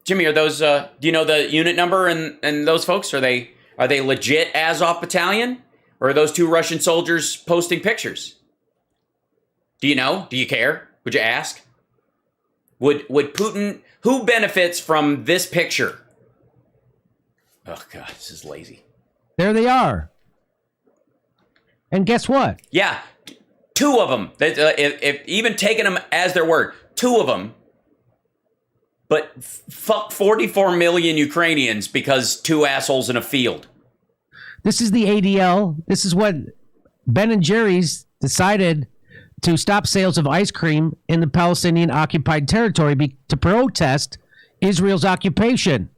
Jimmy, are those do you know the unit number and those folks? Are they legit Azov battalion? Or are those two Russian soldiers posting pictures? Do you know? Do you care? Would you ask? Would Putin, who benefits from this picture? Oh God, this is lazy. There they are. And guess what? Yeah, two of them. If even taking them as their word, two of them. But fuck 44 million Ukrainians because two assholes in a field. This is the ADL. This is what Ben and Jerry's decided to stop sales of ice cream in the Palestinian occupied territory to protest Israel's occupation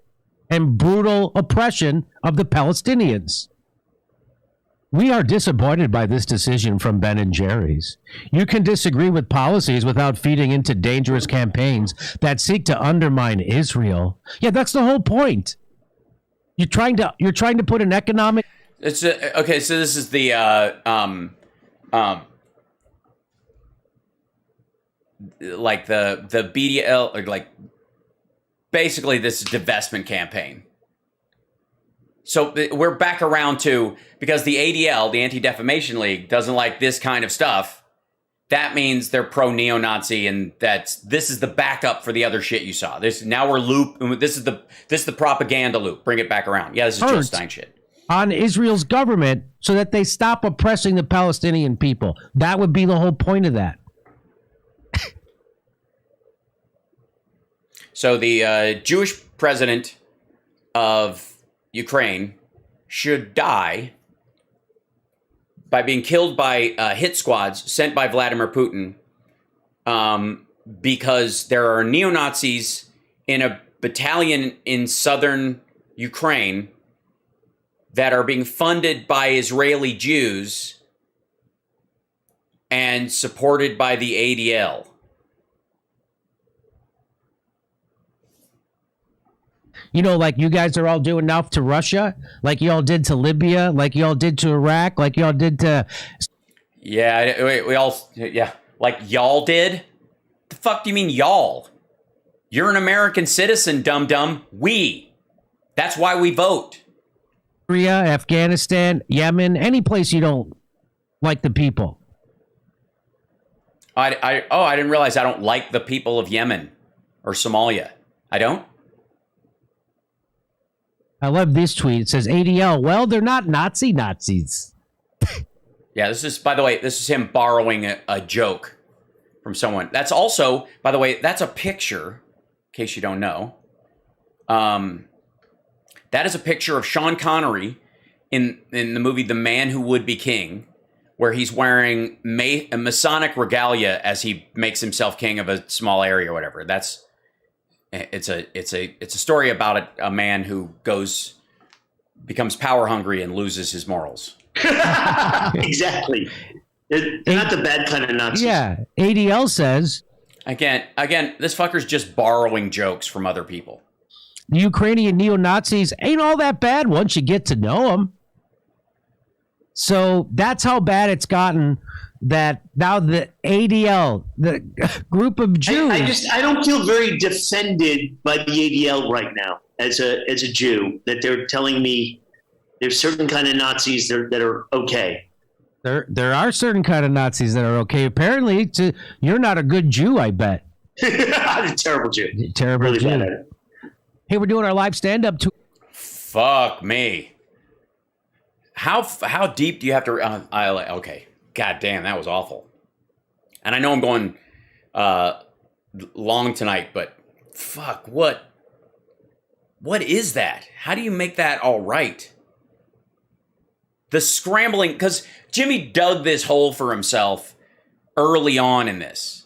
and brutal oppression of the Palestinians. We are disappointed by this decision from Ben and Jerry's. You can disagree with policies without feeding into dangerous campaigns that seek to undermine Israel. Yeah, that's the whole point. You're trying to put an economic. It's okay. So this is the like the BDL, or like basically this is divestment campaign. So we're back around to, because the ADL, the Anti-Defamation League, doesn't like this kind of stuff. That means they're pro-neo-Nazi, and this is the backup for the other shit you saw. This is the propaganda loop. Bring it back around. Yeah, this is Jill Stein shit. On Israel's government so that they stop oppressing the Palestinian people. That would be the whole point of that. So the Jewish president of Ukraine should die by being killed by hit squads sent by Vladimir Putin because there are neo-Nazis in a battalion in southern Ukraine that are being funded by Israeli Jews and supported by the ADL. You know, like you guys are all doing now to Russia, like you all did to Libya, like you all did to Iraq, like you all did to... Yeah, like y'all did? The fuck do you mean y'all? You're an American citizen, dum-dum. We. That's why we vote. Syria, Afghanistan, Yemen, any place you don't like the people. I didn't realize I don't like the people of Yemen or Somalia. I don't? I love this tweet. It says, ADL, well, they're not Nazis. Yeah, this is him borrowing a joke from someone. That's also, by the way, that's a picture, in case you don't know. That is a picture of Sean Connery in the movie The Man Who Would Be King, where he's wearing a Masonic regalia as he makes himself king of a small area or whatever. It's a story about a man who becomes power hungry and loses his morals. Exactly. They're not the bad kind of Nazis. Yeah. ADL says, Again, this fucker's just borrowing jokes from other people. The Ukrainian neo-Nazis ain't all that bad once you get to know them. So that's how bad it's gotten that now the ADL, the group of Jews... I don't feel very defended by the ADL right now as a Jew, that they're telling me there's certain kind of Nazis that are okay. There are certain kind of Nazis that are okay. Apparently, you're not a good Jew, I bet. I'm a terrible Jew. Terrible really Jew. bad at it. Hey, we're doing our live stand-up too. Fuck me. How deep do you have to... okay. God damn, that was awful. And I know I'm going long tonight, but fuck, what what is that? How do you make that all right? The scrambling, because Jimmy dug this hole for himself early on in this.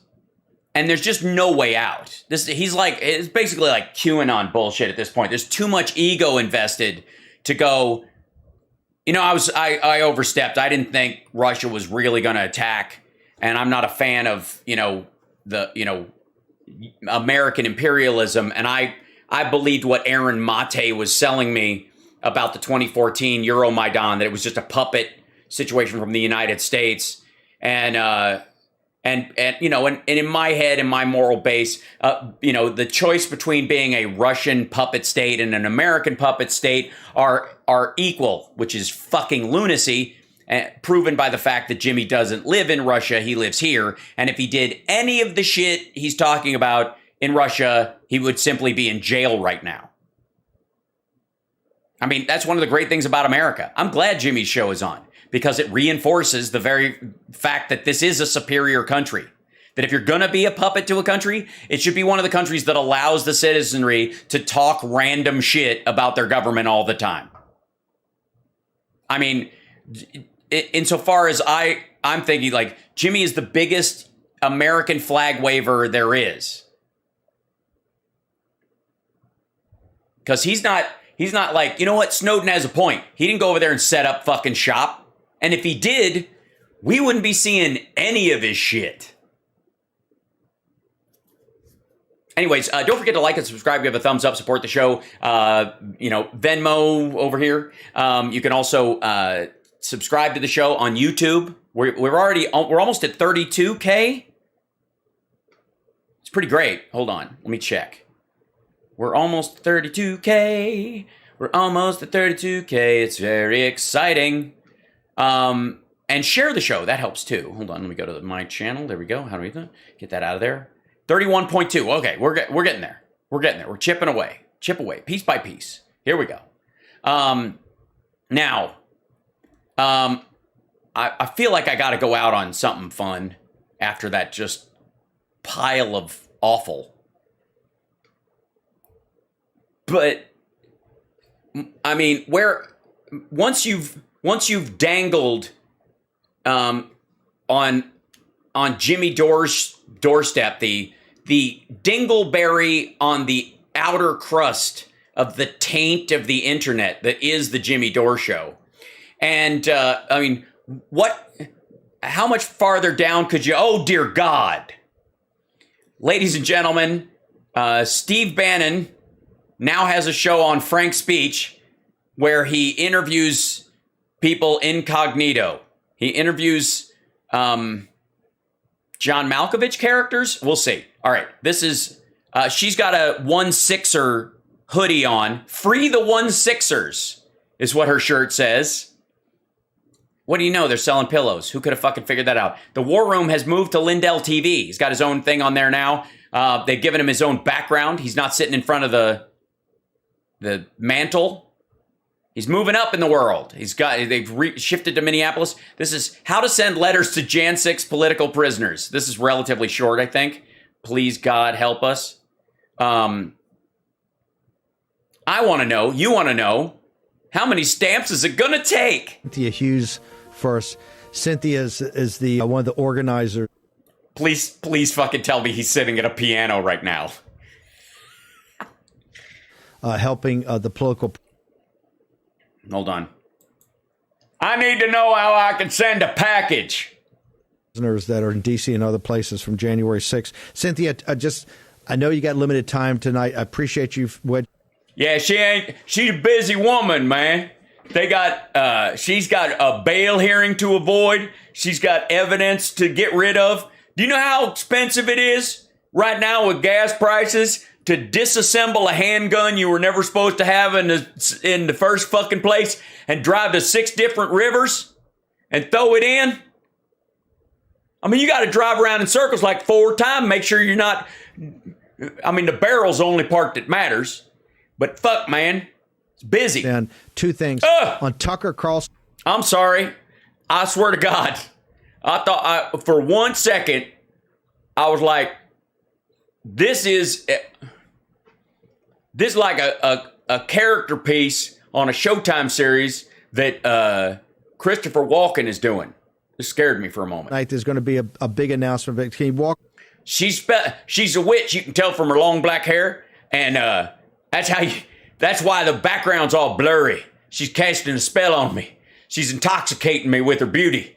And there's just no way out. He's like, it's basically like QAnon bullshit at this point. There's too much ego invested to go, I overstepped. I didn't think Russia was really going to attack. And I'm not a fan of, American imperialism. And I believed what Aaron Mate was selling me about the 2014 Euromaidan, that it was just a puppet situation from the United States. And in my head, in my moral base, the choice between being a Russian puppet state and an American puppet state are equal, which is fucking lunacy, proven by the fact that Jimmy doesn't live in Russia. He lives here. And if he did any of the shit he's talking about in Russia, he would simply be in jail right now. I mean, that's one of the great things about America. I'm glad Jimmy's show is on, because it reinforces the very fact that this is a superior country. That if you're going to be a puppet to a country, it should be one of the countries that allows the citizenry to talk random shit about their government all the time. I mean, insofar as I'm thinking, like, Jimmy is the biggest American flag waver there is. Because he's not like, you know what, Snowden has a point. He didn't go over there and set up fucking shop. And if he did, we wouldn't be seeing any of his shit. Anyways, don't forget to like and subscribe, give a thumbs up, support the show. Venmo over here. You can also subscribe to the show on YouTube. We're almost at 32K. It's pretty great. Hold on, let me check. We're almost 32K. We're almost at 32K. It's very exciting. And share the show. That helps too. Hold on. Let me go to my channel. There we go. How do we get that out of there? 31.2. Okay. We're getting there. We're getting there. We're chipping away. Chip away. Piece by piece. Here we go. Now, I feel like I got to go out on something fun after that just pile of awful. But I mean, once you've dangled on Jimmy Dore's doorstep the dingleberry on the outer crust of the taint of the internet that is the Jimmy Dore Show, and I mean, how much farther down could you? Oh dear God, ladies and gentlemen, Steve Bannon now has a show on Frank Speech where he interviews people incognito. He interviews John Malkovich characters. We'll see. All right. This is, she's got a 1/6er hoodie on. Free the 1/6ers is what her shirt says. What do you know? They're selling pillows. Who could have fucking figured that out? The War Room has moved to Lindell TV. He's got his own thing on there now. They've given him his own background. He's not sitting in front of the mantle. He's moving up in the world. They've shifted to Minneapolis. This is how to send letters to Jan 6 political prisoners. This is relatively short, I think. Please, God, help us. I want to know, you want to know, how many stamps is it going to take? Cynthia Hughes first. Cynthia is the one of the organizers. Please fucking tell me he's sitting at a piano right now. Helping the political. Hold on. I need to know how I can send a package. Prisoners that are in D.C. and other places from January 6th. Cynthia, I know you got limited time tonight. I appreciate you. Yeah, she's a busy woman, man. She's got a bail hearing to avoid. She's got evidence to get rid of. Do you know how expensive it is right now with gas prices to disassemble a handgun you were never supposed to have in the first fucking place and drive to 6 different rivers and throw it in? I mean, you got to drive around in circles like 4 times, make sure you're not, I mean, the barrel's the only part that matters, but fuck, man, it's busy. And 2 things on Tucker Carlson. I'm sorry. I swear to God, I thought for 1 second, I was like, this is like a character piece on a Showtime series that Christopher Walken is doing. This scared me for a moment. Tonight there's going to be a big announcement. Can you walk? She's a witch. You can tell from her long black hair, and that's why the background's all blurry. She's casting a spell on me. She's intoxicating me with her beauty,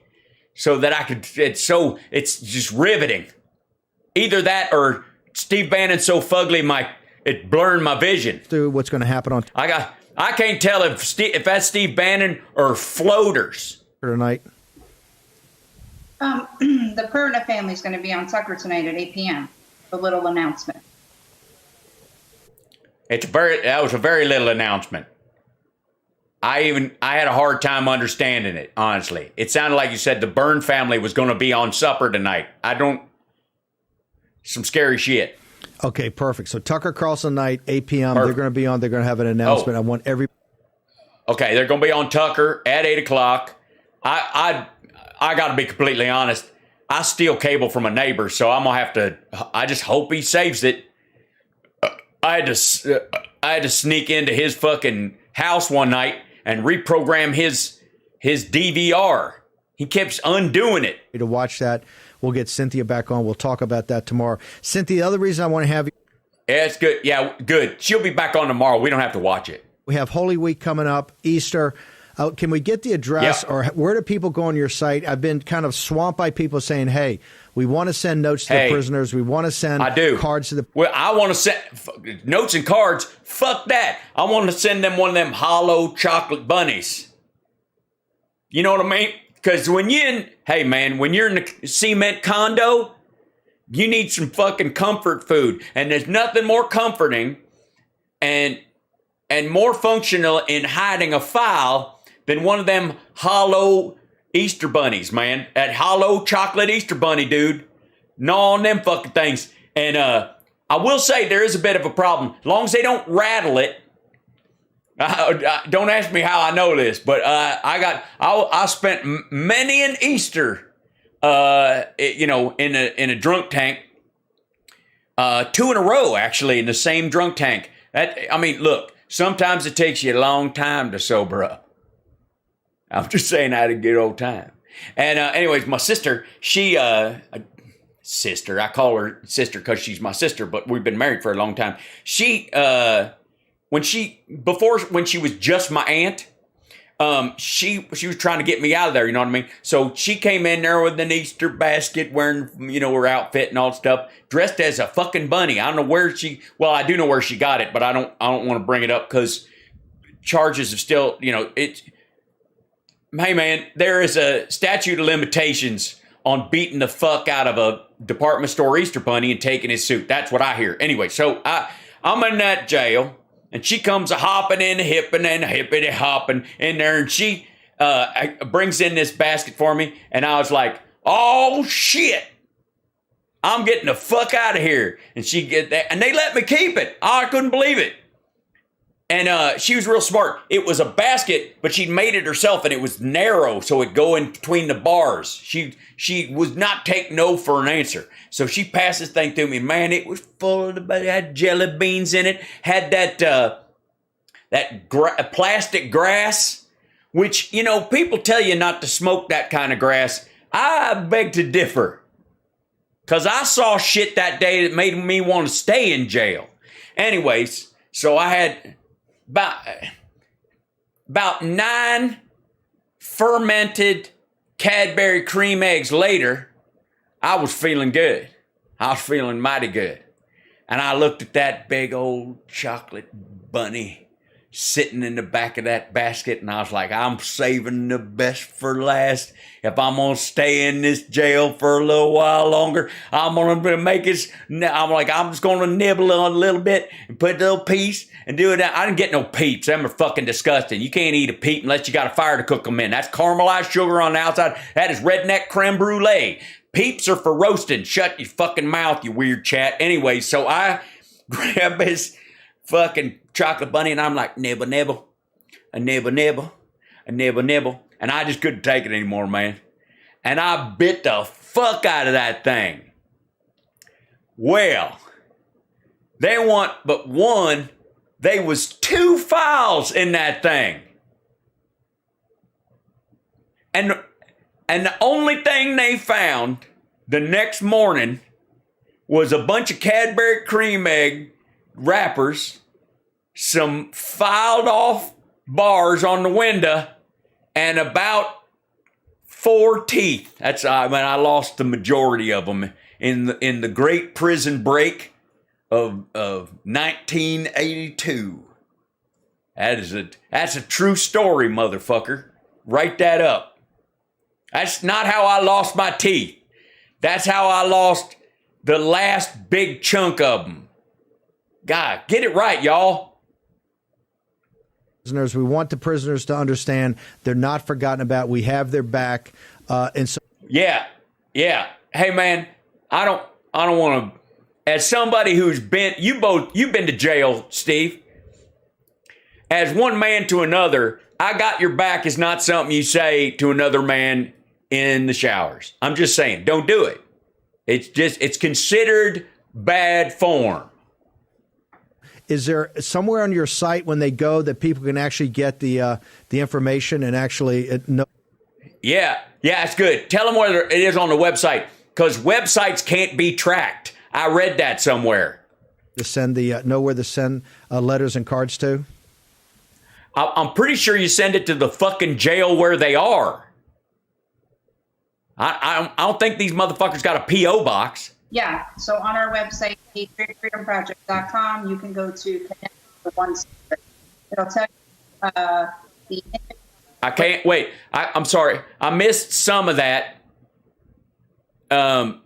so that I could. It's just riveting. Either that or Steve Bannon's so fugly, it blurring my vision. Dude, what's going to happen on I can't tell if that's Steve Bannon or floaters tonight? The Perna family is going to be on Tucker tonight at 8 p.m. A little announcement. That was a very little announcement. I had a hard time understanding it, honestly. It sounded like you said the Byrne family was going to be on supper tonight. Some scary shit. Okay, perfect. So Tucker Carlson night, 8 p.m. Perfect. They're going to be on. They're going to have an announcement. I want every. Okay, they're going to be on Tucker at 8 o'clock. I got to be completely honest. I steal cable from a neighbor, so I'm going to have to. I just hope he saves it. I had to sneak into his fucking house one night and reprogram his DVR. He keeps undoing it. To watch that, we'll get Cynthia back on. We'll talk about that tomorrow. Cynthia, the other reason I want to have you. Yeah, it's good. Yeah, good. She'll be back on tomorrow. We don't have to watch it. We have Holy Week coming up, Easter. Can we get the address or where do people go on your site? I've been kind of swamped by people saying, hey, we want to send notes to the prisoners. We want to send cards to the... Well, I want to send notes and cards. Fuck that. I want to send them one of them hollow chocolate bunnies. You know what I mean? Because when you're in the cement condo, you need some fucking comfort food. And there's nothing more comforting and more functional in hiding a file than one of them hollow Easter bunnies, man. That hollow chocolate Easter bunny, dude. Gnaw on them fucking things. And I will say there is a bit of a problem. As long as they don't rattle it. Don't ask me how I know this, but I spent many an Easter, in a drunk tank. 2 in a row, actually, in the same drunk tank. Look, sometimes it takes you a long time to sober up. I'm just saying I had a good old time. And anyways, my sister, I call her sister because she's my sister, but we've been married for a long time. When she was just my aunt, she was trying to get me out of there, you know what I mean? So she came in there with an Easter basket, wearing, her outfit and all that stuff, dressed as a fucking bunny. I don't know where I do know where she got it, but I don't want to bring it up because charges have still, hey man, there is a statute of limitations on beating the fuck out of a department store Easter bunny and taking his suit. That's what I hear. Anyway, so I'm in that jail. And she comes hopping in, hipping and hippity hopping in there, and she brings in this basket for me, and I was like, "Oh shit, I'm getting the fuck out of here!" And she get that, and they let me keep it. I couldn't believe it. And she was real smart. It was a basket, but she'd made it herself, and it was narrow, so it'd go in between the bars. She was not take no for an answer. So she passed this thing to me. Man, it was full of it had jelly beans in it. Had that plastic grass, which, people tell you not to smoke that kind of grass. I beg to differ. Because I saw shit that day that made me want to stay in jail. Anyways, so I had about 9 fermented Cadbury cream eggs later. I was feeling good. I was feeling mighty good. And I looked at that big old chocolate bunny sitting in the back of that basket, and I was like, I'm saving the best for last. If I'm going to stay in this jail for a little while longer, I'm going to make it. I'm just going to nibble on a little bit and put a little piece and do it. I didn't get no peeps. Them are fucking disgusting. You can't eat a peep unless you got a fire to cook them in. That's caramelized sugar on the outside. That is redneck creme brulee. Peeps are for roasting. Shut your fucking mouth, you weird chat. Anyway, so I grab his fucking chocolate bunny and I'm like, nibble, nibble, a nibble, nibble, a nibble, nibble. And I just couldn't take it anymore, man. And I bit the fuck out of that thing. Well, they want but one There was 2 files in that thing. And the only thing they found the next morning was a bunch of Cadbury cream egg wrappers, some filed off bars on the window, and about 4 teeth. That's I lost the majority of them in the Great Prison Break of 1982. That's a true story, motherfucker. Write that up. That's not how I lost my teeth. That's how I lost the last big chunk of them. God, get it right, y'all. Prisoners, we want the prisoners to understand they're not forgotten about. We have their back. And so, yeah. Hey, man, I don't want to. As somebody who's been, you've been to jail, Steve. As one man to another, I got your back is not something you say to another man in the showers. I'm just saying, don't do it. It's considered bad form. Is there somewhere on your site when they go that people can actually get the information and actually know? Yeah, it's good. Tell them whether it is on the website, because websites can't be tracked. I read that somewhere. To send know where to send letters and cards to? I'm pretty sure you send it to the fucking jail where they are. I don't think these motherfuckers got a P.O. box. Yeah, so on our website, patriotfreedomproject.com, you can go to connect with one secret. It'll tell you the... I can't wait. I'm sorry. I missed some of that. Are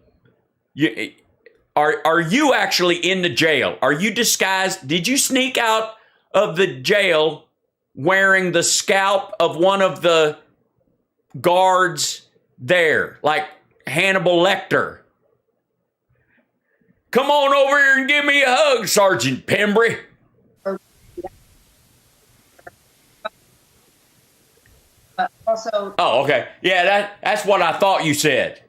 you actually in the jail? Are you disguised? Did you sneak out of the jail wearing the scalp of one of the guards there, like Hannibal Lecter? Come on over here and give me a hug, Sergeant Pembry. Also, oh, okay. Yeah, that's what I thought you said.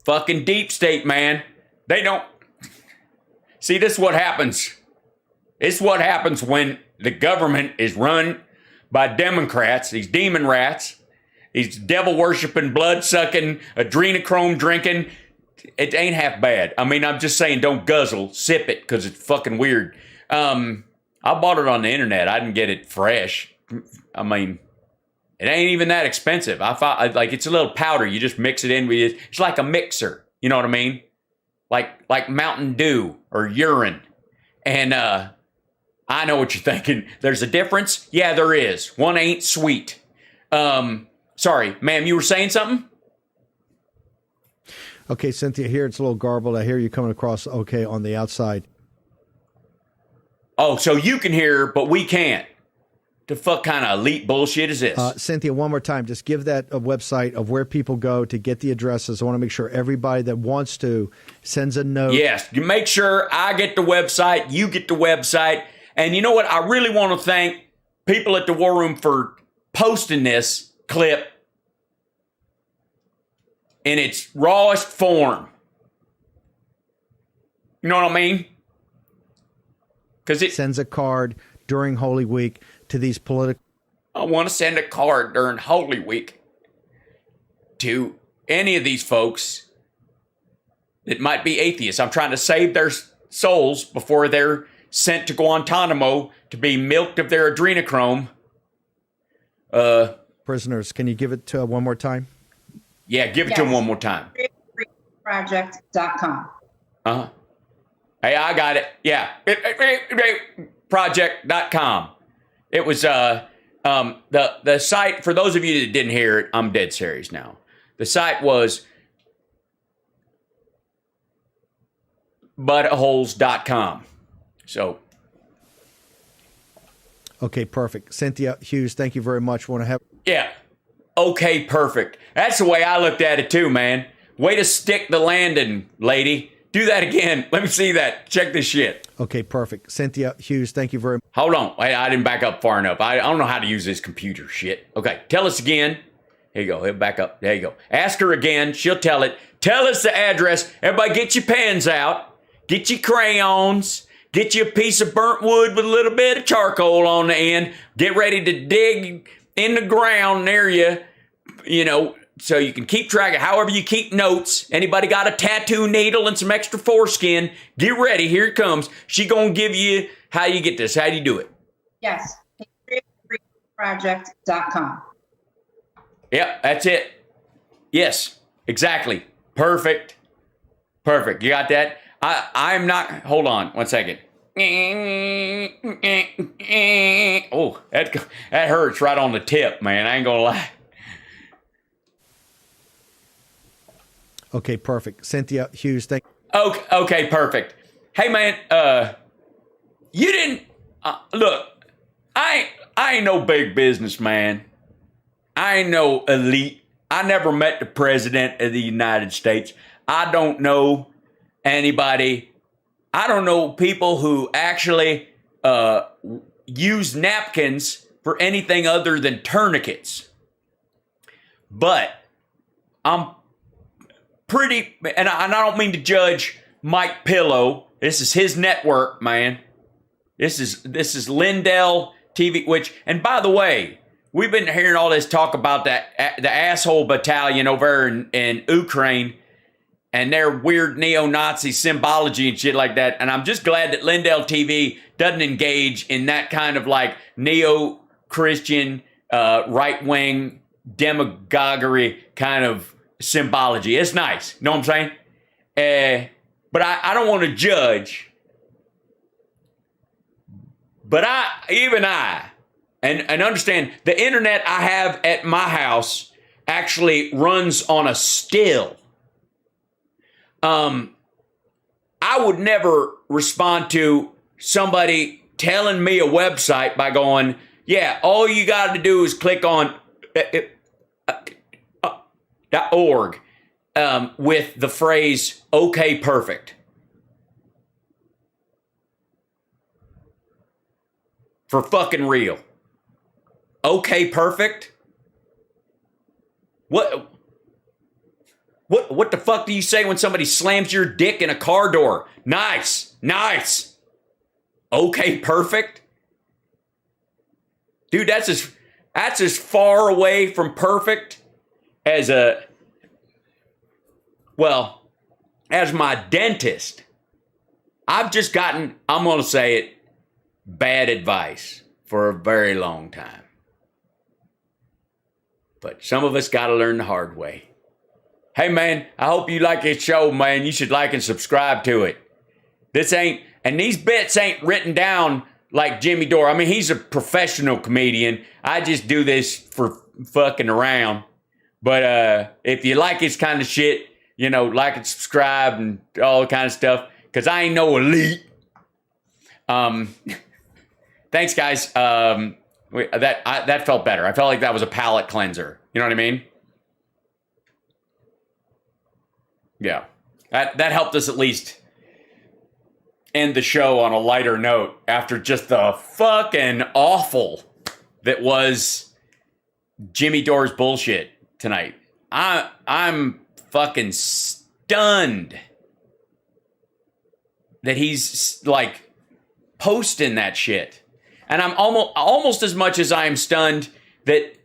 Fucking deep state, man. They don't... See, this is what happens. It's what happens when the government is run by Democrats, these demon rats, these devil-worshipping, blood-sucking, adrenochrome-drinking. It ain't half bad. I mean, I'm just saying don't guzzle. Sip it, because it's fucking weird. I bought it on the internet. I didn't get it fresh. I mean, it ain't even that expensive. I thought, like, it's a little powder. You just mix it in with it. It's like a mixer. You know what I mean? Like Mountain Dew or urine. And I know what you're thinking. There's a difference? Yeah, there is. One ain't sweet. Sorry, ma'am, you were saying something? Okay, Cynthia, here it's a little garbled. I hear you coming across okay on the outside. Oh, so you can hear, but we can't. The fuck kind of elite bullshit is this? Cynthia, one more time, just give that a website of where people go to get the addresses. I want to make sure everybody that wants to sends a note. Yes, you make sure I get the website, you get the website. And you know what? I really want to thank people at the War Room for posting this clip in its rawest form. You know what I mean? Because it sends a card during Holy Week to these political... I want to send a card during Holy Week to any of these folks that might be atheists. I'm trying to save their souls before they're sent to Guantanamo to be milked of their adrenochrome. Prisoners, can you give it to one more time? Yeah, give it to them one more time. Project.com. Uh-huh. Hey, I got it. Yeah. Project.com. It was the site, for those of you that didn't hear it, I'm dead serious now. The site was buttholes.com. So. Okay, perfect. Cynthia Hughes, thank you very much. Want to have... Yeah. Okay, perfect. That's the way I looked at it too, man. Way to stick the landing, lady. Do that again. Let me see that. Check this shit. Okay, perfect. Cynthia Hughes, thank you very much. Hold on. I didn't back up far enough. I don't know how to use this computer shit. Okay, tell us again. Here you go. He'll back up. There you go. Ask her again. She'll tell it. Tell us the address. Everybody get your pens out. Get your crayons. Get you a piece of burnt wood with a little bit of charcoal on the end. Get ready to dig in the ground near you, so you can keep track of however you keep notes. Anybody got a tattoo needle and some extra foreskin? Get ready. Here it comes. She going to give you how you get this. How do you do it? Yes. PatriotFreedomProject.com. Yep, that's it. Yes, exactly. Perfect. You got that? I'm not. Hold on 1 second. Oh, that hurts right on the tip, man. I ain't gonna lie. Okay, perfect. Cynthia Hughes, thank you. Okay, perfect. Hey, man, you didn't look. I ain't no big businessman. I ain't no elite. I never met the president of the United States. I don't know anybody. I don't know people who actually use napkins for anything other than tourniquets. But I'm pretty, and I don't mean to judge Mike Pillow. This is his network, man. This is Lindell TV, which, and by the way, we've been hearing all this talk about the asshole battalion over in Ukraine and their weird neo-Nazi symbology and shit like that. And I'm just glad that Lindell TV doesn't engage in that kind of like neo-Christian, right-wing demagoguery kind of symbology. It's nice. You know what I'm saying? But I don't want to judge. But and understand, the internet I have at my house actually runs on a still. I would never respond to somebody telling me a website by going, yeah, all you got to do is click on .org with the phrase, okay, perfect. For fucking real. Okay, perfect? What the fuck do you say when somebody slams your dick in a car door? Nice. Okay, perfect? Dude, that's as far away from perfect as as my dentist. I've just gotten, I'm going to say it, bad advice for a very long time. But some of us got to learn the hard way. Hey, man, I hope you like this show, man. You should like and subscribe to it. These bits ain't written down like Jimmy Dore. I mean, he's a professional comedian. I just do this for fucking around. But if you like his kind of shit, like and subscribe and all that kind of stuff, because I ain't no elite. Thanks, guys. That felt better. I felt like that was a palate cleanser. You know what I mean? Yeah. That helped us at least end the show on a lighter note after just the fucking awful that was Jimmy Dore's bullshit tonight. I'm fucking stunned that he's like posting that shit. And I'm almost as much as I am stunned that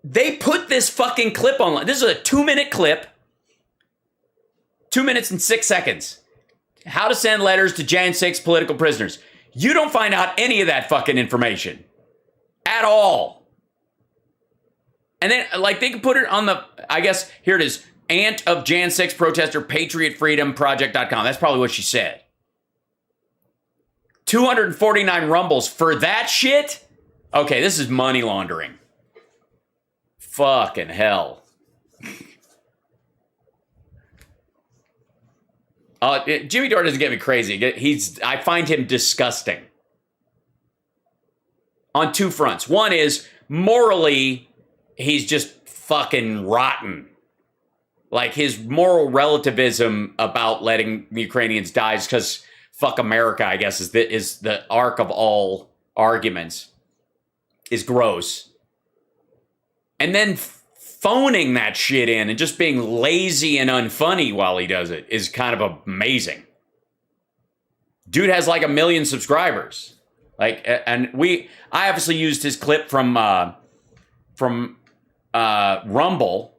they put this fucking clip online. This is a 2-minute clip. 2 minutes and 6 seconds. How to send letters to Jan 6 political prisoners. You don't find out any of that fucking information. At all. And then, like, they can put it on the, I guess, here it is. Aunt of Jan 6 protester, PatriotFreedomProject.com. That's probably what she said. 249 rumbles for that shit? Okay, this is money laundering. Fucking hell. Jimmy Dore doesn't get me crazy. I find him disgusting. On two fronts. One is, morally, he's just fucking rotten. Like, his moral relativism about letting Ukrainians die is because fuck America, I guess, is the arc of all arguments, is gross. and then phoning that shit in and just being lazy and unfunny while he does it is kind of amazing. Dude has like 1 million subscribers. Like, and I obviously used his clip from Rumble,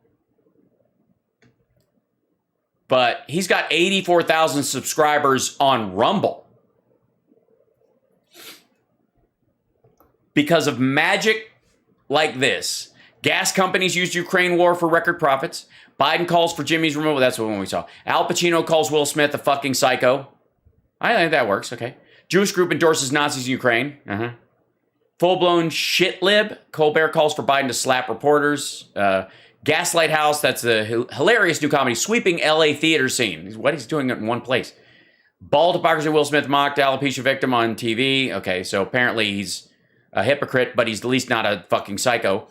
but he's got 84,000 subscribers on Rumble. Because of magic like this, gas companies used Ukraine war for record profits. Biden calls for Jimmy's removal. That's the one we saw. Al Pacino calls Will Smith a fucking psycho. I think that works. Okay. Jewish group endorses Nazis in Ukraine. Full-blown shit lib. Colbert calls for Biden to slap reporters. Gaslight House. That's a hilarious new comedy sweeping LA theater scene. What he's doing it in one place. Bald hypocrisy. Will Smith mocked alopecia victim on TV. Okay, so apparently he's a hypocrite, but he's at least not a fucking psycho.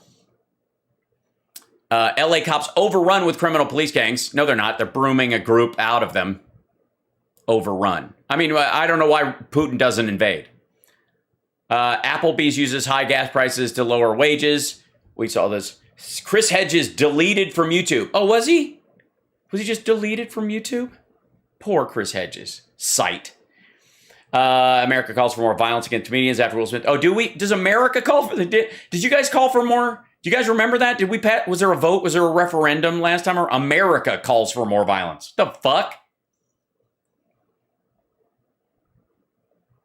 LA cops overrun with criminal police gangs. No, they're not. They're brooming a group out of them. Overrun. I mean, I don't know why Putin doesn't invade. Applebee's uses high gas prices to lower wages. We saw this. Chris Hedges deleted from YouTube. Oh, was he? Was he just deleted from YouTube? Poor Chris Hedges. Sight. America calls for more violence against comedians after Will Smith. Oh, does America call for did you guys call for more? Do you guys remember that? Was there a vote? Was there a referendum last time? Or America calls for more violence? The fuck?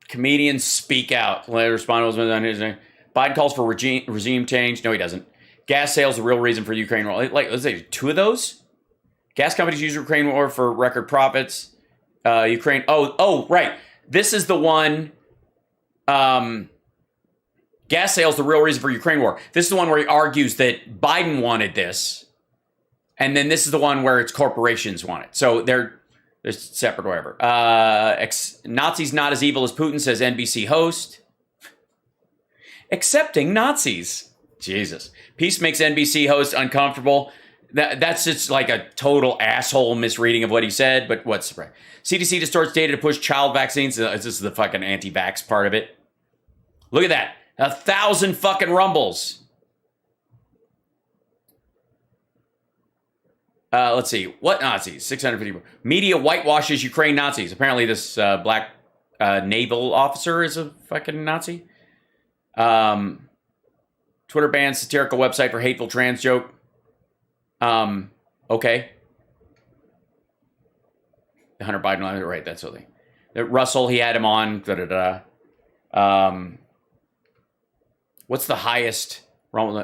Comedians speak out. Later responded on his name. Biden calls for regime change. No, he doesn't. Gas sales, the real reason for Ukraine war. Like, let's say 2 of those. Gas companies use Ukraine war for record profits. Ukraine. Oh, right. This is the one. Gas sales, the real reason for Ukraine war. This is the one where he argues that Biden wanted this, and then this is the one where it's corporations want it. So they're separate, whatever. Nazis not as evil as Putin, says NBC host. Accepting Nazis. Jesus. Peace makes NBC host uncomfortable. That's just like a total asshole misreading of what he said, but what's the right? CDC distorts data to push child vaccines. This is the fucking anti-vax part of it. Look at that. 1,000 fucking rumbles. Let's see. What Nazis? 650. Media whitewashes Ukraine Nazis. Apparently this black naval officer is a fucking Nazi. Twitter bans satirical website for hateful trans joke. Okay. Hunter Biden, right, that's what Russell, he had him on. What's the highest?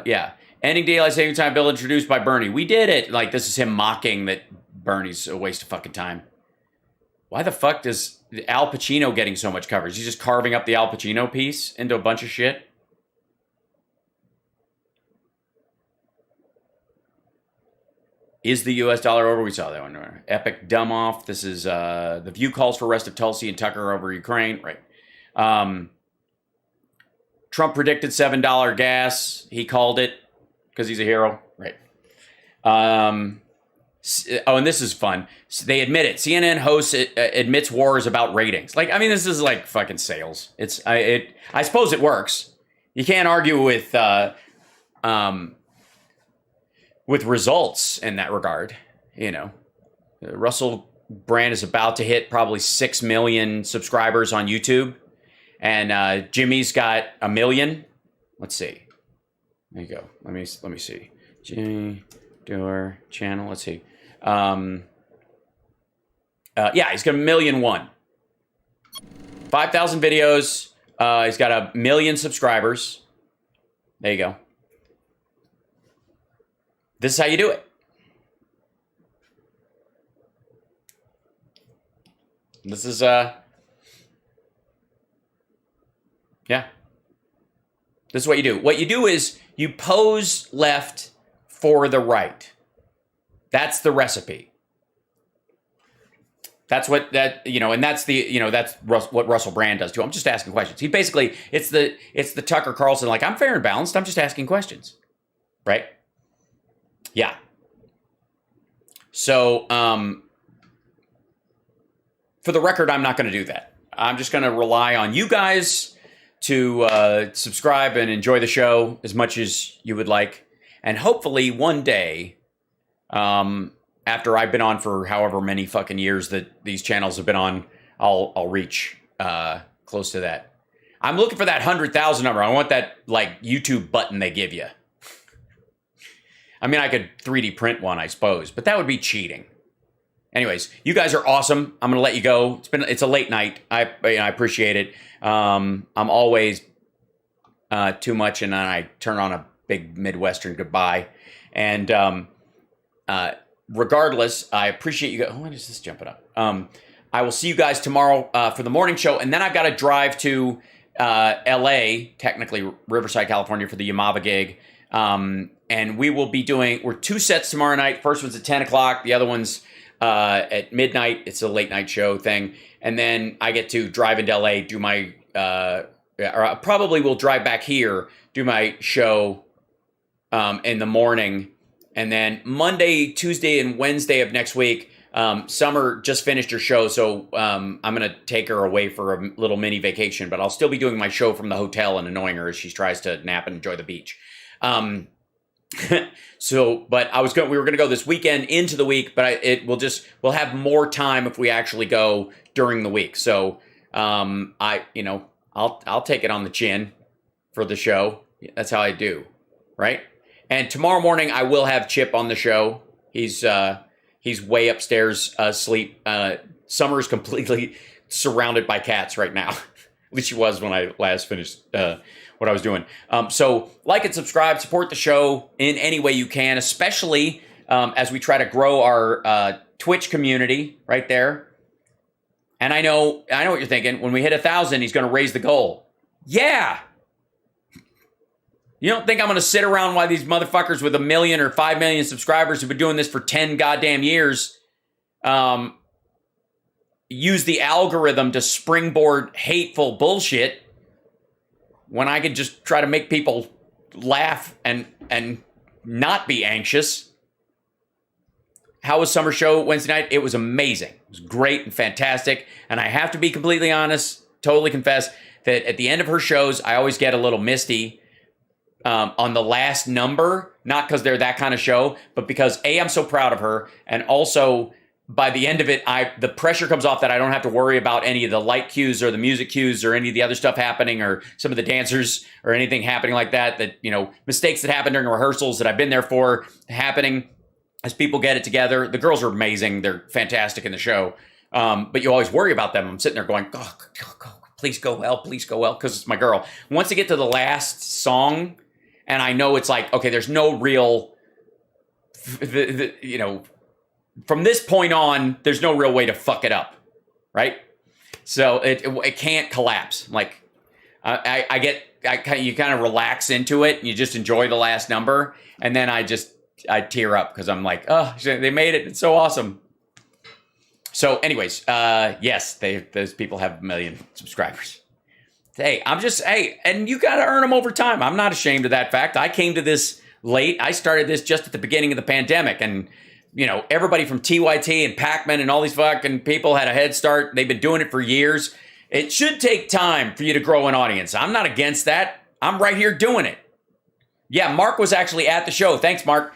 Yeah. Ending daylight saving time bill introduced by Bernie. We did it. Like, this is him mocking that Bernie's a waste of fucking time. Why the fuck does Al Pacino getting so much coverage? He's just carving up the Al Pacino piece into a bunch of shit. Is the U.S. dollar over? We saw that one. Epic dumb off. This is The View calls for arrest of Tulsi and Tucker over Ukraine. Right. Trump predicted $7 gas. He called it because he's a hero. Right. And this is fun. So they admit it. CNN host admits war is about ratings. Like, I mean, this is like fucking sales. I suppose it works. You can't argue with results in that regard. You know, Russell Brand is about to hit probably 6 million subscribers on YouTube, and Jimmy's got 1 million. Let's see. There you go. Let me see. Jimmy Dore channel. Let's see. Yeah, he's got 1.1 million. 5,000 videos. He's got 1 million subscribers. There you go. This is how you do it. This is, yeah. This is what you do. What you do is you pose left for the right. That's the recipe. That's what and that's that's what Russell Brand does too. I'm just asking questions. He basically, it's the Tucker Carlson, like, I'm fair and balanced. I'm just asking questions. Right? Yeah. So, for the record, I'm not going to do that. I'm just going to rely on you guys to subscribe and enjoy the show as much as you would like. And hopefully one day, after I've been on for however many fucking years that these channels have been on, I'll reach close to that. I'm looking for that 100,000 number. I want that like YouTube button they give you. I mean, I could 3D print one, I suppose, but that would be cheating. Anyways, you guys are awesome. I'm gonna let you go. It's a late night. I appreciate it. I'm always too much, and then I turn on a big Midwestern goodbye. And regardless, I appreciate you guys. Oh, when is this jumping up? I will see you guys tomorrow for the morning show, and then I've got to drive to LA, technically Riverside, California, for the Yamava gig. And we're 2 sets tomorrow night. First one's at 10 o'clock. The other one's at midnight. It's a late night show thing. And then I get to drive into LA, do my, or I probably will drive back here, do my show in the morning. And then Monday, Tuesday, and Wednesday of next week, Summer just finished her show. So I'm going to take her away for a little mini vacation, but I'll still be doing my show from the hotel and annoying her as she tries to nap and enjoy the beach. But we were going to go this weekend into the week, but we'll have more time if we actually go during the week. So, I'll take it on the chin for the show. That's how I do. Right. And tomorrow morning I will have Chip on the show. He's way upstairs, asleep. Summer is completely surrounded by cats right now. At least she was when I last finished, what I was doing. So like and subscribe, support the show in any way you can, especially as we try to grow our Twitch community right there. And I know what you're thinking. When we hit 1,000, he's going to raise the goal. Yeah. You don't think I'm going to sit around while these motherfuckers with 1 million or 5 million subscribers who've been doing this for 10 goddamn years use the algorithm to springboard hateful bullshit when I could just try to make people laugh and not be anxious. How was Summer Show Wednesday night? It was amazing. It was great and fantastic. And I have to be completely honest, totally confess, that at the end of her shows, I always get a little misty on the last number. Not because they're that kind of show, but because A, I'm so proud of her, and also by the end of it, the pressure comes off that I don't have to worry about any of the light cues or the music cues or any of the other stuff happening or some of the dancers or anything happening like that, mistakes that happen during rehearsals that I've been there for happening as people get it together. The girls are amazing. They're fantastic in the show. But you always worry about them. I'm sitting there going, oh, please go well, because it's my girl. Once I get to the last song and I know it's like, okay, there's no real, from this point on, there's no real way to fuck it up, right? So it can't collapse. Like you kind of relax into it and you just enjoy the last number, and then I tear up because I'm like, oh, they made it. It's so awesome. So, anyways, yes, those people have 1 million subscribers. Hey, and you got to earn them over time. I'm not ashamed of that fact. I came to this late. I started this just at the beginning of the pandemic, and everybody from TYT and Pac-Man and all these fucking people had a head start. They've been doing it for years. It should take time for you to grow an audience. I'm not against that. I'm right here doing it. Yeah, Mark was actually at the show. Thanks, Mark.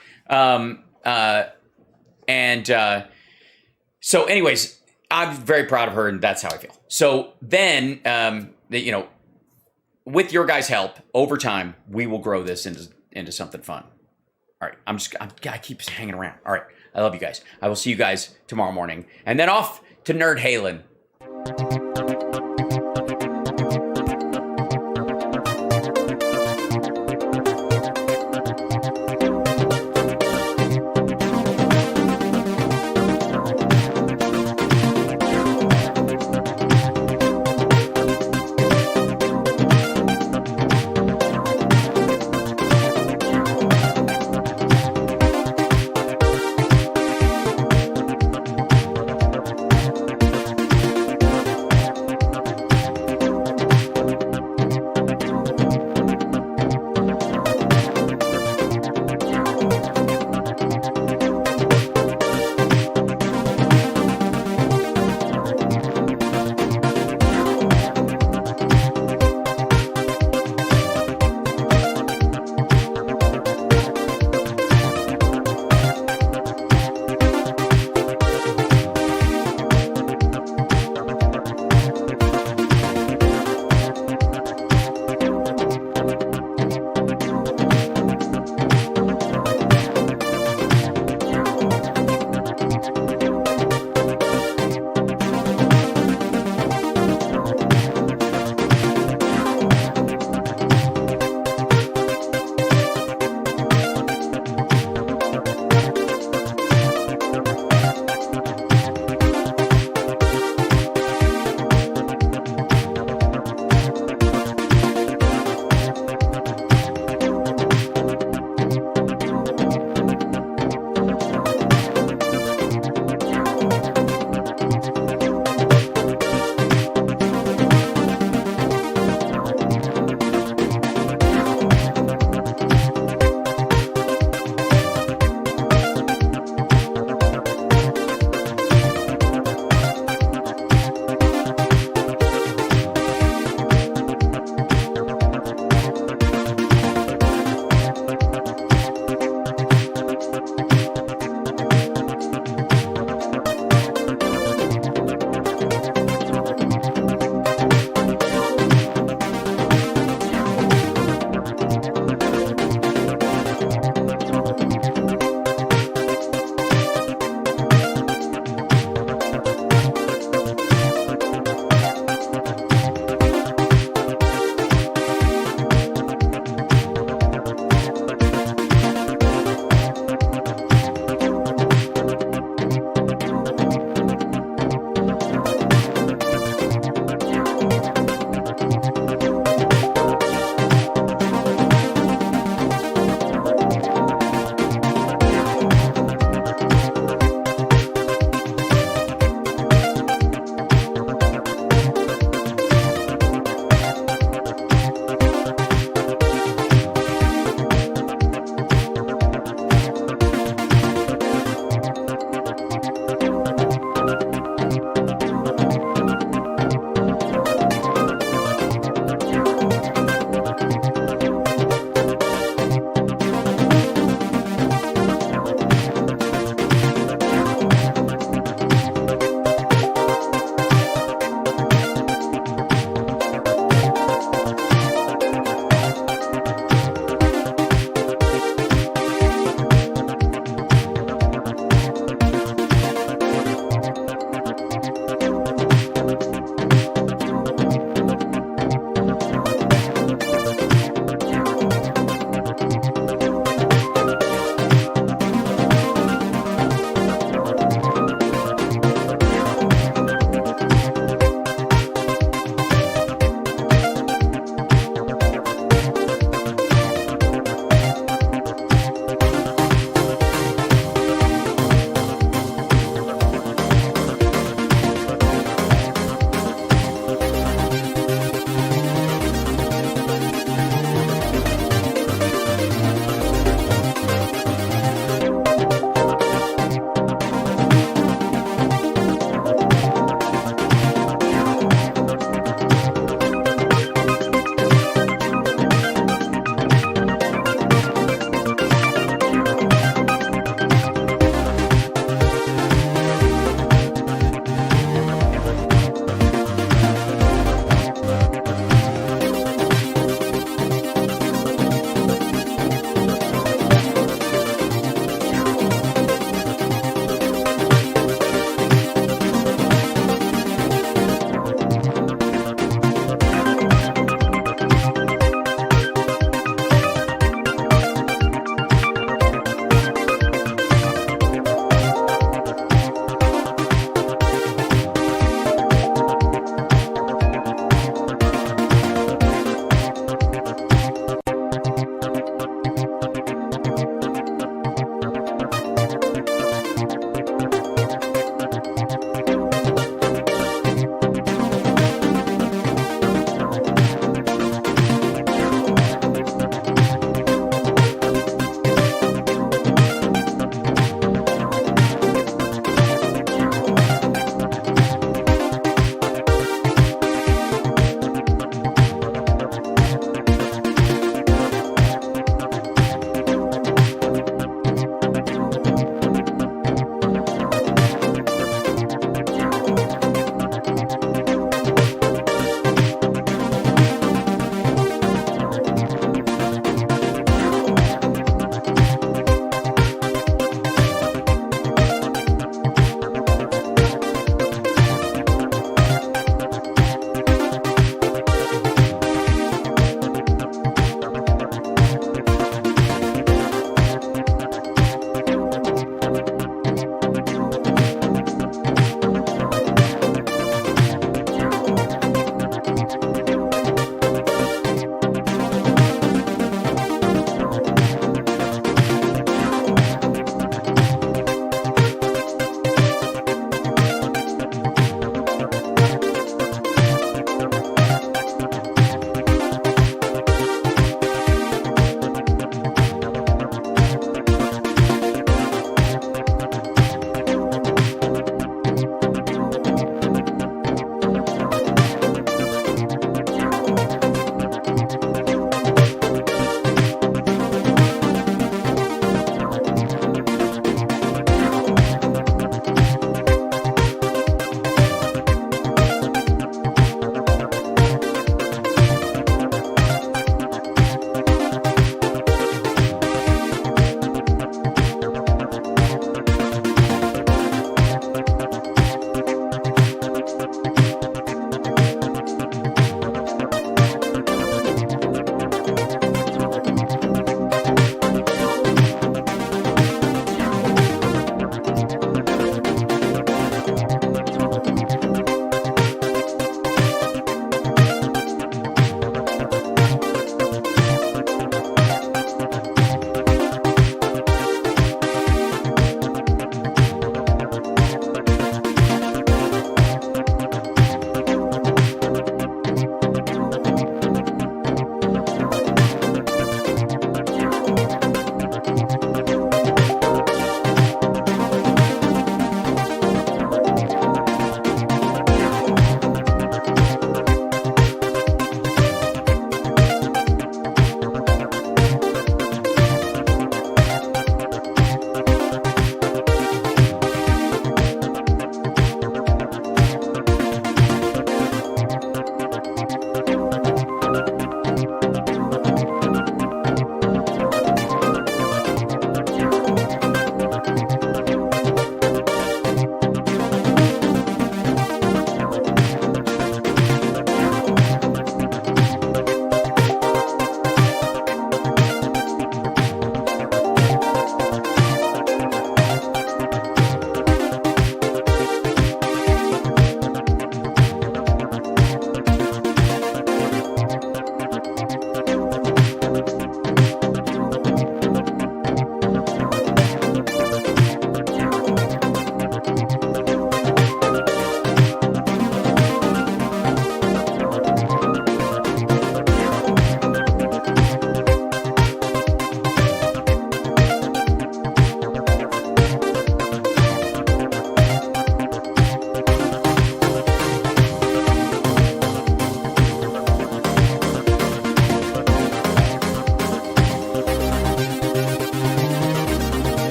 So anyways, I'm very proud of her, and that's how I feel. So then, with your guys' help, over time, we will grow this into something fun. All right, I keep hanging around. All right, I love you guys. I will see you guys tomorrow morning. And then off to Nerd Halen.